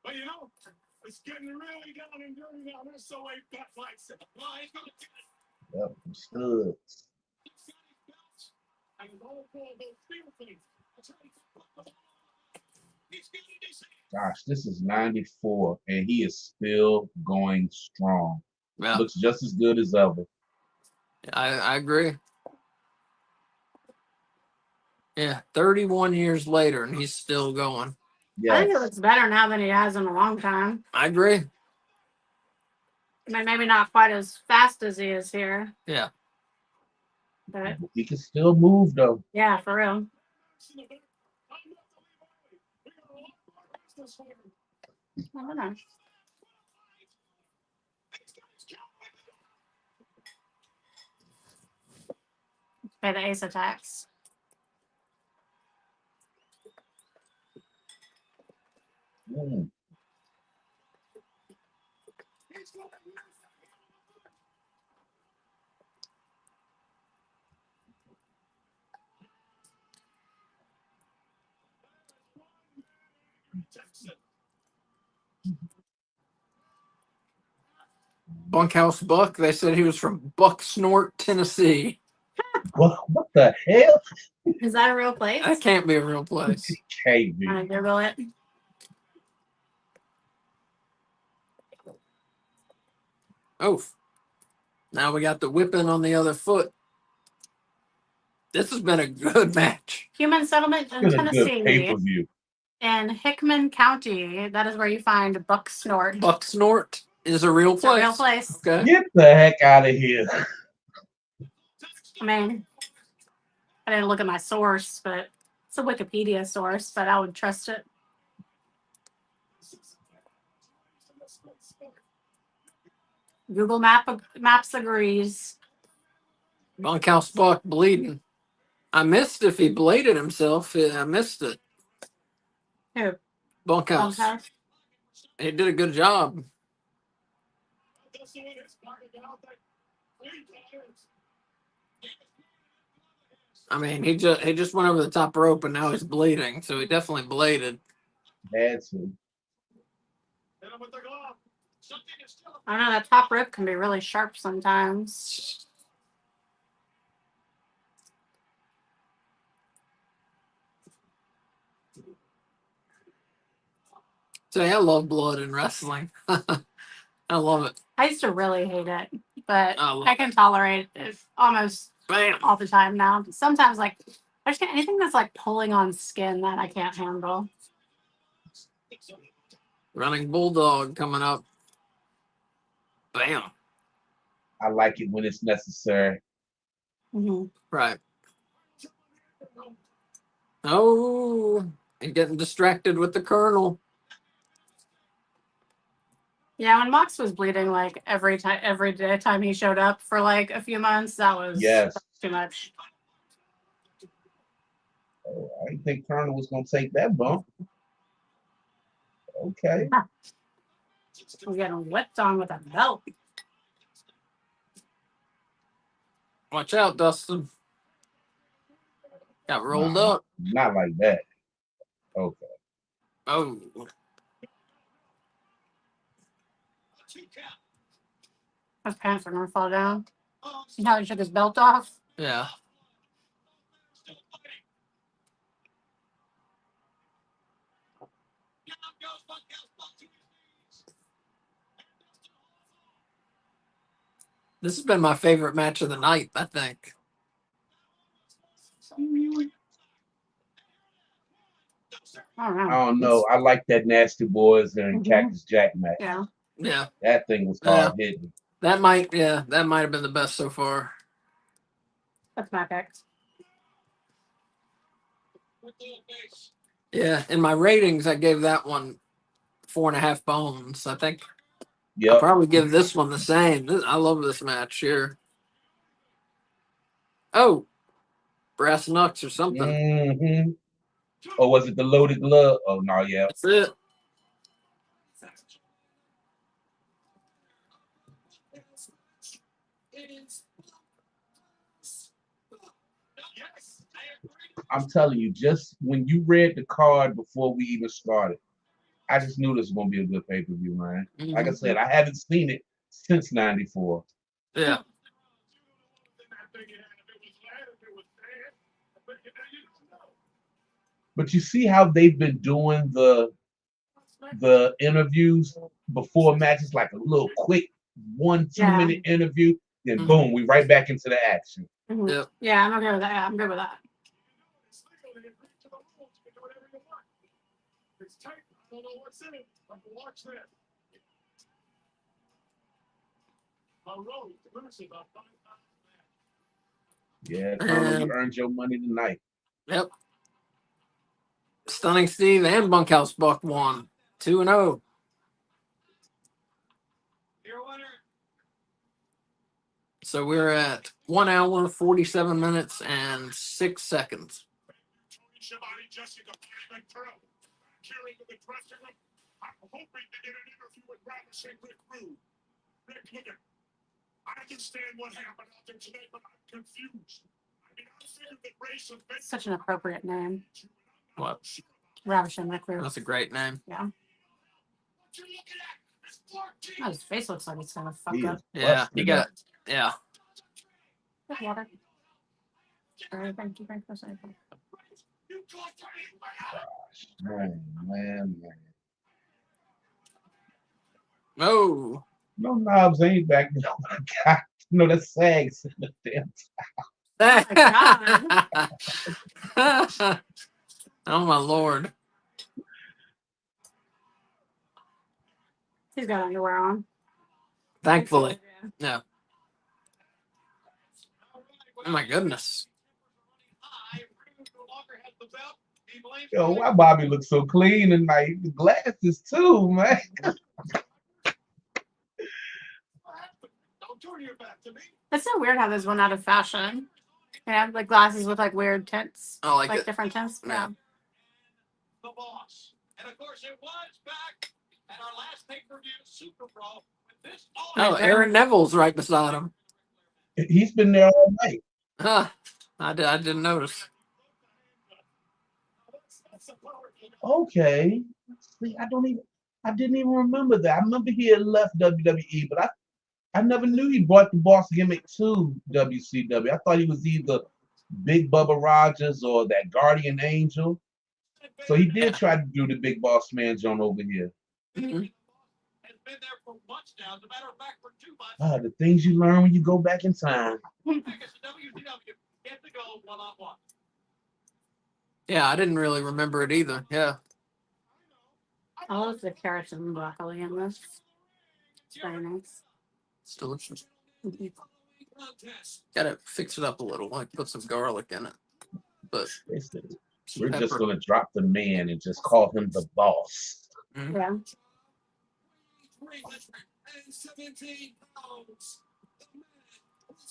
But you know, it's getting really down and dirty now. There's so many bat fights. Well, he's going to
Yep, stood.
and the whole ball goes field things.
Gosh, this is 94, and he is still going strong.
Yeah,
Looks just as good as ever.
I agree. Yeah, 31 years later, and he's still going.
I think
Yes.
it looks better now than he has in a long time.
I agree.
I mean, maybe not quite as fast as he is here,
Yeah.
but
He can still move, though.
yeah, for real. I don't know. Pay the ace attacks.
Mm.
Bunkhouse Buck, they said he was from Bucksnort, Tennessee.
What the hell?
Is that a real place?
That can't be a real place.
KB.
I'm gonna Google it.
Oof. Now we got the whipping on the other foot. This has been a good match.
Human settlement in
It's been a good
Tennessee,
pay-per-view.
in Hickman County. That is where you find Bucksnort.
Bucksnort is a real
It's a
place.
real place.
Okay.
Get the heck out of here.
I mean, I didn't look at my source, but it's a Wikipedia source, but I would trust it. Google Maps agrees.
Bunkhouse Buck bleeding. I missed if he bladed himself. I missed it.
Who?
Bunkhouse.
Bunkhouse?
He did a good job. I mean, he just went over the top rope and now he's bleeding, so he definitely bladed.
Had to.
I don't know, that top rope can be really sharp sometimes.
So I love blood in wrestling. I love it.
I used to really hate it, but
I love
I can tolerate it almost
Bam.
all the time now. Sometimes, like, I just can't, anything that's like pulling on skin that I can't handle.
Running Bulldog coming up. Bam.
I like it when it's necessary.
Mm-hmm.
Right. Oh, and getting distracted with the Colonel.
Yeah, when Mox was bleeding like every time he showed up for like a few months, that was
Yes.
too much.
Oh, I didn't think Colonel was gonna take that bump. Okay.
He's getting whipped on with a belt.
Watch out, Dustin. Got rolled
Nah,
up.
not like that. Okay.
Oh,
His pants are gonna fall down. See how he took his belt off?
yeah. This has been my favorite match of the night, I think.
I don't know.
I don't know. I like that Nasty Boys and
Mhm.
Cactus Jack match.
Yeah.
Yeah.
That thing was
Yeah.
hard hitting.
That might have been the best so far.
That's my pick.
Yeah, in my ratings, I gave that one 4.5 bones. I think I'll
Yep.
probably give this one the same. I love this match here. Oh, brass knucks or something.
Mm-hmm. Or was it the loaded glove? Oh no, yeah.
That's it.
I'm telling you, just when you read the card before we even started, I just knew this was gonna be a good pay-per-view, man. Like I said, I haven't seen it since '94.
Yeah.
But you see how they've been doing the interviews before matches, like a little quick 1-2 minute interview, then boom, we right back into the action.
Mhm.
Yep.
Yeah, I'm okay with that. Yeah, I'm good with that.
Yeah, Colonel, you earned your money tonight.
Yep. Stunning Steve and Bunkhouse Buck won 2-0. So we're at 1 hour, 47 minutes, and 6 seconds.
I understand what happened out there tonight, but I'm confused. I mean, I figured that Race and Vince
Such an appropriate name.
What?
Ravishing Recruit.
That's a great name.
Yeah. Oh, his face looks like it's gonna fuck
He
up.
is
Yeah,
busted
you got
up.
yeah.
Good water. Sorry, thank you, thank you, thank you.
Man.
Oh.
No knobs ain't back. Oh my God. No, that's sags in the damn.
Oh my lord.
He's got underwear on.
Thankfully. Yeah. Oh my goodness.
Yo, why Bobby looks so clean tonight? The glasses too, man.
It's so weird how this went out of fashion. Yeah, like glasses with like weird tints.
I like
like
it.
different tints. Yeah.
The boss. And of course, it was back at our last pay-per-view Super Brawl with this.
Oh, Aaron Neville's right beside him.
He's been there all night.
Huh. I didn't notice.
Okay. See, I didn't even remember that. I remember he had left WWE, but I never knew he brought the boss gimmick to WCW. I thought he was either Big Bubba Rogers or that Guardian Angel. So he did try to do the Big Boss Man John over here.
Mhm.
The things you learn when you go back in time.
Yeah, I didn't really remember it either. Yeah.
I love the carrots and broccoli in this. It's very nice.
It's delicious.
Mhm.
Gotta fix it up a little, like put some garlic in it. But
They said
We're just
Pepper.
gonna drop the man and just call him the boss.
Mhm.
Yeah.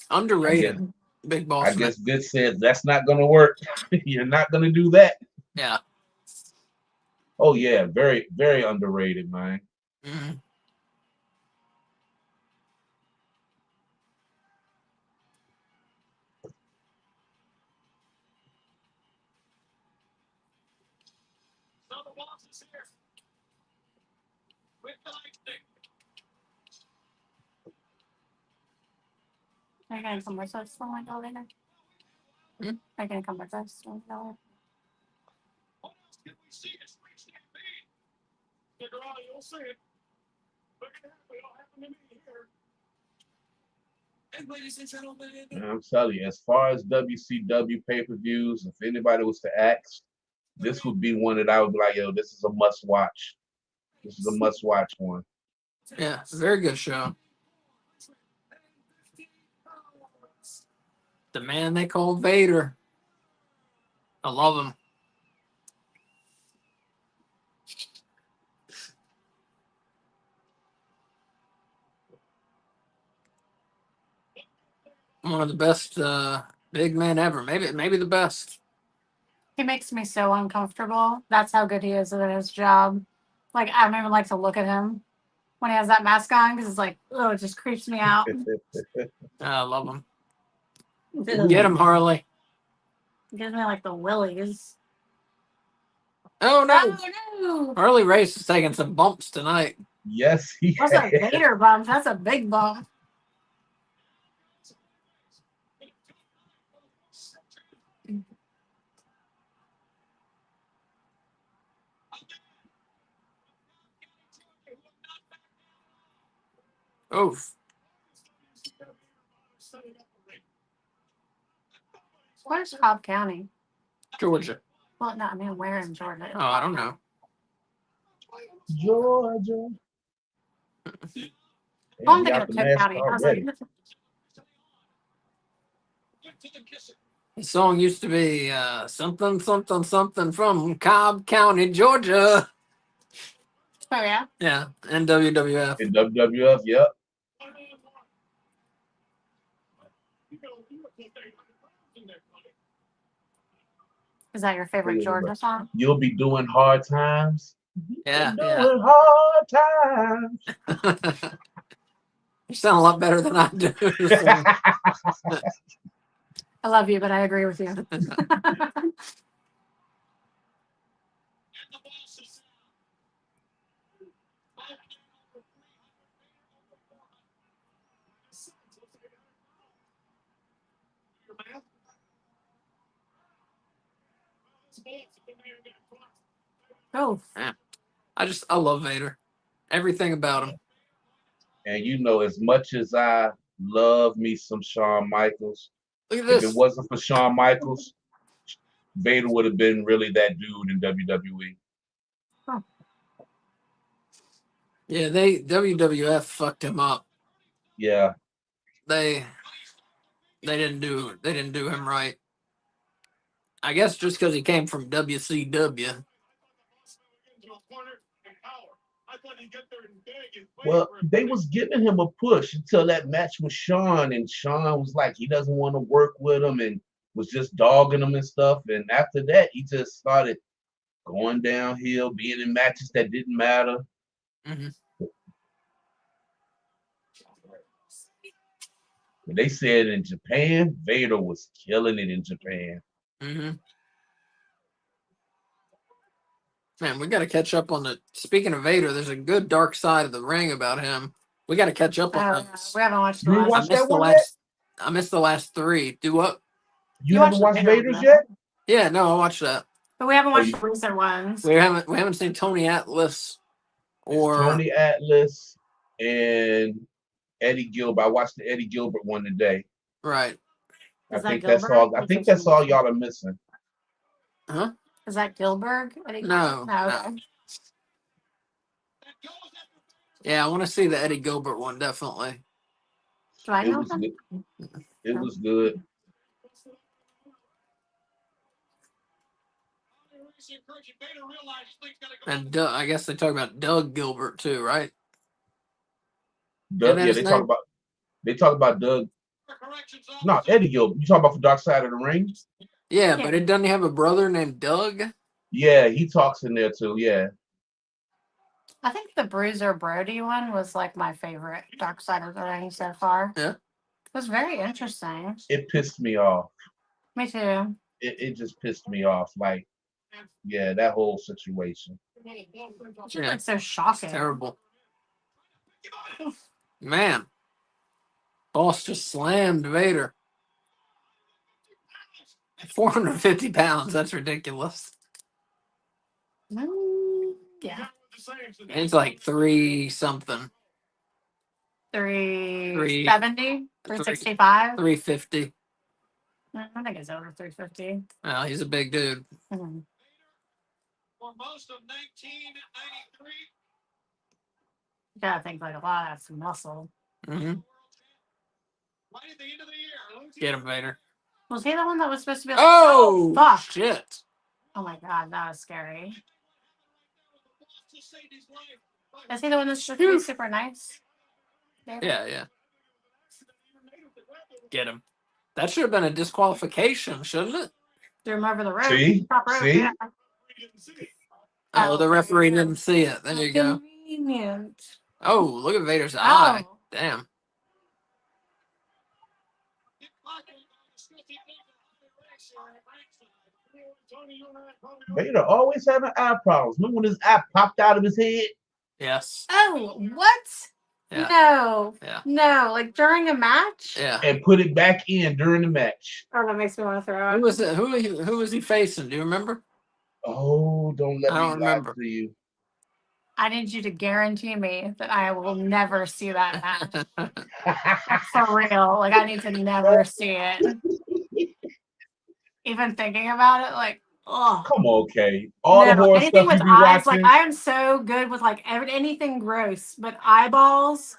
Underrated. Big
I
Boss Man.
guess Vince said that's not gonna work. You're not gonna do that.
Yeah.
Oh yeah, very, very underrated, man.
Mhm.
So the boss is here. With the lightning.
Are you gonna come with us when we go later?
Hmm?
Are you gonna come with us when we go later?
What else can we see at Spring Stampede? Stick around, you'll see it. Look at that, it all happened to me here. And ladies and gentlemen,
And I'm telling you, as far as WCW pay-per-views, if anybody was to ask, this would be one that I would be like, yo, this is a must-watch. This is a must-watch one.
Yeah. Very good show. The man they call Vader. I love him. One of the best big men ever. Maybe the best.
He makes me so uncomfortable. That's how good he is at his job. Like I don't even like to look at him when he has that mask on because it's like, oh, it just creeps me out.
I love him.
It
Get him, Harley.
gives me like the willies.
Oh no.
Oh no!
Harley Race is taking some bumps tonight.
Yes, he
What's a Vader bump? That's a big bump.
Oof.
Where's Cobb County?
Georgia.
Well, no, I mean where in Georgia?
Oh, I don't know.
Georgia.
Oh,
Damn,
I'm
he
thinking
out
of
the
Cook
mask
County. I was like,
already.
The song used to be something, something, something from Cobb County, Georgia.
oh yeah.
Yeah, and WWF.
In WWF, yep.
Is that your favorite Georgia song?
You'll be doing hard times.
Yeah,
Doing hard times.
You sound a lot better than I do. So.
I love you, but I agree with you. Oh,
I love Vader. Everything about him.
And you know, as much as I love me some Shawn Michaels,
Look at
if it
this.
wasn't for Shawn Michaels, Vader would have been really that dude in WWE.
Yeah, they WWF fucked him up.
Yeah.
They didn't do him right. I guess just because he came from WCW.
Well, they was giving him a push until that match with Shawn, and Shawn was like he doesn't want to work with him and was just dogging him and stuff. And after that, he just started going downhill, being in matches that didn't matter.
Mm-hmm.
But they said in Japan, Vader was killing it in Japan.
Mm-hmm. Man, we got to catch up on the. Speaking of Vader, there's a good dark side of the ring about him. We got to catch up on those.
we haven't watched the
You
last.
watched that one yet?
I missed the last three. Do what?
You haven't watched Vader's yet?
Yeah, no, I watched that.
But we haven't watched the recent ones.
We haven't seen Tony Atlas or
Tony Atlas and Eddie Gilbert. I watched the Eddie Gilbert one today.
right.
I think that's all. I think that's all y'all are missing.
Huh?
Is that Gilbert?
No.
Okay.
Yeah, I want to see the Eddie Gilbert one definitely.
Do I
It
know
was
him?
good. It was good.
And I guess they talk about Doug Gilbert too, right?
Doug,
that
yeah,
his name?
they talk about Doug. No, Eddie Gilbert. You talking about for Dark Side of the Ring?
Yeah, but it doesn't have a brother named Doug.
Yeah, he talks in there too. Yeah.
I think the Bruiser Brody one was like my favorite Dark Side of the Ring so far.
Yeah.
It was very interesting.
It pissed me off.
Me too.
It just pissed me off. Like, yeah, that whole situation.
It's just like so shocking.
Terrible. Man. Boss just slammed Vader. 450 pounds. That's ridiculous.
Yeah.
It's like 3 something.
370, 365.
350.
I think it's over 350.
Well, he's a big dude.
Mm-hmm.
For most of 1993.
You gotta think like a lot of that's muscle.
Mm-hmm.
Right at the end of the year.
Get him, Vader.
Was he the one that was supposed to be like,
Oh,
fuck.
shit.
Oh my god, that was scary. Is he the one that's supposed to be super nice?
Yeah. Get him. That should have been a disqualification, shouldn't it?
Threw him over the rope.
See?
Top rope,
See?
yeah.
Oh, the referee didn't see it. There you go.
Convenient.
Oh, look at Vader's eye. Damn.
Vader always having eye problems. Remember when his eye popped out of his head?
Yes.
Oh, what?
Yeah.
No.
Yeah.
No, like during a match?
Yeah.
And put it back in during the match.
Oh, that makes me want to throw
Who
up.
was it? Who was he facing? Do you remember?
Oh, don't let
I don't
me lie
remember.
to you.
I need you to guarantee me that I will never see that match. For real. Like, I need to never see it. Even thinking about it, like, oh.
Come on, Kay. All the
No,
horror
anything
stuff
with
you be
eyes,
watching.
like I am so good with like anything gross, but eyeballs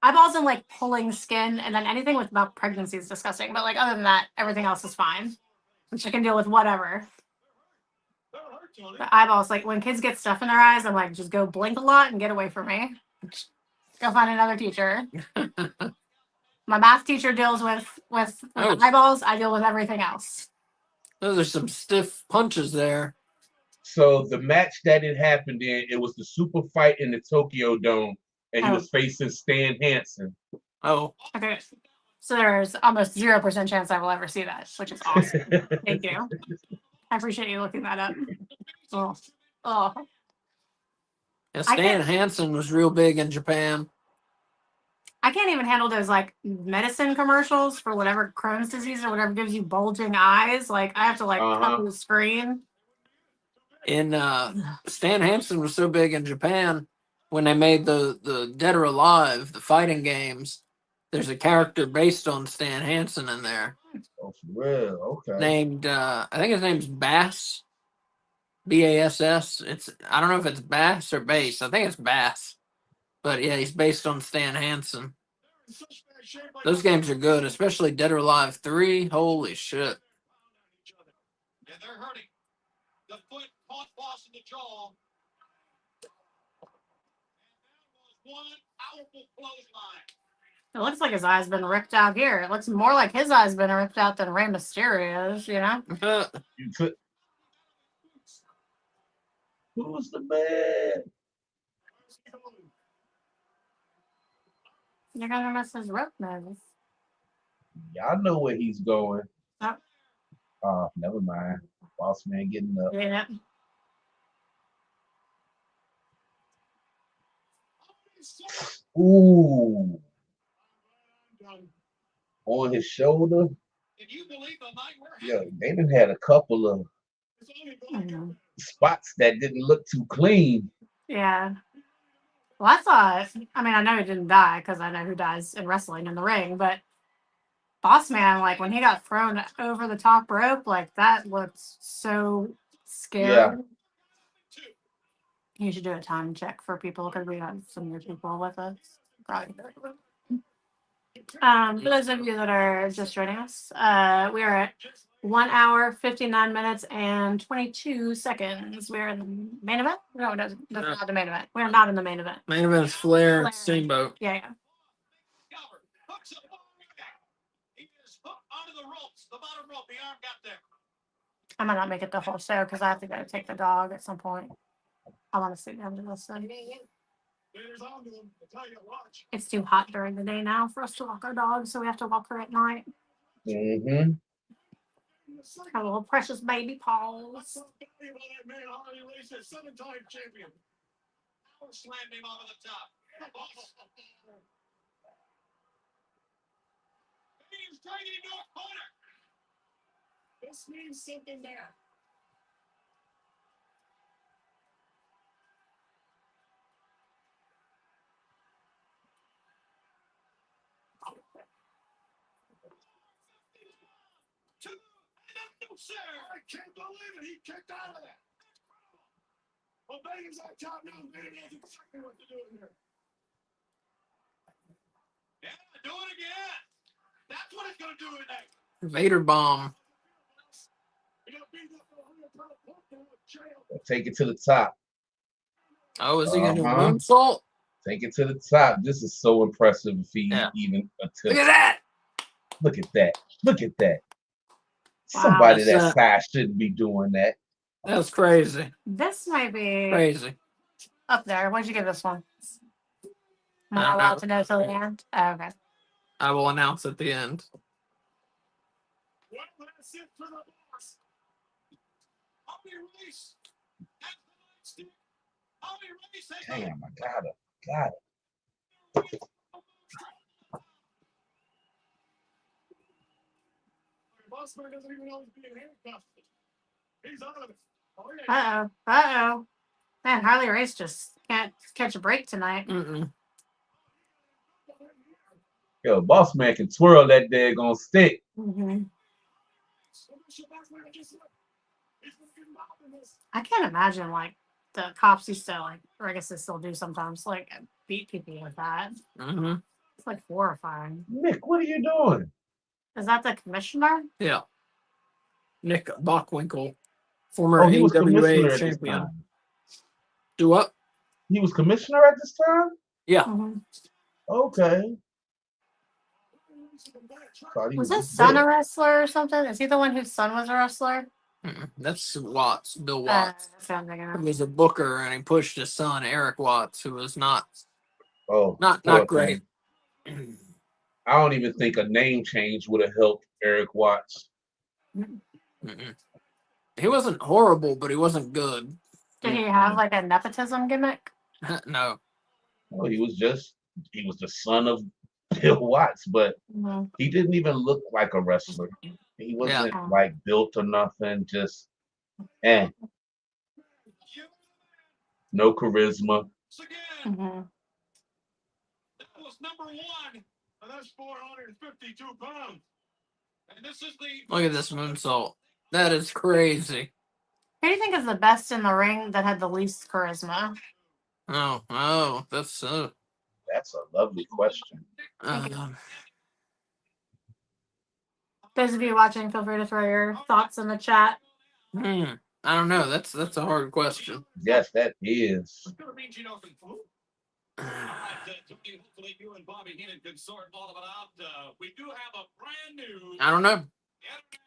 and like pulling skin, and then anything with about pregnancy is disgusting. But like other than that, everything else is fine, which I can deal with whatever. But eyeballs, like when kids get stuff in their eyes, I'm like, just go blink a lot and get away from me. Go find another teacher. My math teacher deals with
Oh.
eyeballs. I deal with everything else.
Those are some stiff punches there.
So the match that it happened in, it was the super fight in the Tokyo Dome, and he was facing Stan Hansen.
Oh.
Okay. So there's almost 0% chance I will ever see that, which is awesome. Thank you. I appreciate you looking that up. Oh.
Yeah, Stan Hansen was real big in Japan.
I can't even handle those like medicine commercials for whatever Crohn's disease or whatever gives you bulging eyes. Like I have to like cover the screen.
Stan Hansen was so big in Japan when they made the Dead or Alive, the fighting games. There's a character based on Stan Hansen in there.
Oh, for real? Okay.
Named I think his name's Bass. Bass. I don't know if it's Bass or Bass. I think it's Bass. But yeah, he's based on Stan Hansen. Those games are good, especially Dead or Alive 3. Holy shit.
And they're hurting. The foot caught Boss in the jaw. And that was one powerful clothesline.
It looks like his eye's been ripped out here. It looks more like his eye's been ripped out than Rey Mysterio's, you know?
Who's the man?
You're gonna miss his rope nose.
Y'all know where he's going.
Oh.
Oh, never mind. Boss man getting up.
Yeah.
Ooh. On his shoulder. Yeah, they done had a couple of spots that didn't look too clean.
Yeah. Well, I thought, I know he didn't die because I know who dies in wrestling in the ring, but Boss Man, like when he got thrown over the top rope, like that looked so scary.
Yeah.
You should do a time check for people because we have some new people with us. Probably. For those of you that are just joining us, we are at 1 hour, 59 minutes, and 22 seconds. We're in the main event? No, that's not the main event. We're not in the main event.
Main event is Flair and
Flair.
Steamboat.
Yeah, yeah.
He is hooked onto the ropes. The bottom rope. The arm got there.
I might not make it the whole show because I have to go take the dog at some point. I want to sit down to listen. It's too hot during the day now for us to walk our dog, so we have to walk her at night.
Mm-hmm.
Our little precious baby paws.
Seven-time champion. Slammed him over the top. He's dragging him to a corner. This means something there. No, sir. I can't believe it. He kicked out of that. Well, Bacon's on top now. Bacon's exactly what to do here. Yeah, do it again. That's what it's going to do today.
Vader bomb.
Take it to the top.
Oh, is he gonna do
Uh-huh.
moonsault?
Take it to the top. This is so impressive if he even attempts.
Look at that.
Look at that. Look at that.
Wow.
Somebody
That's,
that size shouldn't be doing that.
That's crazy.
This might be
Crazy.
up there. What'd you give this one? Am
I
I
don't
allowed
know.
to know till the end? Oh, okay.
I will announce at the end.
Well, that's it for the boss. Bobby Race. That's the nightstick. Bobby Race has
Damn, I got it. Got it.
Bossman doesn't even know he's being handcuffed. He's out of it. Oh, yeah.
Uh-oh. Man, Harley Race just can't catch a break tonight.
Mm-mm.
Yo, boss man can twirl that daggone stick.
Mm-hmm. I can't imagine, like, the cops used to, like, or I guess they still do sometimes, like, beat people with that.
Mm-hmm.
It's, like, horrifying.
Nick, what are you doing?
Is that the commissioner?
Yeah. Nick Bockwinkel, former
He was commissioner
AWA
at this
champion.
time.
Do what?
He was commissioner at this time?
Yeah.
Mm-hmm.
Okay. Thought he
Was
was
his
just
son
there.
a wrestler or something? Is he the one whose son was a wrestler?
Mm-mm. That's Watts, Bill Watts.
That's what I'm thinking
He
of.
was a booker, and he pushed his son, Eric Watts, who was not
Oh, poor
great.
thing. I don't even think a name change would have helped Eric Watts.
Mm-mm. He wasn't horrible, but he wasn't good.
Did he have, like, a nepotism gimmick?
No.
Well, he was the son of Bill Watts, but
Mm-hmm.
he didn't even look like a wrestler. He wasn't like built or nothing, just no charisma.
Again,
Mm-hmm.
that was number one, and that's 452 pounds. And this is the.
Look at this moonsault. That is crazy.
Who do you think is the best in the ring that had the least charisma?
Oh, that's
That's a lovely question.
Those of you watching, feel free to throw your thoughts in the chat.
I don't know. That's a hard question.
Yes, that is.
Hopefully you and Bobby Heenan can sort all of it out. We do have a brand new.
I don't know.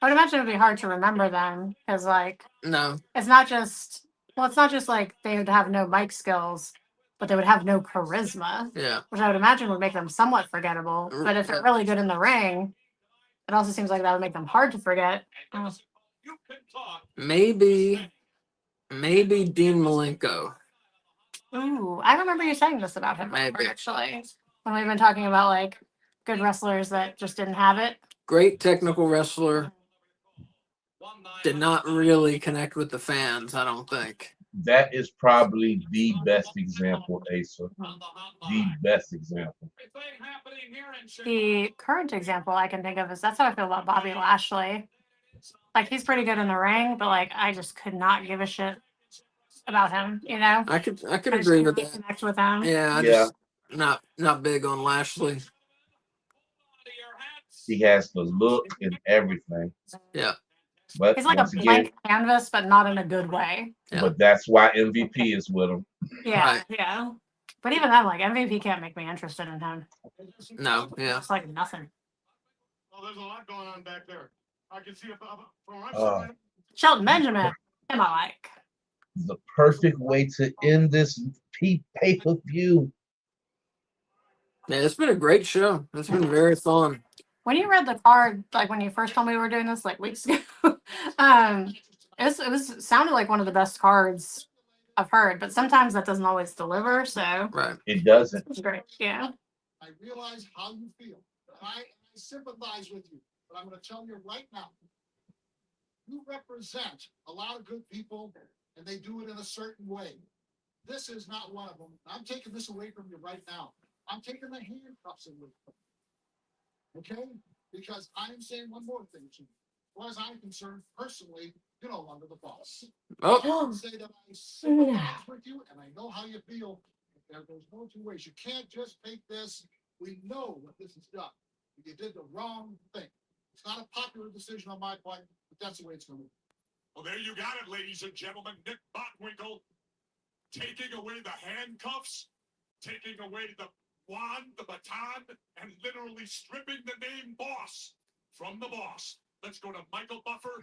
I would imagine it'd be hard to remember them because, like,
No.
it's not just like they would have no mic skills, but they would have no charisma.
Yeah.
Which I would imagine would make them somewhat forgettable. But if they're really good in the ring, it also seems like that would make them hard to forget. Oh.
Maybe Dean Malenko.
Ooh, I remember you saying this about him before,
Maybe.
actually. When we've been talking about, like, good wrestlers that just didn't have it.
Great technical wrestler. Did not really connect with the fans, I don't think.
That is probably the best example, Asa. The best example.
The current example I can think of is that's how I feel about Bobby Lashley. Like, he's pretty good in the ring, but, like, I just could not give a shit about him, you know?
I could
I just
agree with
couldn't
that.
connect with him.
Yeah,
Yeah.
Just not big on Lashley.
He has the look and everything.
Yeah.
But
He's like a
once again,
blank canvas, but not in a good way.
Yeah.
but that's why MVP is with him.
Yeah,
Right.
yeah. But even then, like MVP can't make me interested in him.
No, yeah.
It's like nothing.
Oh, there's a lot going on back there. I can see it from where I'm
Uh,
sitting.
Shelton Benjamin, him I like.
the perfect way to end this pay-per-view.
Yeah, it's been a great show. It's been very fun.
When you read the card, like when you first told me we were doing this like weeks ago, it sounded like one of the best cards I've heard. But sometimes that doesn't always deliver. So
Right.
It doesn't.
it's great. Yeah.
I realize how you feel. I sympathize with you, but I'm going to tell you right now. You represent a lot of good people, and they do it in a certain way. This is not one of them. I'm taking this away from you right now. I'm taking the handcuffs away from you. Okay? Because I'm saying one more thing to you. As far as I'm concerned, personally, you're no longer the boss.
Oh,
I can say that I sympathize with you, and I know how you feel. There's no two ways. You can't just take this. We know what this has done. You did the wrong thing. It's not a popular decision on my part, but that's the way it's going to be. Well, there you got it, ladies and gentlemen. Nick Bockwinkel taking away the handcuffs, taking away the wand, the baton, and literally stripping the name boss from the boss. Let's go to Michael Buffer.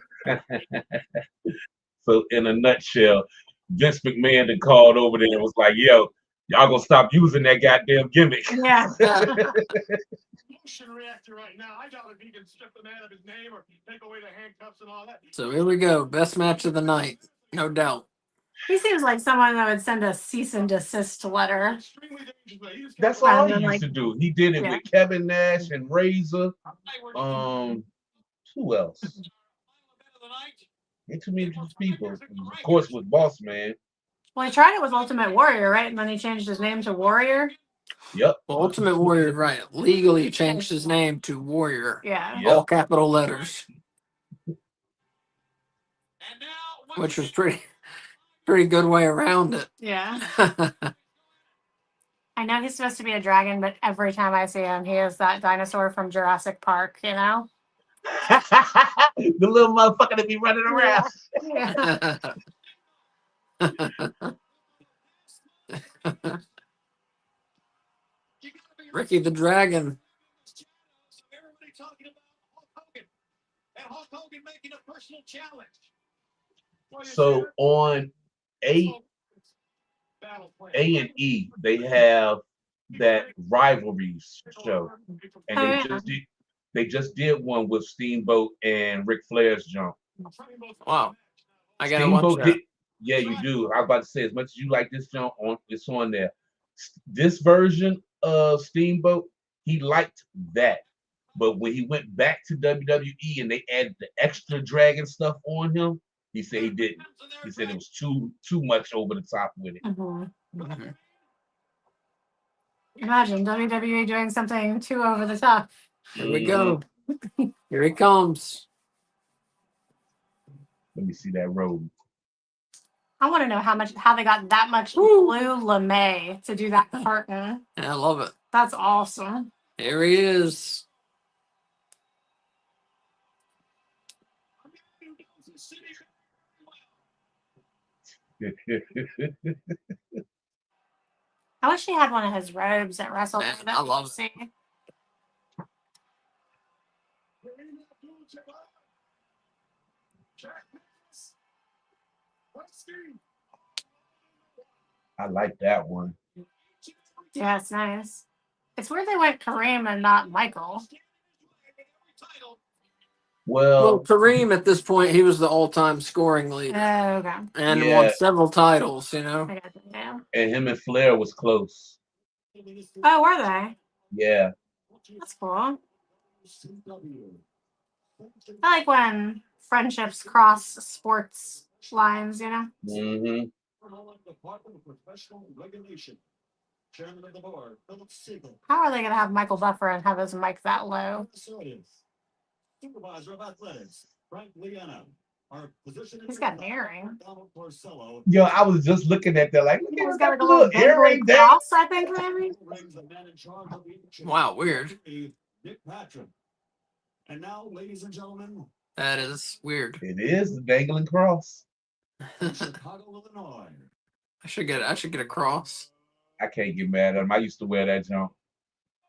So in a nutshell, Vince McMahon then called over there and was like, yo, y'all gonna stop using that goddamn gimmick.
Yeah.
Motion reactor right now. I doubt if he can strip the man of his name or take away the handcuffs and all that.
so here we go. Best match of the night, no doubt.
He seems like someone that would send a cease and desist letter.
Extremely dangerous, but he just
That's
got-
all
And
he
then,
used
like,
to do. He did it
yeah.
with Kevin Nash and Razor. Who else? Ain't too many people. Of course, with Boss Man.
Well, he tried it with Ultimate Warrior, right? And then he changed his name to Warrior.
Yep.
Well, Ultimate Warrior, right? Legally changed his name to Warrior,
Yeah.
Yep.
all capital letters,
And now,
which was pretty good way around it.
Yeah. I know he's supposed to be a dragon, but every time I see him, he is that dinosaur from Jurassic Park, you know?
The little motherfucker that be running around.
Yeah.
Ricky the Dragon.
everybody talking about Hulk Hogan. And Hulk Hogan making a personal challenge. Well, you
So
see
on
that? Battle plan.
A&E, they have that rivalries show, and
Oh, yeah.
they just did one with Steamboat and Ric Flair's jump.
Wow, I gotta watch
Steamboat
that.
did, yeah, you do. I was about to say, as much as you like this jump, it's on there. This version of Steamboat, he liked that, but when he went back to WWE and they added the extra dragon stuff on him, he said he didn't. He said it was too much over the top with it.
Mhm.
Mhm.
Imagine WWE doing something too over the top.
Here we go. Here he comes.
Let me see that road.
I want to know how they got that much blue lame to do that curtain.
Yeah, I love it.
That's awesome.
Here he is.
I wish he had one of his robes at Wrestle.
Man, I love
it.
I like that one.
Yeah, it's nice. It's weird they went Kareem and not Michael.
Well,
Well,
Kareem at this point, he was the all-time scoring leader
Oh, okay.
and
Yeah.
won several titles. You know.
I got that down.
and him and Flair was close.
Oh, were they?
Yeah.
That's cool. I like when friendships cross sports lines, you know?
Mm-hmm.
How are they going to have Michael Buffer and have his mic that low?
Supervisor of athletics, Frank Liana. Our position
He's got an earring.
Yo, I was just looking at that, like, look
He's
at
got
that
like a little
little earring
dangly
there.
cross, I think, maybe?
Wow, weird.
Nick Patrick. And now, ladies and gentlemen,
That is weird.
It is the dangling cross.
I should get a cross.
I can't get mad at him. I used to wear that jump.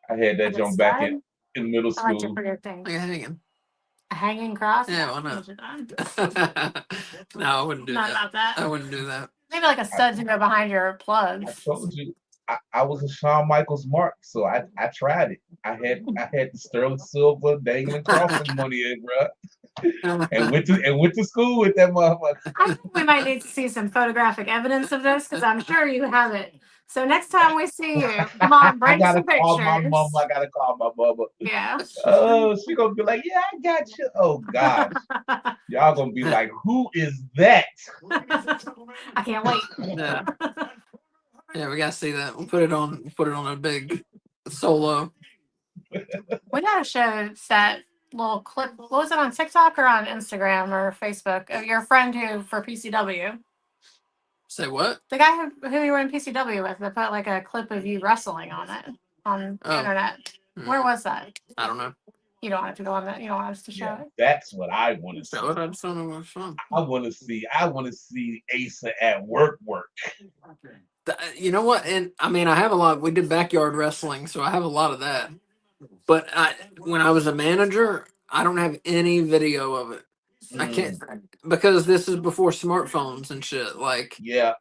I had that
Like a
jump back
stud?
in middle
I like
school.
different things.
Like a hanging.
A hanging cross?
Yeah, why not? No, I wouldn't do
Not
that.
about that.
I wouldn't do that.
Maybe like a stud to go behind your
I
plugs.
told you, I was a Shawn Michaels mark, so I tried it. I had the sterling silver dangling cross in one ear, bro, and went to school with that motherfucker.
I think we might need to see some photographic evidence of this because I'm sure you have it. So next time we see you, come on,
I
bring
gotta
some
call my
pictures.
mom. I gotta call my mama.
Yeah.
Oh, she gonna be like, yeah, I got you. Oh gosh, y'all gonna be like, who is that?
I can't wait.
Yeah. Yeah, we gotta see that. We'll put it on a big solo.
We gotta show that little clip. What was it on TikTok or on Instagram or Facebook of your friend who for PCW?
Say what?
The guy who you were in PCW with, they put like a clip of you wrestling on it on the
Oh.
internet. Where was that?
I don't know.
You don't have to go on that. You don't want us to show
Yeah,
it.
that's what I want to see.
Show it. I just don't know what's fun.
I want to see Asa at work.
You know what? And I mean, I have a lot. We did backyard wrestling, so I have a lot of that. But when I was a manager, I don't have any video of it. I can't because this is before smartphones and shit. Like,
Yeah,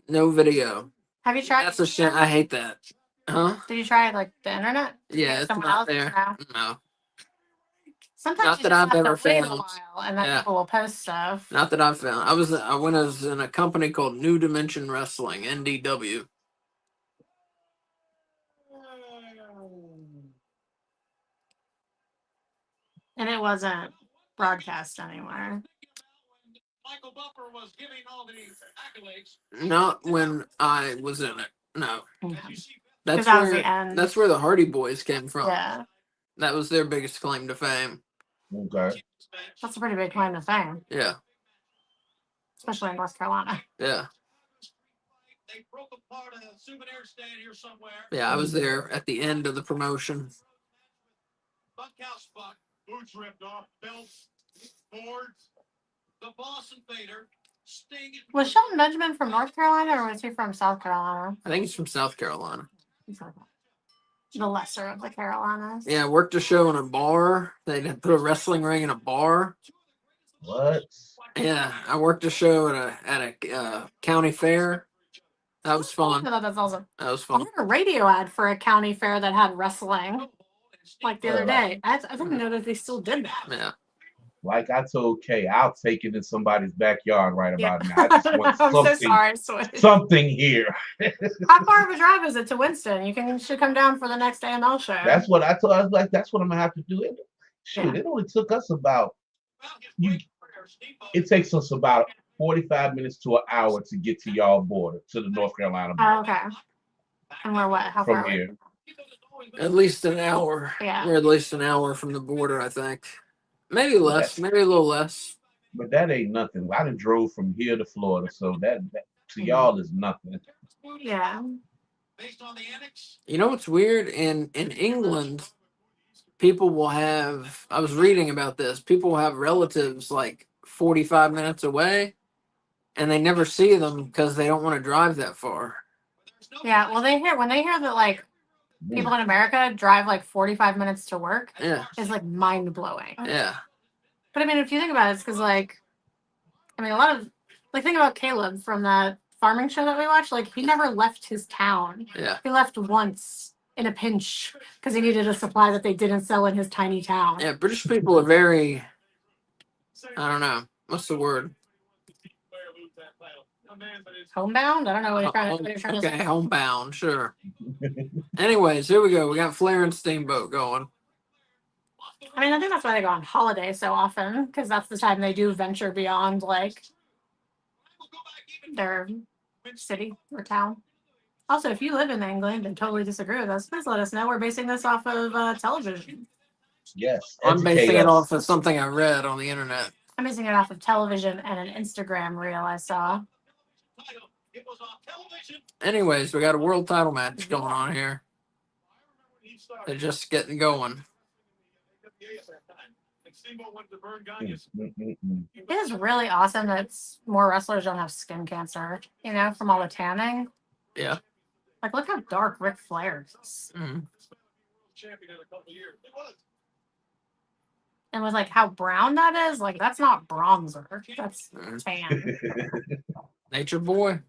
no video.
Have you tried?
That's a shit. I hate that. Huh?
Did you try like the internet?
Yeah, it's
Someone
not
else?
there.
No.
No,
Sometimes
Not
you
that
just
I've
have
ever
to wait a
found.
while, and then
Yeah.
people will post stuff.
not that I've found. I was in a company called New Dimension Wrestling (NDW).
And it wasn't broadcast anywhere.
Michael Buffer was giving all the accolades.
Not when I was in it. No, that's
that was
where
the end.
that's where the Hardy Boys came from.
Yeah,
That was their biggest claim to fame.
okay.
that's a pretty big claim to fame,
Yeah,
especially in North Carolina.
yeah,
They broke apart a souvenir stand here somewhere.
yeah. I was there at the end of the promotion.
Bunkhouse buck, boots ripped off, belts, boards, the Boss Invader, Sting.
Was Shelton Benjamin from North Carolina or was he from South Carolina?
I think he's from South Carolina.
The lesser of the Carolinas.
Yeah, I worked a show in a bar. They put a wrestling ring in a bar.
What?
Yeah, I worked a show at a county fair. That was fun.
I thought that's awesome.
That was
I
fun.
heard a radio ad for a county fair that had wrestling like the other day. I didn't know that they still did that.
Yeah.
Like I told Kay, I'll take it in somebody's backyard right
Yeah.
about now. I just want
I'm so
something,
sorry, Switch.
something here.
How far of a drive is it to Winston? You should come down for the next AML show.
That's what I told. I was like, that's what I'm gonna have to do. Shoot,
Yeah.
it only took us about. It takes us about 45 minutes to an hour to get to y'all border, to the North Carolina border.
Oh, okay. And we're what? How
From
far?
here.
At least an hour.
Yeah.
We're at least an hour from the border, I think. Maybe less. Maybe a little less.
But that ain't nothing. I done drove from here to Florida, so that to y'all is nothing.
Yeah.
Based on the annex.
You know what's weird? In England, people will have. I was reading about this. People will have relatives like 45 minutes away, and they never see them because they don't want to drive that far.
Yeah. Well, when they hear that like people in America drive like 45 minutes to work,
Yeah.
it's like mind blowing.
Yeah.
But I mean, if you think about it, it's because like, I mean, a lot of like think about Caleb from that farming show that we watched. Like he never left his town.
Yeah.
He left once in a pinch because he needed a supply that they didn't sell in his tiny town.
Yeah. British people are very. I don't know. What's the word?
Homebound? I don't know what you're trying to
Okay, homebound, sure. Anyways, here we go. We got Flair and Steamboat going.
I mean, I think that's why they go on holiday so often, because that's the time they do venture beyond like their city or town. Also, if you live in England and totally disagree with us, please let us know. We're basing this off of television.
Yes.
I'm basing
educate
it
us.
off of something I read on the internet.
I'm basing it off of television and an Instagram reel I saw.
Anyways, we got a world title match going on here. They're just getting going.
Steamboat wanted to burn
It is really awesome that more wrestlers don't have skin cancer, you know, from all the tanning.
Yeah.
Like, look how dark Ric Flair is.
Mm.
champion in a couple years. It was.
And with, like, how brown that is, like, that's not bronzer. That's
Mm.
tan.
Nature Boy.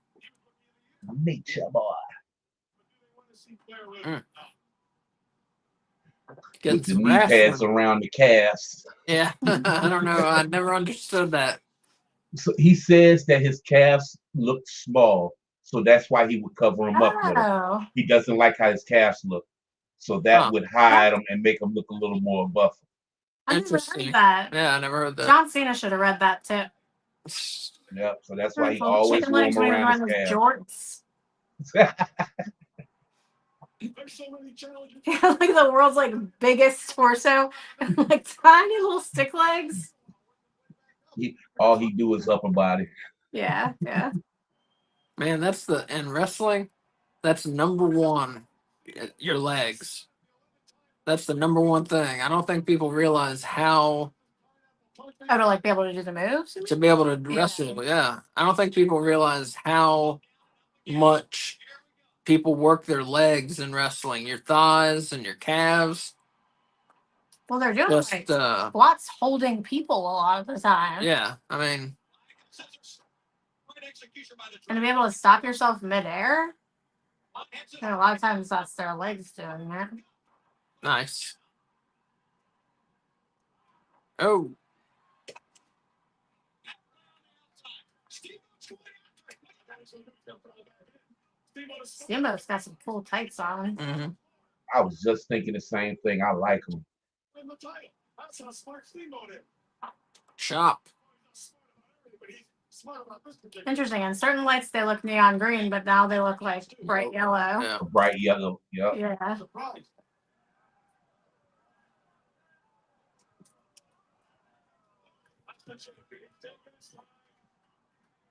Nature boy.
Mm.
With
Getting
the
some
knee pads
wrestling.
around the calves.
Yeah. I don't know. I never understood that.
So he says that his calves look small, so that's why he would cover them up with them.
Oh.
He doesn't like how his calves look, so that
Huh.
would hide them and make them look a little more buff.
I never
Interesting.
heard that.
Yeah, I never heard that.
John Cena should have read that too.
Yep. So that's why he
Full
always
chicken
wore
legs
them
when he was
around his
wearing his
calves.
jorts.
There's so many challenges.
Yeah, like the world's like biggest torso and like tiny little stick legs.
All he do is upper body.
Yeah, yeah.
Man, that's in wrestling, that's number one. Your legs. That's the number one thing. I don't think people realize how
Oh, to like be able to do the moves.
to be able to wrestle. Yeah. I don't think people realize how much people work their legs in wrestling, your thighs and your calves.
Well, they're doing
Just
like squats holding people a lot of the time.
yeah, I mean,
And to be able to stop yourself midair. And a lot of times that's their legs doing that.
nice. Oh,
Steamboat's got some cool tights on.
hmm
I was just thinking the same thing. I like him.
Win the title. That's how smart Steamboat is.
chop.
But he's smart about this particular.
Interesting. In certain lights they look neon green, but now they look like bright yellow.
Yeah.
A bright yellow. Yep.
Yeah.
Surprise.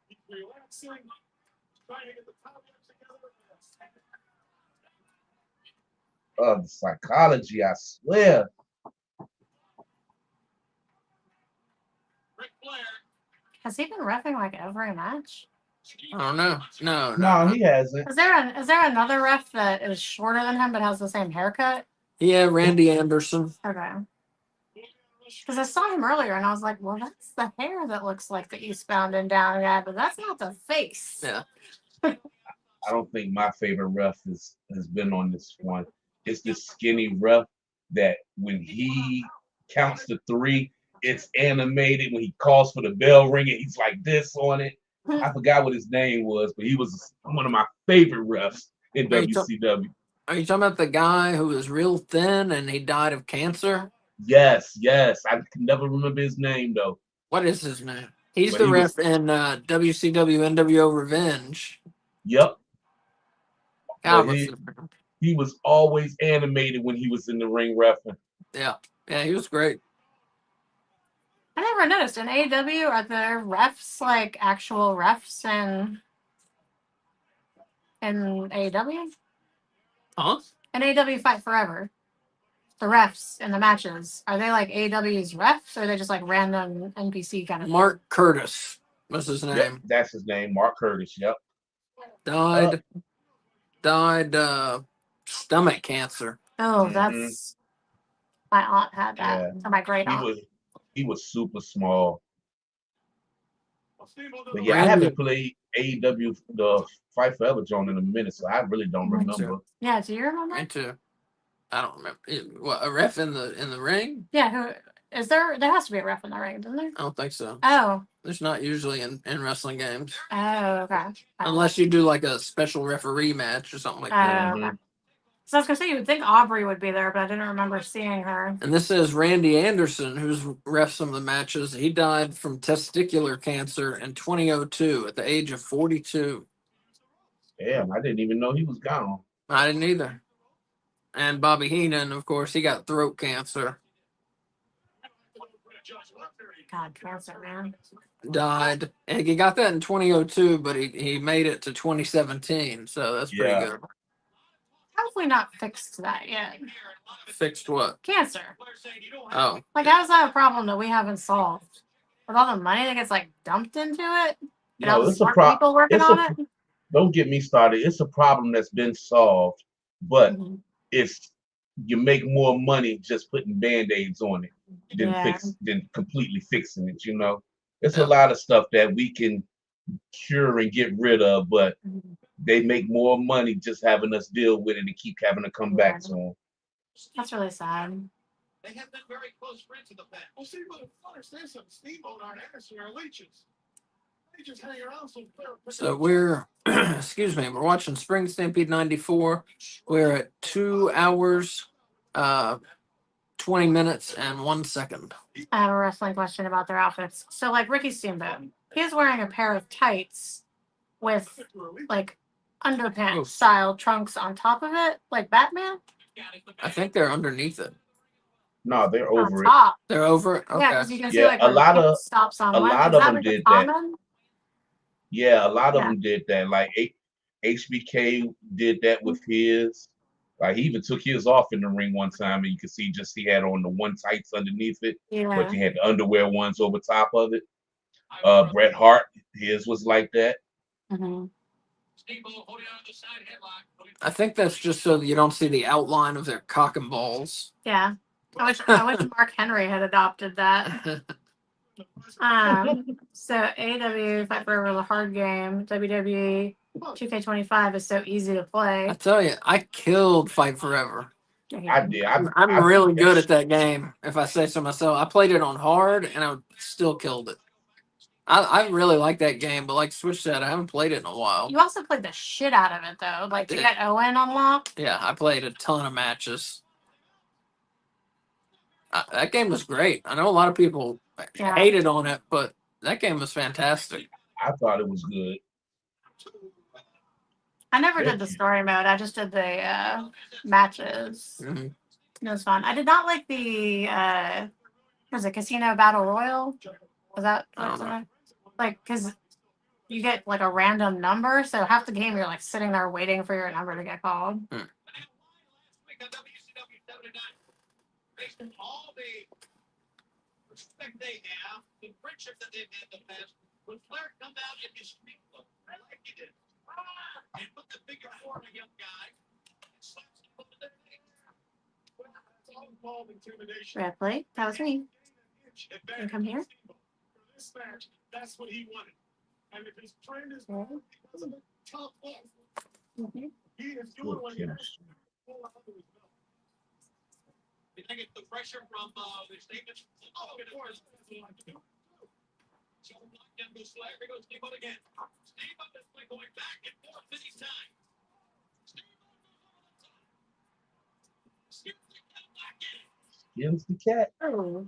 He's relaxing, trying to get the power together.
The psychology, I swear.
Ric Flair.
Has he been reffing like every match?
I don't know. No,
No,
no.
he hasn't.
Is there another ref that is shorter than him but has the same haircut?
Yeah, Randy Anderson.
Okay. Because I saw him earlier and I was like, well, that's the hair that looks like the Eastbound and Down guy, but that's not the face.
Yeah.
I don't think my favorite ref has been on this one. It's this skinny ref that when he counts to 3, it's animated. When he calls for the bell ringing, he's like this on it. I forgot what his name was, but he was one of my favorite refs in
Are you
WCW.
Are you talking about the guy who was real thin and he died of cancer?
Yes, yes. I can never remember his name though.
What is his name? He's
But
the
he
ref
was-
in WCW NWO Revenge.
Yep.
God,
But he was always animated when he was in the ring reffing.
yeah, he was great.
I never noticed in AEW are there refs like actual refs in AEW?
Huh?
In AEW Fight Forever, the refs in the matches are they like AEW's refs or are they just like random NPC kind of?
Mark Curtis was his name.
Yep, that's his name, Mark Curtis. Yep.
Died stomach cancer.
Oh,
Mhm.
that's my aunt had that.
Yeah.
Or my great
He
aunt.
was super small.
Steamboat
But
did
yeah, I
Randy-
haven't played AEW the Fight Forever Joan in a minute, so I really don't
Me
remember.
Yeah, do you remember?
Me too. I don't remember. What, a ref in the ring?
Yeah, who is there? There has to be a ref in the ring, doesn't there?
I don't think so.
Oh,
There's not usually in wrestling games.
okay.
Unless you do like a special referee match or something like that.
Okay. So I was gonna say you would think Aubrey would be there, but I didn't remember seeing her.
And this is Randy Anderson, who's ref some of the matches. He died from testicular cancer in 2002 at the age of 42.
Damn, I didn't even know he was gone.
I didn't either. And Bobby Heenan, of course, he got throat cancer.
God, cancer, man.
Died. And he got that in 2002, but he made it to 2017. So that's pretty
Yeah.
good.
hopefully not fixed that yet.
Fixed what?
Cancer.
Oh,
Like, how is that a problem that we haven't solved? With all the money that gets like dumped into it, and all
No,
the
it's a
smart
problem.
people working on it.
Don't get me started. It's a problem that's been solved, but
Mhm.
it's you make more money just putting band-aids on it
Yeah.
than completely fixing it, you know. It's a
Yeah.
lot of stuff that we can cure and get rid of, but
Mhm.
they make more money just having us deal with it and keep having to come back to them.
That's really sad.
They have been very close friends in the past. Well, see, but understand something. Steamboat aren't Anderson or leeches. They just hang around
so we're excuse me, we're watching Spring Stampede 94. We're at 2 hours, 20 minutes and 1 second.
I have a wrestling question about their outfits. So, like Ricky Steamboat, he's wearing a pair of tights with like underpants style trunks on top of it, like Batman.
I think they're underneath it.
No, they're
On
over it.
top.
They're over it.
Yeah,
Okay.
because you can see
Yeah,
like
a
where the
lot
pit
of
stops on
a
one.
lot
Is
of
that
them
like
did
a
that.
common?
Yeah, a lot of
Yeah.
them did that. Like HBK did that with his. Like he even took his off in the ring one time, and you could see just he had on the one tights underneath it,
Yeah.
but you had the underwear ones over top of it. Bret Hart, his was like that.
Mm-hmm.
I think that's just so that you don't see the outline of their cock and balls.
Yeah. I wish Mark Henry had adopted that. So AEW Fight Forever the hard game, WWE 2K25 is so easy to play.
I tell you, I killed Fight Forever.
I did.
I'm really good at that game, if I say so myself. I played it on hard, and I still killed it. I really like that game, but like Switch said, I haven't played it in a while.
You also played the shit out of it though, like to get Owen unlocked.
Yeah, I played a ton of matches. That game was great. I know a lot of people hated on it, but that game was fantastic.
I thought it was good.
I never did the story mode. I just did the matches.
Mm-hmm.
It was fun. I did not like the was it Casino Battle Royal? Was that like because you get like a random number, so half the game you're like sitting there waiting for your number to get called.
Based on all the respect they have, the friendship that they've had in the past, when Flair come out in his street look, like he did, and put the figure four on a young guy, and slaps him over the neck. Well, that's all involved intimidation.
Ripley, that was me. Can you come here?
For this match, that's what he wanted. And if his friend is because of a tough luck, he is doing what he has to pull out of his belt. You think it's the pressure from the statements? Oh, of course. So again goes Flair. Here goes Steamboat again. Steamboat is going back and forth many times.
Skins the cat.
Oh.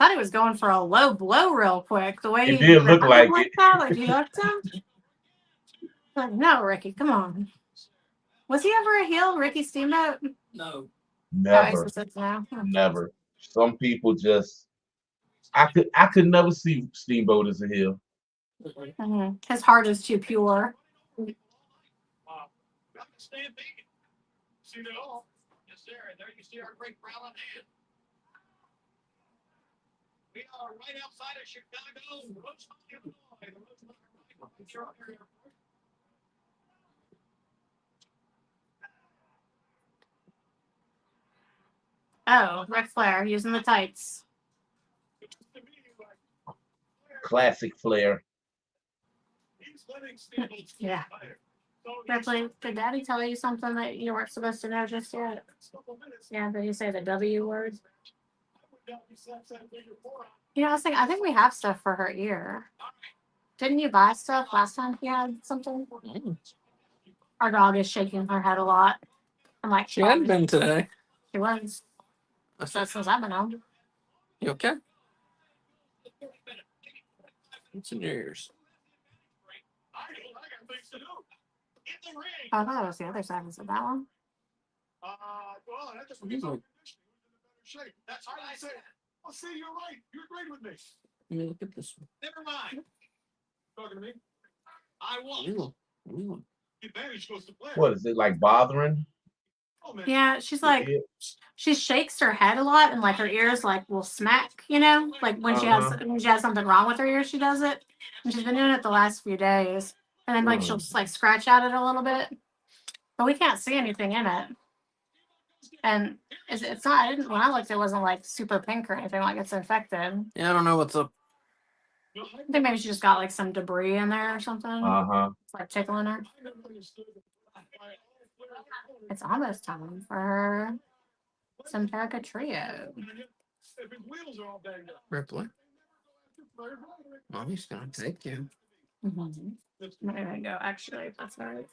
Thought he was going for a low blow real quick. The way
It
he
did look like
like
it.
that, like he hooked him. Like, no, Ricky, come on. Was he ever a heel, Ricky Steamboat?
No.
Never. Never. Some people just I could never see Steamboat as a heel.
Mm-hmm. His heart is too pure.
Stampede. See it all. Yes, sir. And there you see our great crowd on hand. We are right outside of Chicago, Rosemont, Illinois.
Oh, Ric Flair using the tights.
Classic Flair.
Yeah. Ripley, did Daddy tell you something that you weren't supposed to know just yet? Yeah, did he say the W word? You know, I was thinking, I think we have stuff for her ear. Didn't you buy stuff last time he had something? Our dog is shaking her head a lot. I'm like,
She hadn't been today.
She was. So since I've been home.
You okay? What's in your ears?
I thought it was the other side. Is it that one?
Well, that's just because I'm in shape. That's what I said. Well, see, you're right. You're great with me.
Let me look at this one.
Never mind. Talking to me? I won't.
Ooh.
The advantage goes to play.
What is it like bothering?
Yeah, she's like,
Yeah.
she shakes her head a lot, and like her ears like will smack. You know, like when she has something wrong with her ears, she does it. And she's been doing it the last few days, and then like she'll just like scratch at it a little bit, but we can't see anything in it. And it's not. When I looked, it wasn't like super pink or anything. Like it's infected.
Yeah, I don't know what's up.
I think maybe she just got like some debris in there or something. It's like tickling her. It's almost time for her Simparica Trio.
Ripley. Mommy's gonna take you.
Mm-hmm. I'm gonna go actually, if that's all right.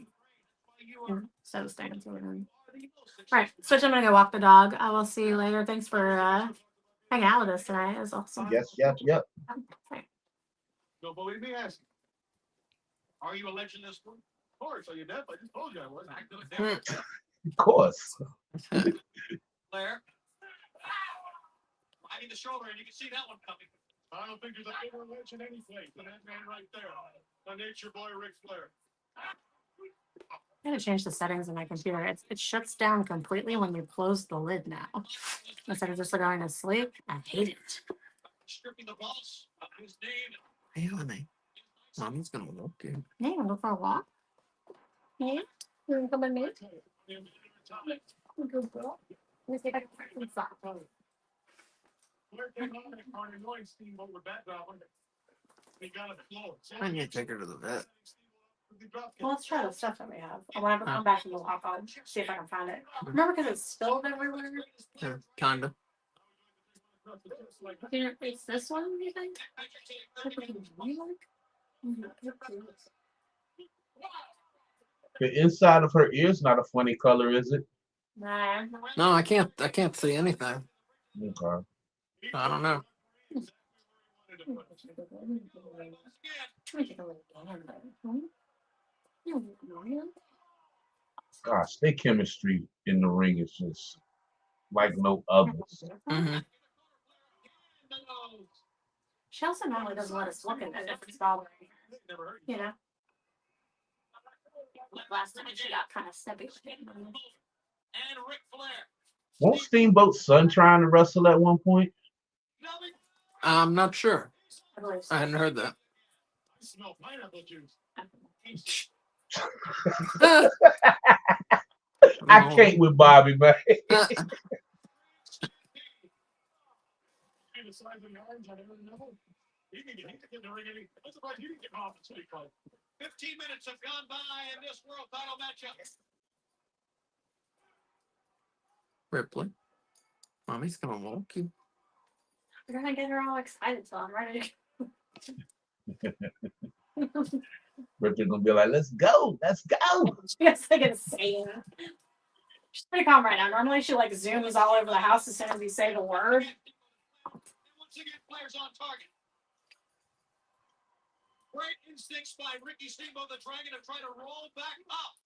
So stands over. All right, Switch. I'm gonna go walk the dog. I will see you later. Thanks for hanging out with us tonight. It was awesome.
Yep.
Okay.
Don't believe me? Ask. Are you alleging this one? Of course. Are you deaf? I just told you I was.
Of course.
Claire. I need the shoulder, and you can see that one coming. I don't think there's a bigger ledge in any place than that man right there. The nature boy, Ric Flair.
I'm gonna change the settings on my computer. It shuts down completely when you close the lid now. Instead of just going to sleep. I hate it.
Stripping the boss of his name.
Hey, honey. Mommy's gonna walk you.
Hey, you wanna go for a walk? Yeah? You wanna come with me? Good girl. Let me see if I can find some socks.
Claire came on an annoying steamboat with that goblin. He got it floor.
I need to take her to the vet.
Well, let's try the stuff that we have. I'll have to come back from the walk on, see if I can find it. Remember because it's spilled everywhere?
Yeah, kinda.
It's this one, you think?
The inside of her ear's not a funny color, is it?
Nah.
No, I can't see anything.
Okay.
I don't know.
Gosh, their chemistry in the ring is just like no others.
Mm-hmm.
She also normally doesn't let us look at it if it's bothering her. You know? Last time she got kind of snippy with it.
And Ric Flair.
Won't Steamboat's son trying to wrestle at one point?
I'm not sure.
I believe so.
I hadn't heard that.
I smell pineapple juice.
I can't with Bobby, man.
The size of the orange, I never know. He can get in the ring. I'm surprised he didn't get off the street fight. 15 minutes have gone by in this world title matchup.
Ripley. Mommy's gonna walk you.
We're gonna get her all excited, so I'm ready.
Ripley's gonna be like, let's go.
She's like insane. She's pretty calm right now. Normally she like zooms all over the house as soon as you say the word.
Once again, players on target. Great instincts by Ricky Steamboat, the Dragon, to try to roll back up,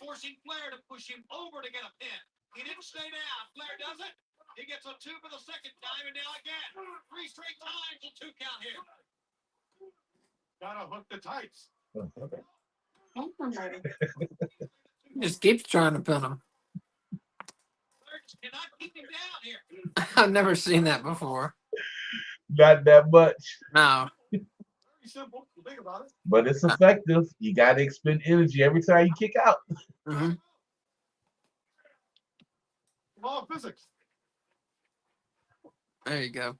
forcing Flair to push him over to get a pin. He didn't stay down. Flair does it. He gets a 2 for the second time, and now again. 3 straight times, a 2 count here. Gotta hook the tights.
Just keeps trying to pin him.
Flair just cannot keep him down here.
I've never seen that before.
Not that much,
No.
Very simple. Think about it.
but it's effective. You gotta expend energy every time you kick out.
Mm-hmm.
Law of physics.
There you go.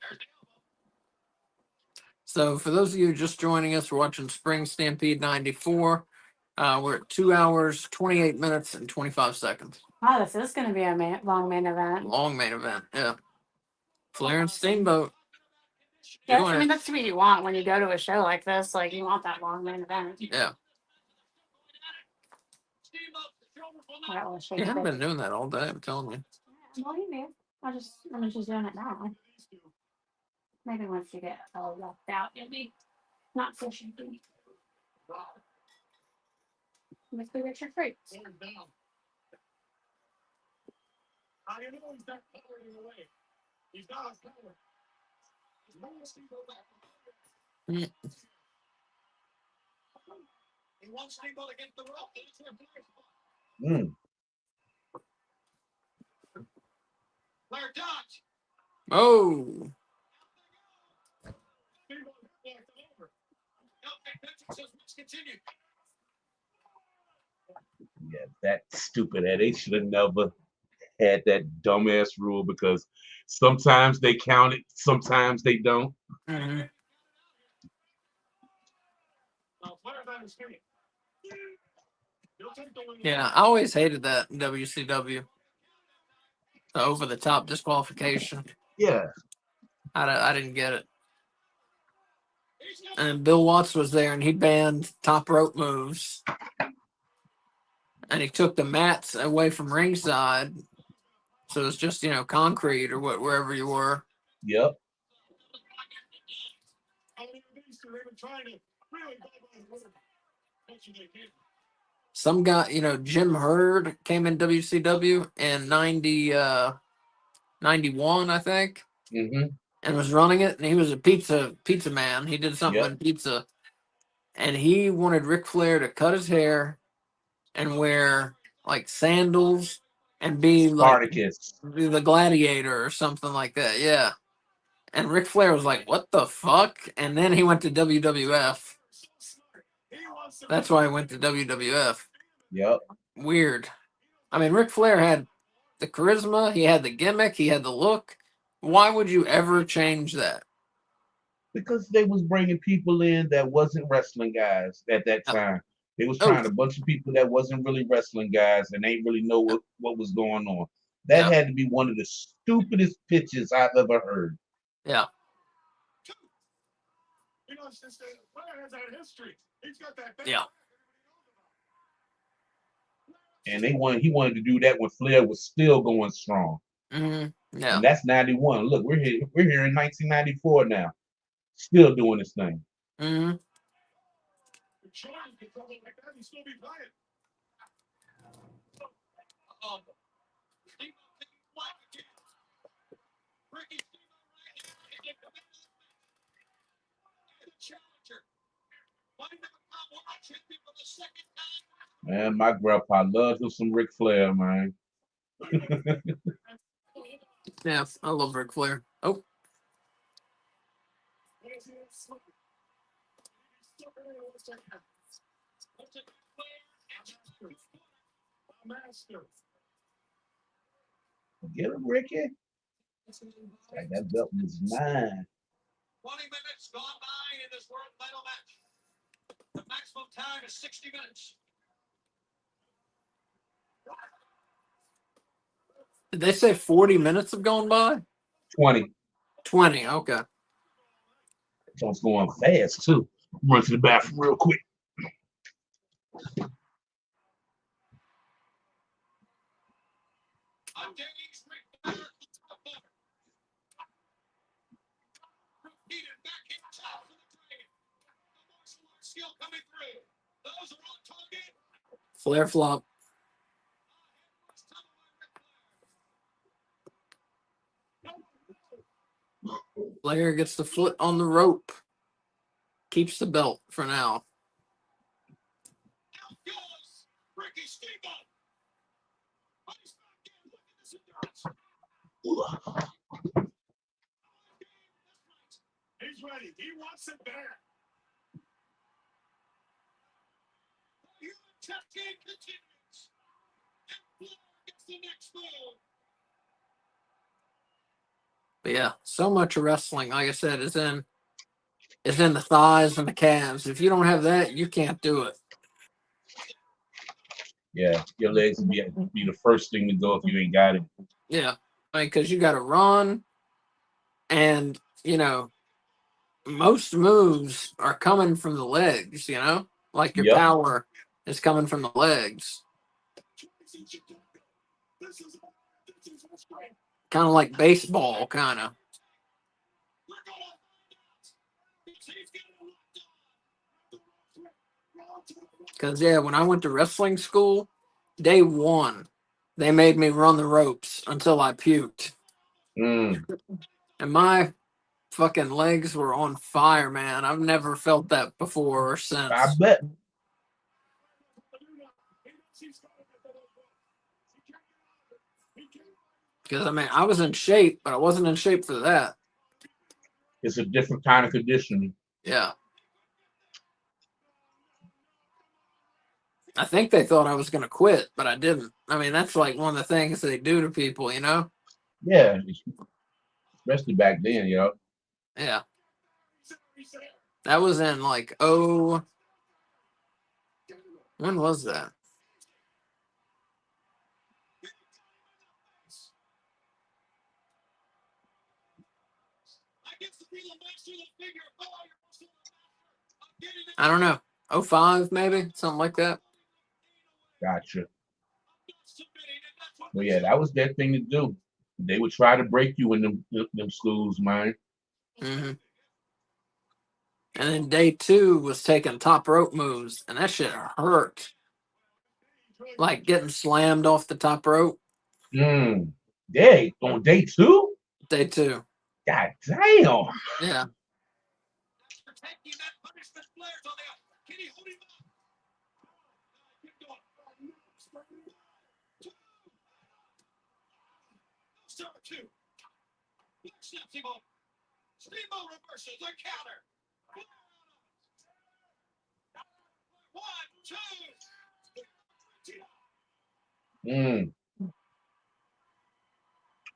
So for those of you just joining us, we're watching Spring Stampede 94. We're at 2 hours, 28 minutes, and 25 seconds.
Wow, this is going to be a long main event.
Long main event, yeah. Flair and Steamboat.
Yes, I mean, that's what you want when you go to a show like this. Like, you want that long main event.
Yeah.
I don't want to shake
You
it.
haven't been doing that all day, I'm telling you.
Well, you do. I'm just doing it now. Maybe once you get all left out, it'll be not so shaky. Let's go get your fruits.
How do you know he's not covering in the way? He's not a power. He wants Steamboat against the rope.
Mm.
Oh.
Yeah, that stupid head. They should have never had that dumbass rule because sometimes they count it, sometimes they don't.
Mm-hmm. Yeah, I always hated that in WCW. The over the top disqualification.
Yeah.
I didn't get it. And Bill Watts was there, and he banned top rope moves, and he took the mats away from ringside, so it's just concrete or wherever you were.
Yep.
Some guy, Jim Hurd came in WCW in 91, I think,
Mm-hmm.
and was running it, and he was a pizza man. He did something
Yep.
in pizza, and he wanted Ric Flair to cut his hair and wear like sandals and be
Spartacus.
the gladiator or something like that. Yeah. And Ric Flair was like, "What the fuck?" And then he went to WWF. That's why he went to WWF.
Yep.
Weird. I mean, Ric Flair had the charisma, he had the gimmick, he had the look. Why would you ever change that?
Because they was bringing people in that wasn't wrestling guys at that time. They was
Oh,
trying a bunch of people that wasn't really wrestling guys and ain't really know what was going on. That
yeah,
had to be one of the stupidest pitches I've ever heard.
yeah. Yeah.
And he wanted to do that when Flair was still going strong.
Mm-hmm. Yeah.
And that's 91. Look, we're here in 1994 now. Still doing this thing.
Mm-hmm.
Man, my grandpa loved him some Ric Flair, man.
Yeah, I love Ric Flair. Oh.
Get him, Ricky. Like that belt was mine.
20 minutes gone by in this world title match. The maximum time is 60 minutes.
Did they say 40 minutes have gone by?
20.
20, okay.
So it's going fast too. Run to the bathroom real quick.
Flair flop. Flair gets the foot on the rope. Keeps the belt for now.
He's ready. He wants it back. Test game continues. Gets the next move.
But yeah, so much of wrestling, like I said, is in the thighs and the calves. If you don't have that, you can't do it.
Yeah, your legs would be the first thing to go if you ain't got it.
Yeah. I mean, because you got to run, and, most moves are coming from the legs, like your
Yep.
power is coming from the legs. Kind of like baseball, kind of. Because, yeah, when I went to wrestling school, day one, they made me run the ropes until I puked.
Mm.
And my fucking legs were on fire, man. I've never felt that before or since.
I bet.
Because I mean, I was in shape, but I wasn't in shape for that.
It's a different kind of conditioning.
Yeah. I think they thought I was going to quit, but I didn't. I mean, that's like one of the things they do to people, you know?
Yeah, especially back then, you know.
Yeah. That was in like, oh, when was that? I don't know. 05 maybe, something like that.
Gotcha. Well, yeah, that was their thing to do. They would try to break you in them schools, man.
Hmm. And then day 2 was taking top rope moves, and that shit hurt. Like getting slammed off the top rope.
Day on day 2?
Day 2.
God damn.
Yeah.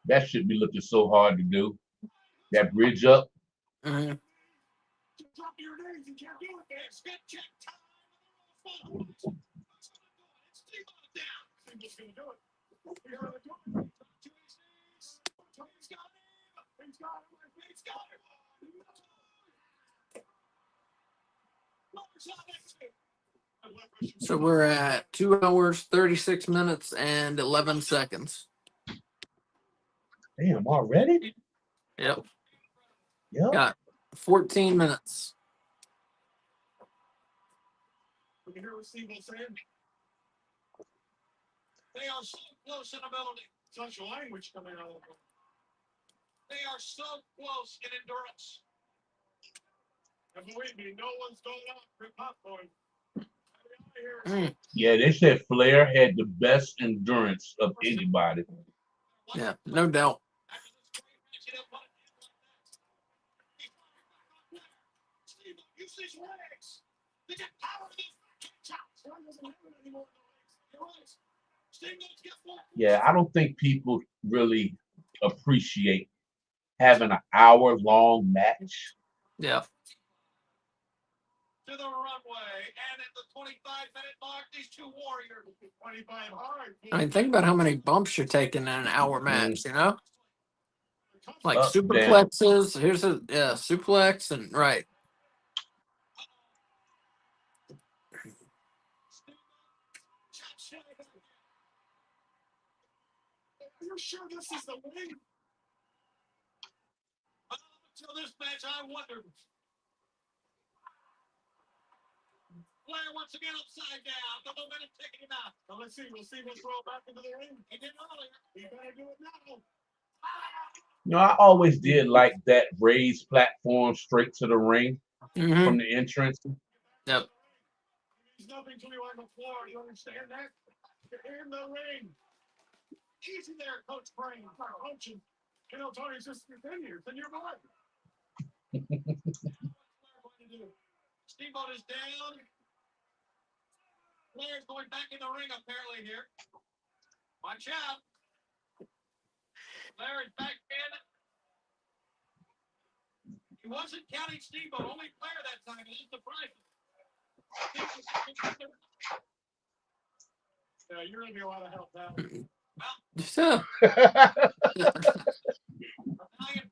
That should be looking so hard to do. That bridge up.
Hmm. So we're at 2 hours, 36 minutes, and 11 seconds.
Damn, already?
Yep.
Yep.
Got 14 minutes.
You hear what Steve was saying? They are so close in ability. Such language coming out of them. They are so close in endurance. And believe me, no one's going out for popcorn.
Yeah, they said Flair had the best endurance of anybody.
Yeah, no doubt.
Yeah, I don't think people really appreciate having an hour-long match.
Yeah.
To the runway, and at the 25-minute mark, these two warriors, 25 hard.
I mean, think about how many bumps you're taking in an hour match, you know? Like
Up, down.
superplexes. Here's a suplex, and right.
Are you sure this is the way? Until this match, I wondered. Flair once again upside down. The momentum taking him out. Now let's see. We'll see what's rolled back into the ring. He did earlier. He better do it now.
You know, I always did like that raised platform straight to the ring
Mm-hmm.
from the entrance.
Yep.
There's nothing to you on the floor. You understand that? You're in the ring. Easy there, Coach Brain. Coaching. You know, Tony's just been here. It's in your blood. Steamboat is down. Flair's going back in the ring, apparently, here. Watch out. Flair is back in. He wasn't counting Steamboat, only Flair that time. He's surprised. Yeah, you're going to be a lot of help now.
So,
Italian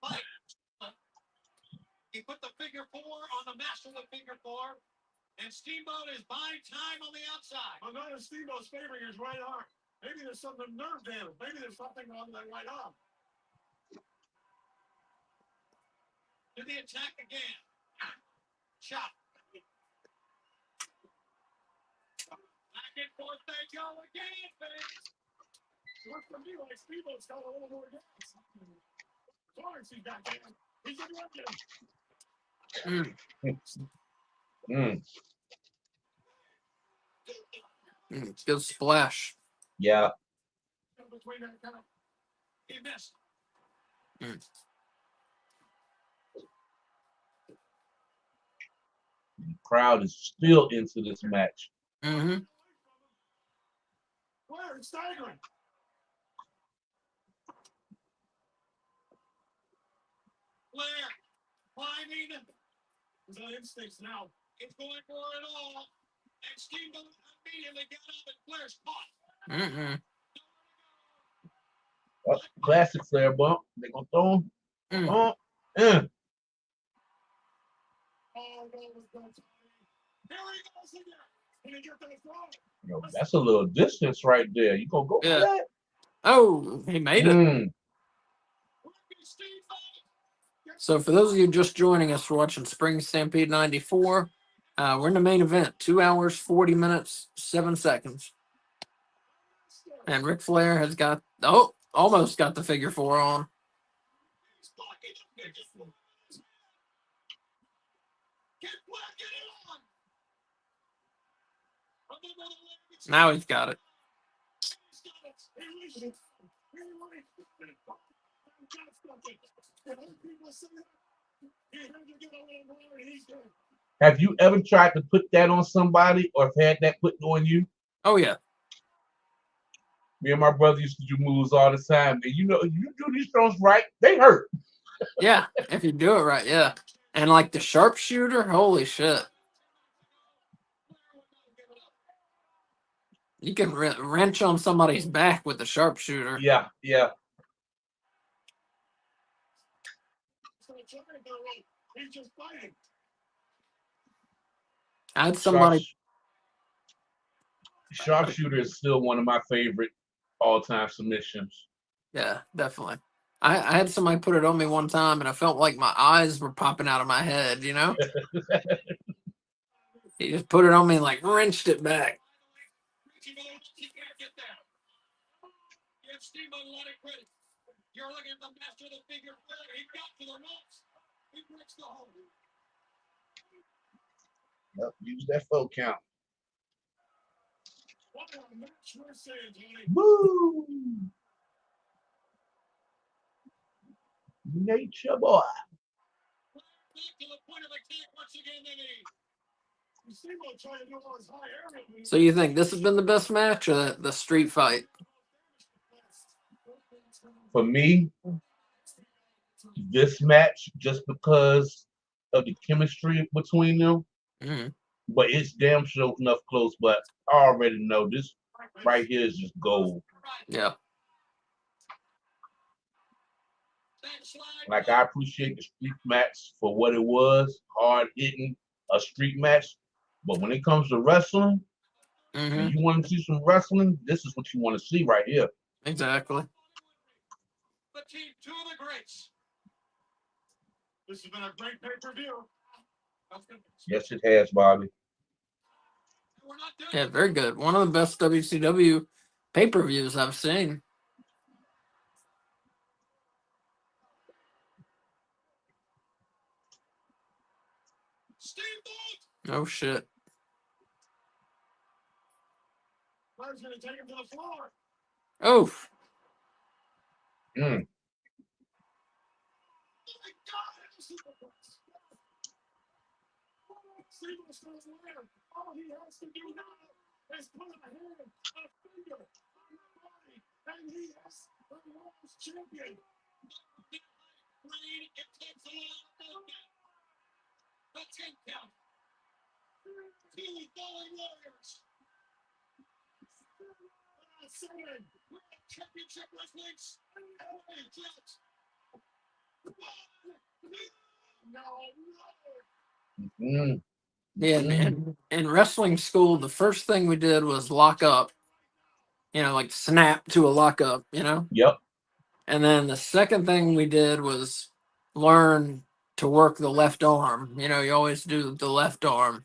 fight. He put the figure 4 on the master of the figure 4. And Steamboat is buying time on the outside. Well, notice Steamboat's favoring his right arm. Maybe there's something nerve damage. Maybe there's something on that right arm. To the attack again. Shot. Back and forth they go again, fans. Looks to me like Steamboat's got a little more gas. Torrance, he's got gas. He's in
good splash.
Yeah.
between that kind of He missed.
The crowd is still into this match.
Mm-hmm.
Where it's staggering. Flair climbing. His instincts now. It's going for it all. And Steamboat immediately got up and Flair's caught.
Mm-hmm.
Oh, classic Flair bump. They gonna throw him.
Mm.
Oh,
Oh, no, it was done. Here he goes again. Can he get to the throw?
yo, that's a little distance right there. You gonna go for
Yeah.
that?
Oh, he made it. So for those of you just joining us, we're watching Spring Stampede 94. We're in the main event, 2 hours, 40 minutes, 7 seconds. And Ric Flair has got, almost got the figure 4 on. Now he's got it.
Have you ever tried to put that on somebody or have had that put on you?
Oh, yeah.
Me and my brother used to do moves all the time. And you know, if you do these throws right, they hurt.
Yeah, if you do it right, yeah. And like the sharpshooter, holy shit. You can wrench on somebody's back with the sharpshooter.
Yeah, yeah.
I had somebody.
Sharpshooter is still one of my favorite all-time submissions.
Yeah, definitely. I had somebody put it on me one time, and I felt like my eyes were popping out of my head, you know? He just put it on me and like wrenched it back.
You're looking at the master of the figure four. He got to the ropes. He breaks the hold.
Yep, use that full count.
What a match we're seeing, Tony.
Woo! Nature boy.
Back to the point of attack once again, then he. Steamboat trying to do all his high air.
So you think this has been the best match or the street fight?
For me, this match, just because of the chemistry between them,
Mm-hmm.
but it's damn sure enough close. But I already know this right here is just gold.
Yeah.
Like, I appreciate the street match for what it was, hard hitting, a street match. But when it comes to wrestling,
Mm-hmm.
and you want to see some wrestling, this is what you want to see right here.
Exactly.
Between two of the greats. This has been a great pay-per-view.
Yes, it has, Bobby.
Yeah, very good. One of the best WCW pay-per-views I've seen. Oh, shit.
Flair's going to take him to the floor.
Oof.
Mm.
All he has to do now is put a hand, a finger on the body, and he is the world's champion. It takes a lot of the 10 count. Two falling warriors. Seven championship wrestling's
Mm.
Yeah, in wrestling school, the first thing we did was lock up. You know, like snap to a lockup, you know?
Yep.
And then the second thing we did was learn to work the left arm. You know, you always do the left arm.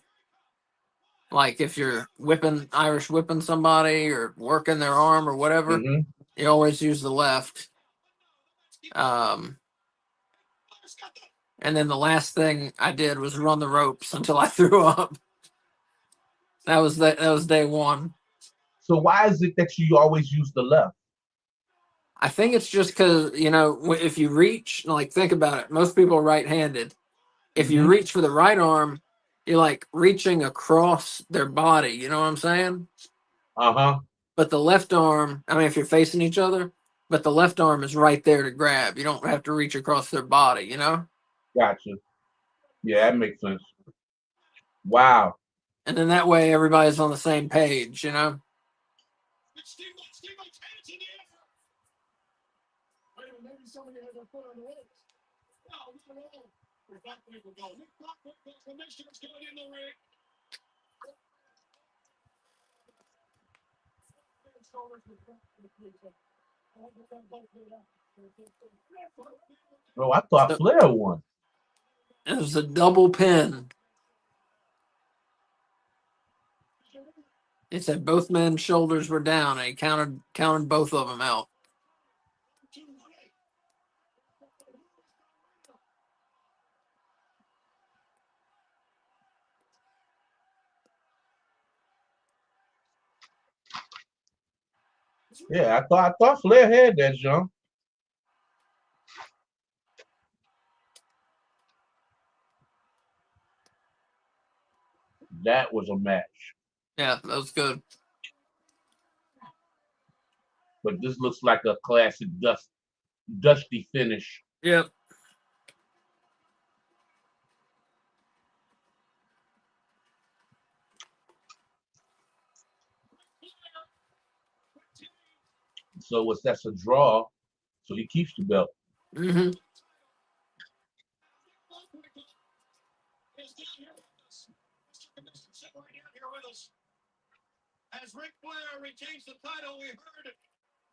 Like if you're Irish whipping somebody or working their arm or whatever,
Mm-hmm.
you always use the left. And then the last thing I did was run the ropes until I threw up. That was day one.
So why is it that you always use the left?
I think it's just because, if you reach, like, think about it. Most people are right-handed. If you
Mm-hmm.
reach for the right arm, you're like reaching across their body. You know what I'm saying?
Uh-huh.
But the left arm, I mean, if you're facing each other, but the left arm is right there to grab. You don't have to reach across their body,
Gotcha. Yeah, that makes sense. Wow.
And then that way everybody's on the same page.
Steamboat's hands in the air. Wait a minute, maybe somebody has their foot on the ropes. No, no. Where Buckwinkel go? Nick Buckwinkel, commissioner's going in the ring.
Oh, I thought
So
Flair won.
it was a double pin. He said both men's shoulders were down, and he counted both of them out.
Yeah, I thought Flair had that jump. That was a match.
Yeah, that was good.
But this looks like a classic dusty finish.
Yep.
So that's a draw. So he keeps the belt.
Mm-hmm.
As Ric Flair retains the title, we heard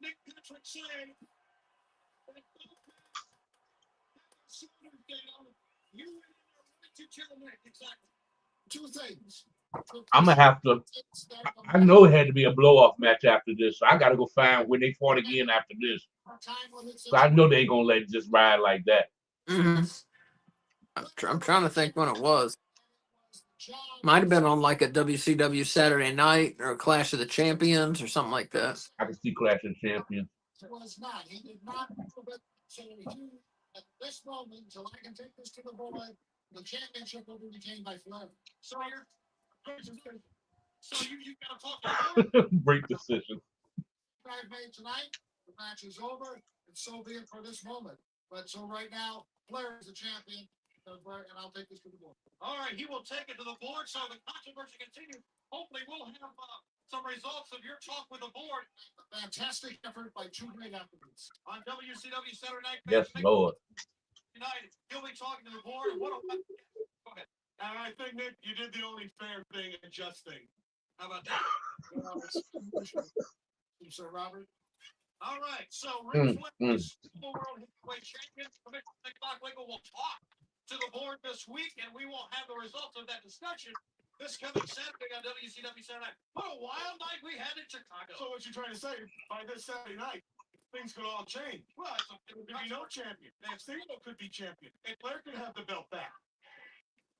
Nick Patrick say that shoulders down. You went in there right to kill Nick. Exactly. Two things.
I'm gonna have to. I know it had to be a blow off match after this, so I gotta go find when they fought again after this. So I know they ain't gonna let it just ride like that.
Mm-hmm. I'm trying to think when it was. Might have been on like a WCW Saturday Night or a Clash of the Champions or something like that.
I can see Clash of Champions.
Was not. He did not prove it. So you, at this moment, until I can take this to the board, the championship will be retained by Flair. So you're so you gotta talk to the board.
Great decision.
I've made tonight. The match is over, and so be it for this moment. But so right now, Flair is the champion, and I'll take this to the board. All right, he will take it to the board, so the controversy continues. Hopefully, we'll have some results of your talk with the board. A fantastic effort by two great athletes on WCW Saturday Night.
Yes, Lord.
Tonight, he'll be talking to the board. And what a go ahead. And I think, Nick, you did the only fair thing and just thing. How about that? Sir Robert. All right, so Ric Flair is the world heavyweight champion. Commissioner Nick Bockwinkel will talk to the board this week, and we will have the results of that discussion this coming Saturday on WCW Saturday Night. What a wild night we had in Chicago. So what you're trying to say, by this Saturday night, things could all change. Well, there could be no champion. Dan Steamboat could be champion. And Flair could have the belt back.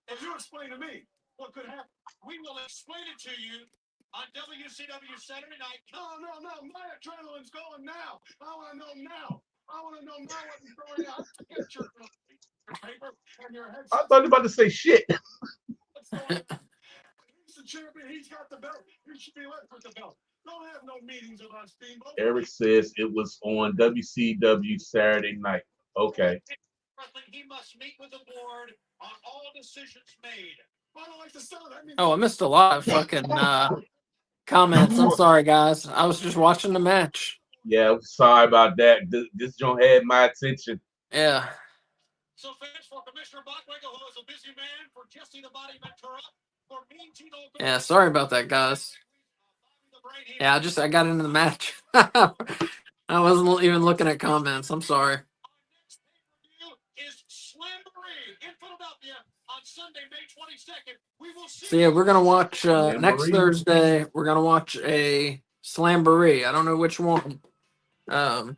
If you explain to me what could happen, we will explain it to you on WCW Saturday Night. No. My adrenaline's going now. I want to know now. I want to know now what is going on. Get your paper and your head.
I thought you were about to say shit.
What's going on? He's the champion. He's got the belt. He should be left with the belt. Don't have no meetings about Steamboat.
Eric says it was on WCW Saturday Night. Okay.
He must meet with the board on all decisions made. I don't like the sound.
Oh, I missed a lot of fucking comments. I'm sorry, guys. I was just watching the match.
Yeah, sorry about that. This joint had my attention.
Yeah.
So fans, for Commissioner Bockwinkel, who is a busy man, for Jesse the Body Ventura, for Mean Tito.
Yeah, sorry about that, guys. Yeah, I got into the match. I wasn't even looking at comments. I'm sorry.
Is Slamboree in Philadelphia on Sunday, May 22nd. We will see.
So yeah, we're gonna watch next
Slamboree?
Thursday. We're gonna watch a Slamboree. I don't know which one.
Oh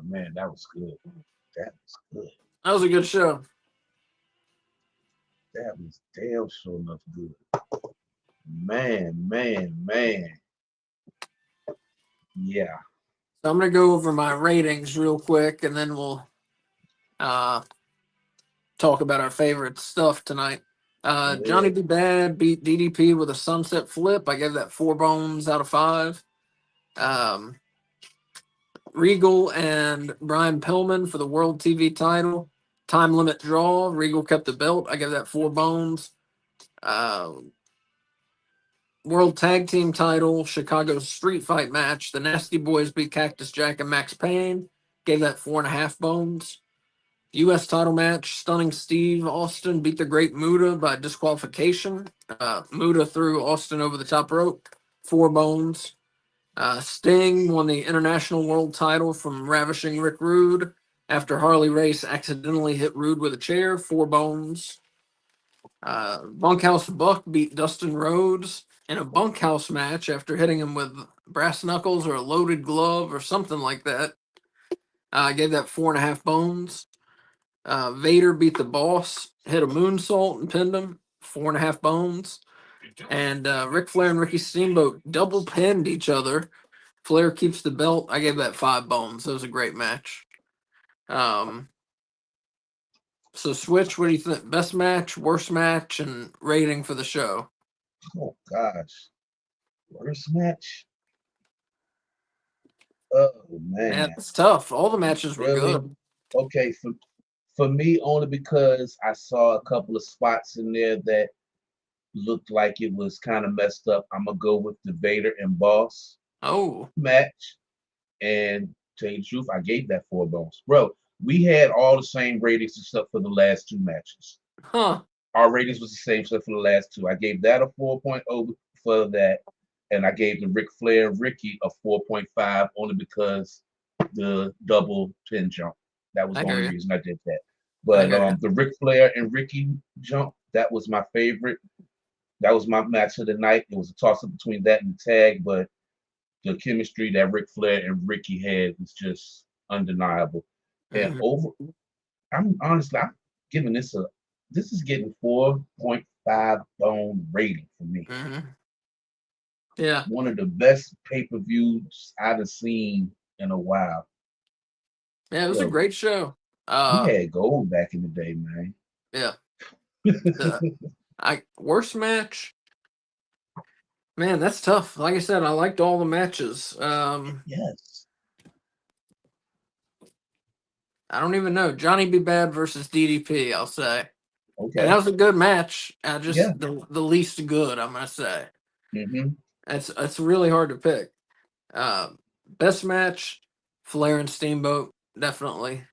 man, that was good. That was good.
That was a good show.
That was damn sure enough good. Man. Yeah.
So I'm gonna go over my ratings real quick, and then we'll uh, talk about our favorite stuff tonight. Johnny
Yeah.
B. Bad beat DDP with a sunset flip. I gave that 4 bones out of 5. Um, Regal and Brian Pillman for the World TV title. Time limit draw. Regal kept the belt. I gave that 4 bones. Uh, World Tag Team title, Chicago Street Fight match. The Nasty Boys beat Cactus Jack and Max Payne. Gave that 4.5 bones. U.S. title match, Stunning Steve Austin beat the Great Muta by disqualification. Muta threw Austin over the top rope. 4 bones. Sting won the International World title from Ravishing Rick Rude after Harley Race accidentally hit Rude with a chair. 4 bones. Bunkhouse Buck beat Dustin Rhodes in a bunkhouse match after hitting him with brass knuckles or a loaded glove or something like that. I gave that 4.5 bones. Vader beat the Boss, hit a moonsault and pinned him. 4.5 bones. And Ric Flair and Ricky Steamboat double pinned each other. Flair keeps the belt. I gave that 5 bones. That was a great match. So Switch, what do you think? Best match, worst match, and rating for the show?
Oh gosh. Worst match? Oh
Yeah,
man.
it's tough. All the matches were
Really?
good.
Okay, for me only because I saw a couple of spots in there that looked like it was kind of messed up. I'm gonna go with the Vader and Boss
Oh,
match. And tell you the truth, I gave that 4 bones. Bro, we had all the same ratings except for the last 2 matches.
huh.
Our ratings was the same except for the last 2. I gave that a 4.0 for that, and I gave the Ric Flair Ricky a 4.5 only because the double pin jump. That was
I
the
hear
only
you.
reason I did that.
I
But
hear you.
the Ric Flair and Ricky jump, that was my favorite. That was my match of the night. It was a toss up between that and the tag, but the chemistry that Ric Flair and Ricky had was just undeniable. And
Mhm,
I'm giving this is getting 4.5 bone rating for me.
mhm. Yeah,
One of the best pay-per-views I've seen in a while.
yeah. It was a
Yo,
great show.
we
Uh,
had gold back in the day, man.
yeah. The worst match. Man, that's tough. Like I said, I liked all the matches.
Yes.
I don't even know. Johnny B. Bad versus DDP, I'll say. And that
Okay.
was a good match.
Yeah.
Just the least good, I'm gonna say.
Mm-hmm.
It's really hard to pick. Best match, Flair and Steamboat, definitely.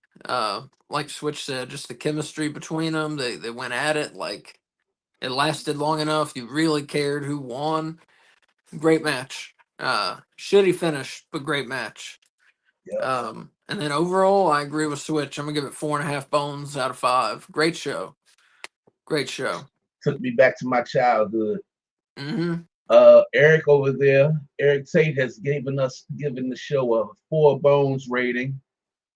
Like Switch said, just the chemistry between them. They went at it like it lasted long enough. You really cared who won. Great match. Shitty finish, but great match.
Yep.
And then overall, I agree with Switch. I'm gonna give it 4.5 bones out of 5. Great show. Great show.
Took me back to my childhood.
Mm-hmm.
Eric over there, Eric Tate has given the show a 4 bones rating.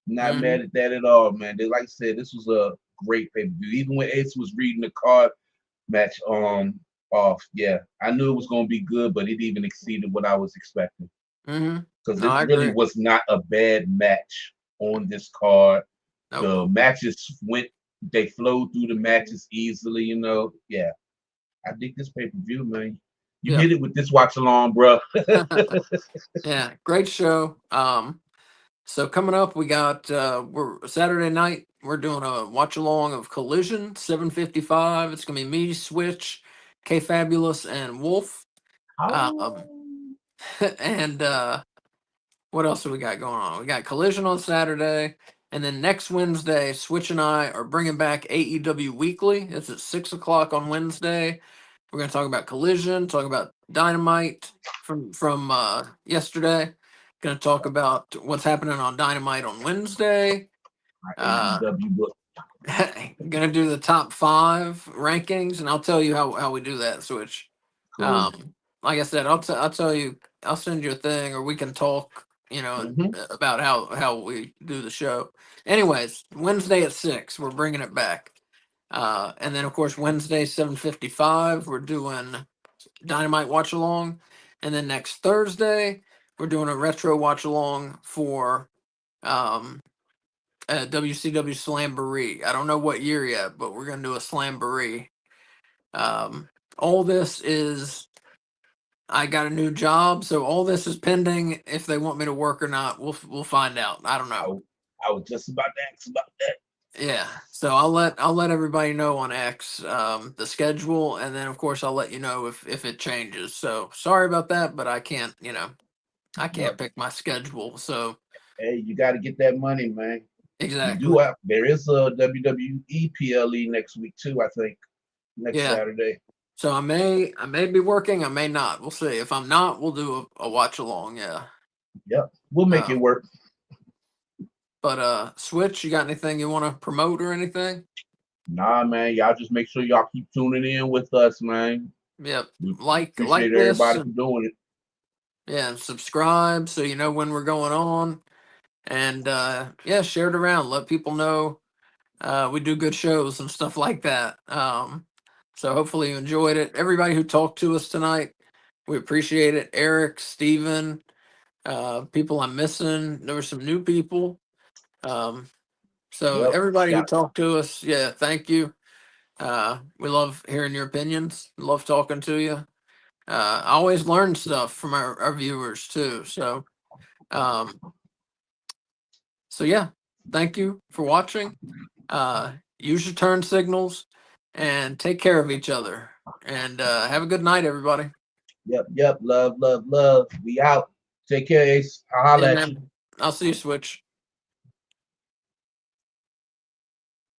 Not
Mm-hmm.
mad at that at all, man. Like I said, this was a great pay-per-view. Even when Ace was reading the card match off, yeah, I knew it was gonna be good, but it even exceeded what I was expecting.
Mm-hmm.
Because
No,
it
I
really
agree.
was not a bad match on this card.
Nope.
The matches they flowed through the matches easily, Yeah, I dig this pay-per-view, man. You
Yeah.
hit it with this watch along, bro.
Yeah. Great show. So coming up, we got we're Saturday night. We're doing a watch along of Collision 7:55. It's gonna be me, Switch, K Fabulous, and Wolf. Um,
Oh,
and what else do we got going on? We got Collision on Saturday, and then next Wednesday, Switch and I are bringing back AEW Weekly. It's at 6 o'clock on Wednesday. We're gonna talk about Collision, talk about Dynamite from yesterday. Gonna talk about what's happening on Dynamite on Wednesday.
my
Uh,
AEW book.
gonna do the top 5 rankings, and I'll tell you how we do that. Switch.
Cool.
Like I said, I'll tell you. I'll send you a thing, or we can talk.
Hmm.
About how we do the show. Anyways, Wednesday at 6, we're bringing it back. And then of course Wednesday 7:55, we're doing Dynamite watch along, and then next Thursday we're doing a retro watch along for WCW Slamboree. I don't know what year yet, but we're gonna do a Slamboree. All this is, I got a new job, so all this is pending. If they want me to work or not, we'll find out. I don't know.
I was just about to ask about that.
Yeah, so I'll let everybody know on X the schedule, and then of course I'll let you know if it changes. So sorry about that, but I can't
Yep.
pick my schedule. So
Hey, you got to get that money, man. You
exactly.
do have. There is a WWE PLE next week too. I think next
Yeah.
Saturday.
So I may be working, I may not. We'll see. If I'm not, we'll do a watch along. Yeah.
Yep, we'll make it work.
But Switch, you got anything you want to promote or anything?
Nah, man. Y'all just make sure y'all keep tuning in with us, man.
Yep.
We
Like
appreciate
this.
everybody for doing it.
Yeah, and subscribe so you know when we're going on. And yeah, share it around. Let people know we do good shows and stuff like that. So hopefully you enjoyed it. Everybody who talked to us tonight, we appreciate it. Eric, Steven, people I'm missing. There were some new people. So
Yep.
everybody who
Yeah.
talked to us, yeah, thank you. We love hearing your opinions. Love talking to you. I always learn stuff from our viewers too. Um, so yeah, thank you for watching. Use your turn signals and take care of each other. And have a good night, everybody.
Yep. Love. We out. Take care, Ace. I'll holla at you.
I'll see you, Switch.